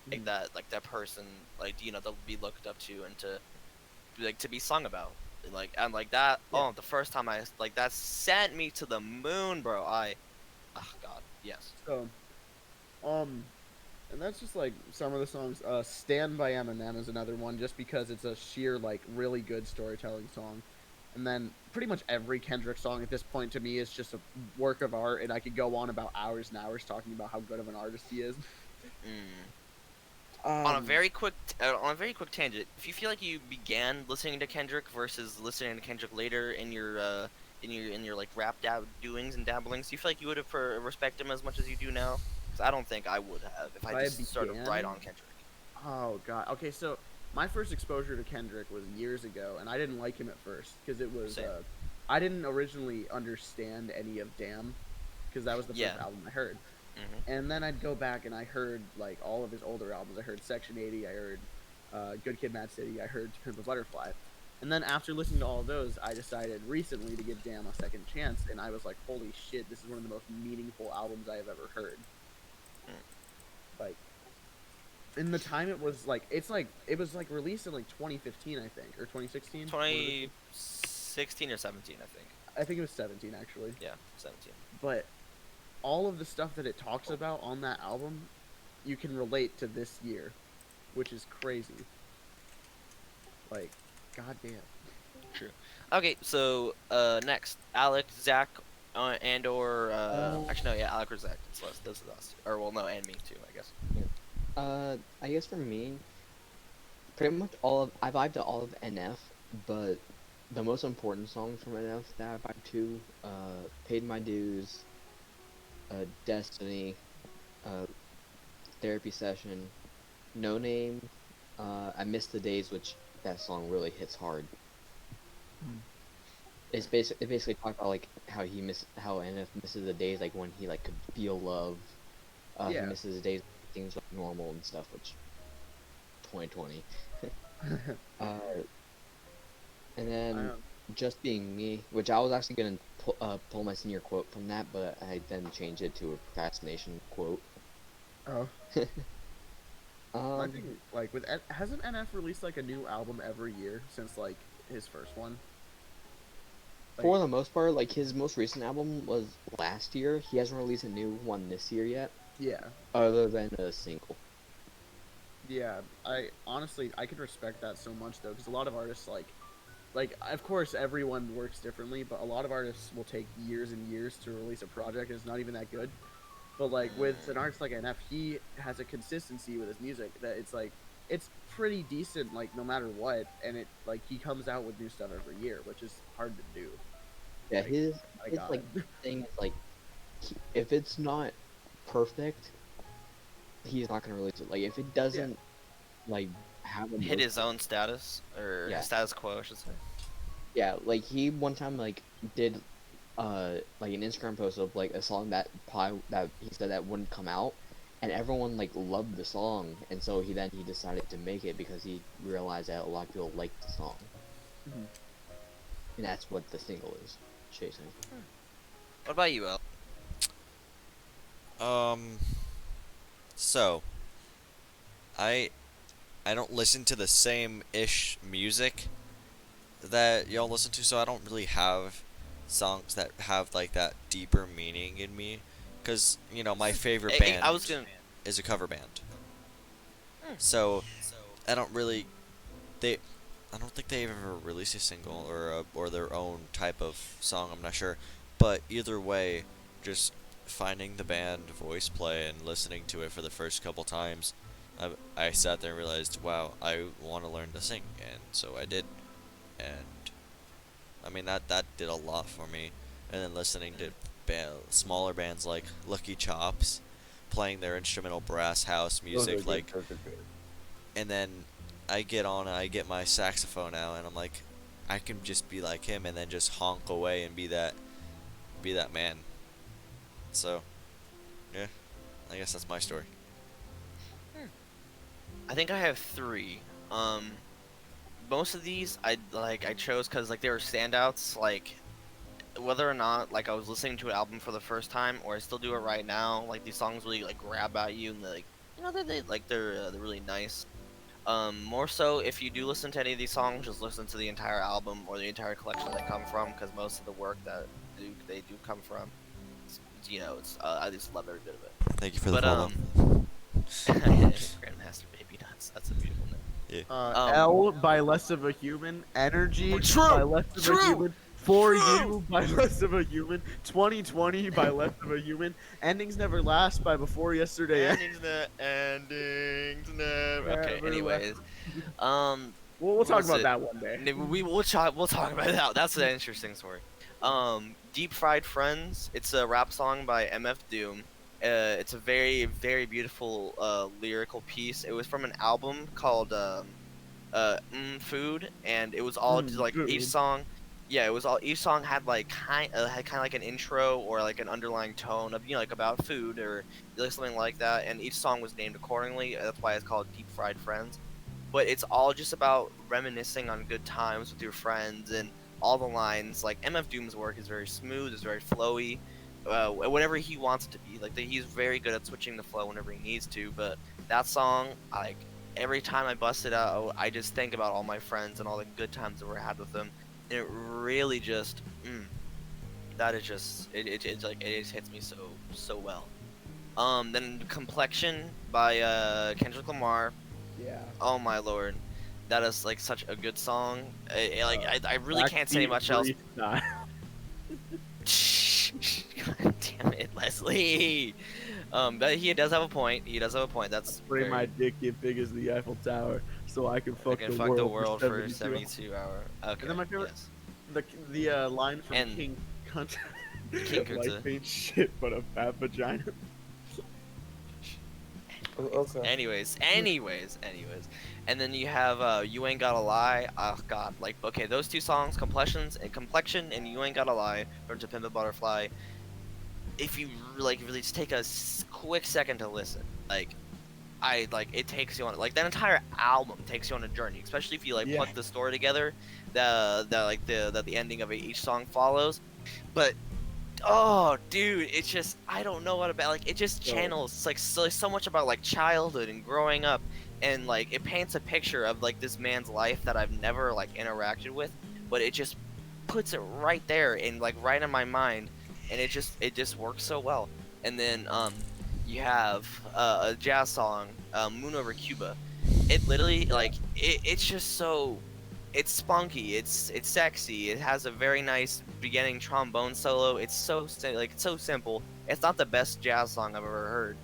Mhm. like that person like they'll be looked up to and to be sung about. And like that, Yeah. oh, the first time I like that sent me to the moon, bro. Oh god, yes. So, um, and that's just like some of the songs. "Stand" by Eminem is another one, just because it's a sheer like really good storytelling song. And then pretty much every Kendrick song at this point to me is just a work of art, and I could go on about hours and hours talking about how good of an artist he is. Mm. Um, On a very quick tangent, if you feel like you began listening to Kendrick versus listening to Kendrick later in your like doings and dabblings, do you feel like you would have respect him as much as you do now? Because I don't think I would have if if I I just started right began, on Kendrick. oh god, okay, so my first exposure to Kendrick was years ago, and I didn't like him at first because it was Same. I didn't originally understand any of Damn, because that was the first Yeah. album I heard. Mhm. And then I'd go back and I heard like all of his older albums. I heard Section 80, I heard Good Kid, Mad City, I heard To Pimp a Butterfly. And then after listening to all of those, I decided recently to give Damn a second chance, and I was like, holy shit, this is one of the most meaningful albums I have ever heard. Mm. Like, in the time it was like, it was like released in like 2015, I think, or 2016. 2016 or 17, I think. I think it was 17 actually. Yeah, 17. But all of the stuff that it talks about on that album, you can relate to this year, which is crazy. Like, goddamn. True. Okay, so next, Alex, Zach, And or actually no, yeah, Alec or Zach. Those are us. Or well, no, and me too, I guess. I guess for me, pretty much I vibe to all of NF, but the most important songs from NF that I vibe to, Paid My Dues, Destiny, uh, Therapy Session, No Name, I Miss the Days, which that song really hits hard. It basically talks about like how NF misses the days like when he like could feel love. He Yeah. misses the days when things were normal and stuff, which 2020. And then Just Being Me, which I was actually gonna pull my senior quote from that, but I then changed it to a procrastination quote. Oh. I Um, think like hasn't NF released like a new album every year since like his first one? for the most part, like his most recent album was last year. He hasn't released a new one this year yet, Yeah. other than a single. Yeah, I honestly I can respect that so much though, because a lot of artists like of course everyone works differently, but a lot of artists will take years and years to release a project and it's not even that good. But like with an artist like NF, he has a consistency with his music that it's like it's pretty decent like no matter what, and it like he comes out with new stuff every year, which is hard to do. Yeah, Like, his my his God. like thing is like if it's not perfect, he's not gonna release it. Like if it doesn't like have a Hit note- his own status or Yeah. status quo, I should say. yeah, like he one time like did like an Instagram post of like a song that he said that wouldn't come out, and everyone like loved the song, and so he decided to make it because he realized that a lot of people liked the song. Mhm. And that's what the single is chasing. What about you, El? So I don't listen to the same ish music that y'all listen to, so I don't really have songs that have like that deeper meaning in me. Cause my favorite band I was gonna. is a cover band, so I don't really I don't think they've ever released a single or their own type of song. I'm not sure, but either way, just finding the band voice play and listening to it for the first couple times, I sat there and realized, wow, I want to learn to sing, and so I did, and I mean that did a lot for me. And then listening to smaller bands like Lucky Chops, playing their instrumental brass house music, like, and then I get on and I get my saxophone out and I'm like, I can just be like him and then just honk away and be that man. So, yeah, I guess that's my story. I think I have 3. Most of these I chose because like they were standouts. Like whether or not like I was listening to an album for the first time or I still do it right now. Like these songs really like grab at you and they're really nice. More so if you do listen to any of these songs, just listen to the entire album or the entire collection they come from, because most of the work that they do come from, it's I just love every bit of it. Thank you for the But follow. Grandmaster Baby Nuts, that's a beautiful name. L by Less of a Human, Energy True, by Less of true, a Human, For true. You by Less of a Human, 2020 by Less of a Human, Endings Never Last by Before Yesterday. Endings never. Okay. Never Anyways, We'll talk was about it? that one day. We'll talk about that. That's an interesting story. Deep Fried Friends. It's a rap song by MF Doom. It's a very, very beautiful lyrical piece. It was from an album called Food, and it was all just, like Food. each song. Yeah, it was all each song had like kind of like an intro or like an underlying tone of like about food or like something like that, and each song was named accordingly. That's why it's called Deep Fried Friends. But it's all just about reminiscing on good times with your friends, and all the lines. Like MF Doom's work is very smooth, it's very flowy, whenever he wants it to be. Like he's very good at switching the flow whenever he needs to. But that song, like every time I bust it out, I just think about all my friends and all the good times that we had with them. And it really just, that is just, it just hits me so well. Then Complexion by Kendrick Lamar. Yeah. Oh my lord, that is like such a good song. I really can't say much else. Damn it, Leslie. But he does have a point. He does have a point. That's Pray very. my dick get big as the Eiffel Tower so I can I fuck, can the, fuck world the world for 72 72 hours. Okay. And then my favorite, Yes. the line from And- King Cunt. King Kunta. Life ain't shit but a fat vagina. Okay. Anyways, and then you have "You Ain't Gotta Lie." Oh God, like okay, those two songs, "Complexion" and "You Ain't Gotta Lie" from "To Pimp a Butterfly." If you like, really just take a quick second to listen, it takes you on like that entire album takes you on a journey, especially if you like Yeah. put the story together, the ending of each song follows, but. Oh, dude, it's just I don't know what about like it just channels like so much about like childhood and growing up, and like it paints a picture of like this man's life that I've never like interacted with, but it just puts it right there and like right in my mind, and it just works so well. And then you have a jazz song, "Moon Over Cuba." It literally it's just so. It's spunky. It's sexy. It has a very nice beginning trombone solo. It's so it's so simple. It's not the best jazz song I've ever heard,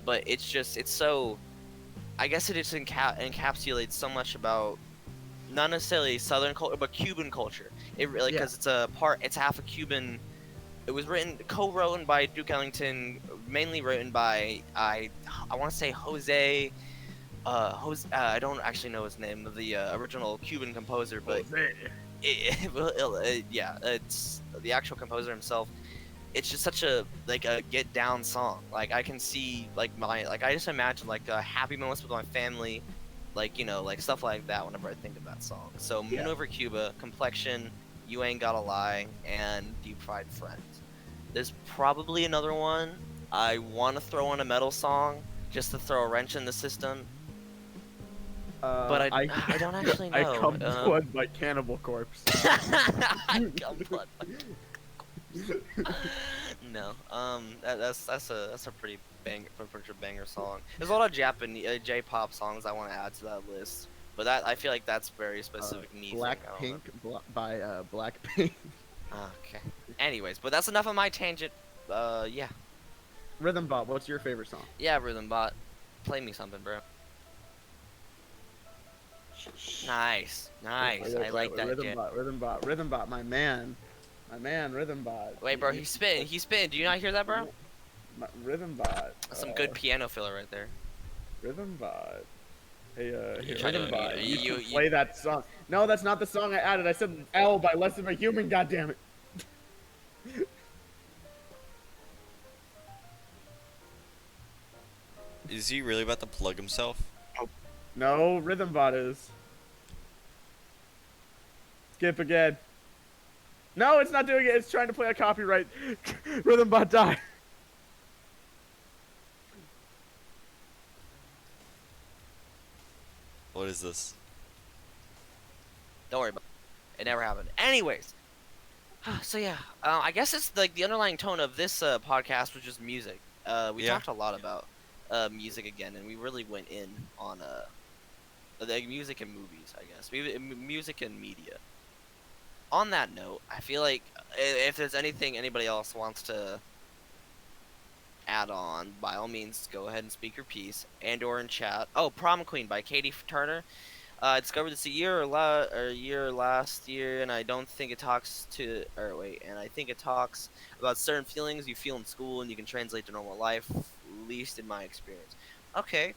but it's so. I guess it just encapsulates so much about not necessarily Southern culture, but Cuban culture. It really because it's half a Cuban. It was co-written by Duke Ellington, mainly written by I want to say Jose. I don't actually know his name, the original Cuban composer, but it's the actual composer himself. It's just such a get down song. Like I can see I just imagine like happy moments with my family, like stuff like that whenever I think of that song. So Moon Over Cuba, Complexion, You Ain't Gotta Lie, and Deep Fried Friends. There's probably another one. I want to throw in a metal song just to throw a wrench in the system. But I don't actually know. I Come Blood by Cannibal Corpse. I Come Blood. No. That's a pretty banger song. There's a lot of Japanese J-pop songs I want to add to that list, but I feel like that's very specific music. Blackpink by Blackpink. Okay. Anyways, but that's enough of my tangent. Yeah. Rhythm Bot, what's your favorite song? Yeah, Rhythm Bot. Play me something, bro. Nice. I like that. Rhythm Bot, my man, Rhythm Bot. Wait, bro, he's spitting. Do you not hear that, bro? Rhythm Bot. That's some good piano filler right there. Rhythm Bot. Hey, trying Rhythm to- Bot. you- You play that song. No, that's not the song I added. I said L by Less Than a Human. Goddammit. Is he really about to plug himself? No, Rhythm Bot is. Skip again. No, it's not doing it. It's trying to play a copyright. Rhythm Bot die. What is this? Don't worry about it. It never happened. Anyways. So yeah, I guess it's like the underlying tone of this podcast was just music. We Yeah. talked a lot about music again, and we really went in on like music and movies, I guess. Music and media. On that note, I feel like if there's anything anybody else wants to add on, by all means, go ahead and speak your piece and/or in chat. Oh, Prom Queen by Katie Turner. I discovered this a year last year, and I don't think it talks to, and I think it talks about certain feelings you feel in school and you can translate to normal life, at least in my experience. Okay,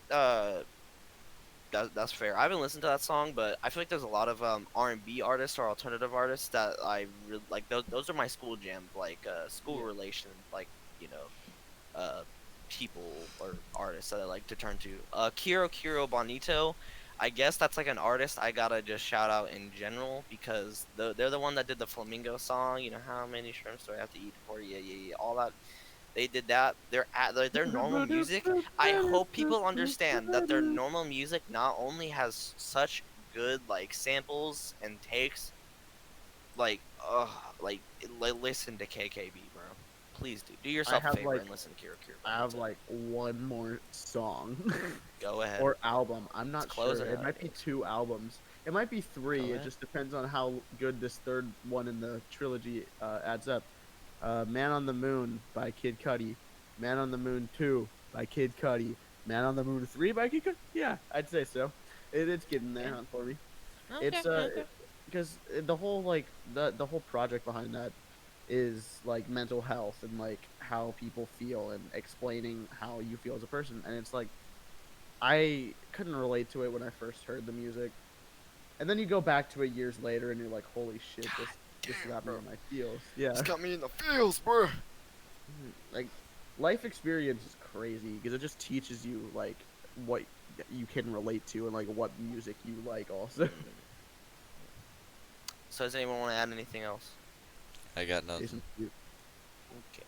that's fair. I haven't listened to that song, but I feel like there's a lot of R&B artists or alternative artists that I really like. Those are my school jams, like school relation, like people or artists that I like to turn to. Kiro Bonito. I guess that's like an artist I gotta just shout out in general because they're the one that did the Flamingo song. You know, how many shrimps do I have to eat before? Yeah, all that. They did that. Their normal music. I hope people understand that their normal music not only has such good like samples and takes. Listen to KKB, bro. Please do yourself a have, favor like- and listen to Kiro. I have like one more song Go ahead. or album. I'm not It's closing sure. It out, might be guys. 2 albums. It might be 3. Go It ahead. just depends on how good this third one in the trilogy adds up. Man on the Moon by Kid Cudi, Man on the Moon 2 by Kid Cudi, Man on the Moon 3 by Kid Cudi. Yeah, I'd say so. It's getting there for me. It's because the whole like the whole project behind that is like mental health and like how people feel and explaining how you feel as a person, and it's like I couldn't relate to it when I first heard the music, and then you go back to it years later and you're like, holy shit, this got me in my feels. Yeah, It's got me in the feels, bro. like life experience is crazy because it just teaches you like what you can relate to and like what music you like also. So does anyone want to add anything else? I got nothing. Jason, you- Okay.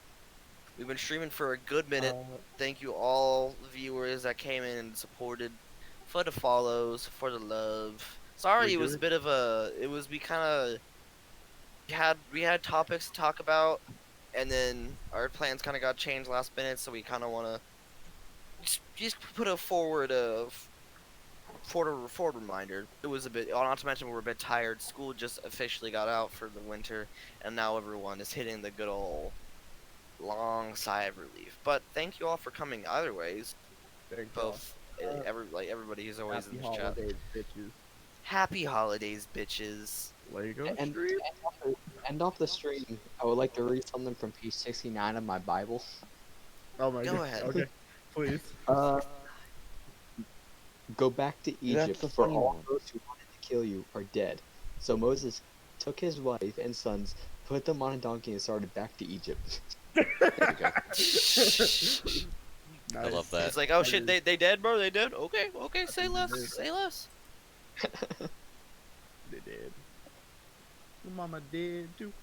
We've been streaming for a good minute. Thank you all viewers that came in and supported, for the follows, for the love. Sorry, it was a bit of a. It was we kind of we had topics to talk about, and then our plans kind of got changed last minute, so we kind of want to just put a forward reminder. It was a bit. Not to mention we were a bit tired. School just officially got out for the winter, and now everyone is hitting the good old long sigh of relief. But thank you all for coming either ways. Thank Both everybody who's always Happy in this chat. holidays, bitches. Happy holidays, bitches. Lego And stream? end off the stream, I would like to read something from page 69 of my Bible. Oh my Go god. ahead. Okay, please. Go back to That's Egypt, the for funny all one. those who wanted to kill you are dead. So Moses took his wife and sons, put them on a donkey, and started back to Egypt. There we go. I love that. It's like, oh shit, they dead, bro. They dead. Okay, say less, say less. They did. The mama did too.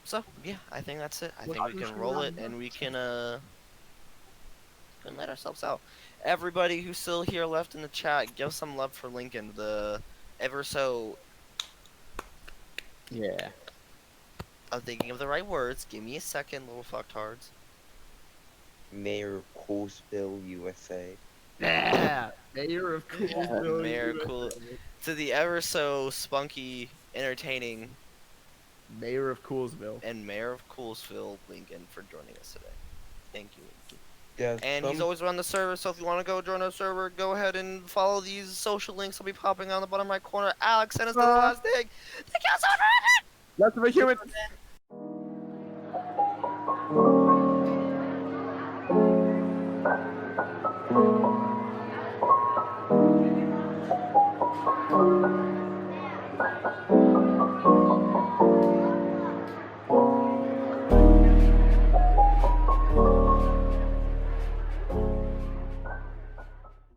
So yeah, I think that's it. I think we can roll it and we can let ourselves out. Everybody who's still here left in the chat, give some love for Lincoln, the ever so. Yeah. I'm thinking of the right words. Give me a second, little fucktards. Mayor of Coolsville, USA. Yeah, Mayor of Coolsville. Mayor USA. Cool. To the ever so spunky, entertaining, Mayor of Coolsville. and Mayor of Coolsville, Lincoln, for joining us today. Thank you, Lincoln. Yeah, And he's always on the server, so if you want to go join our server, go ahead and follow these social links. I'll be popping on the bottom right corner. Alex, send us the last thing. Thank you so much. Let's make it.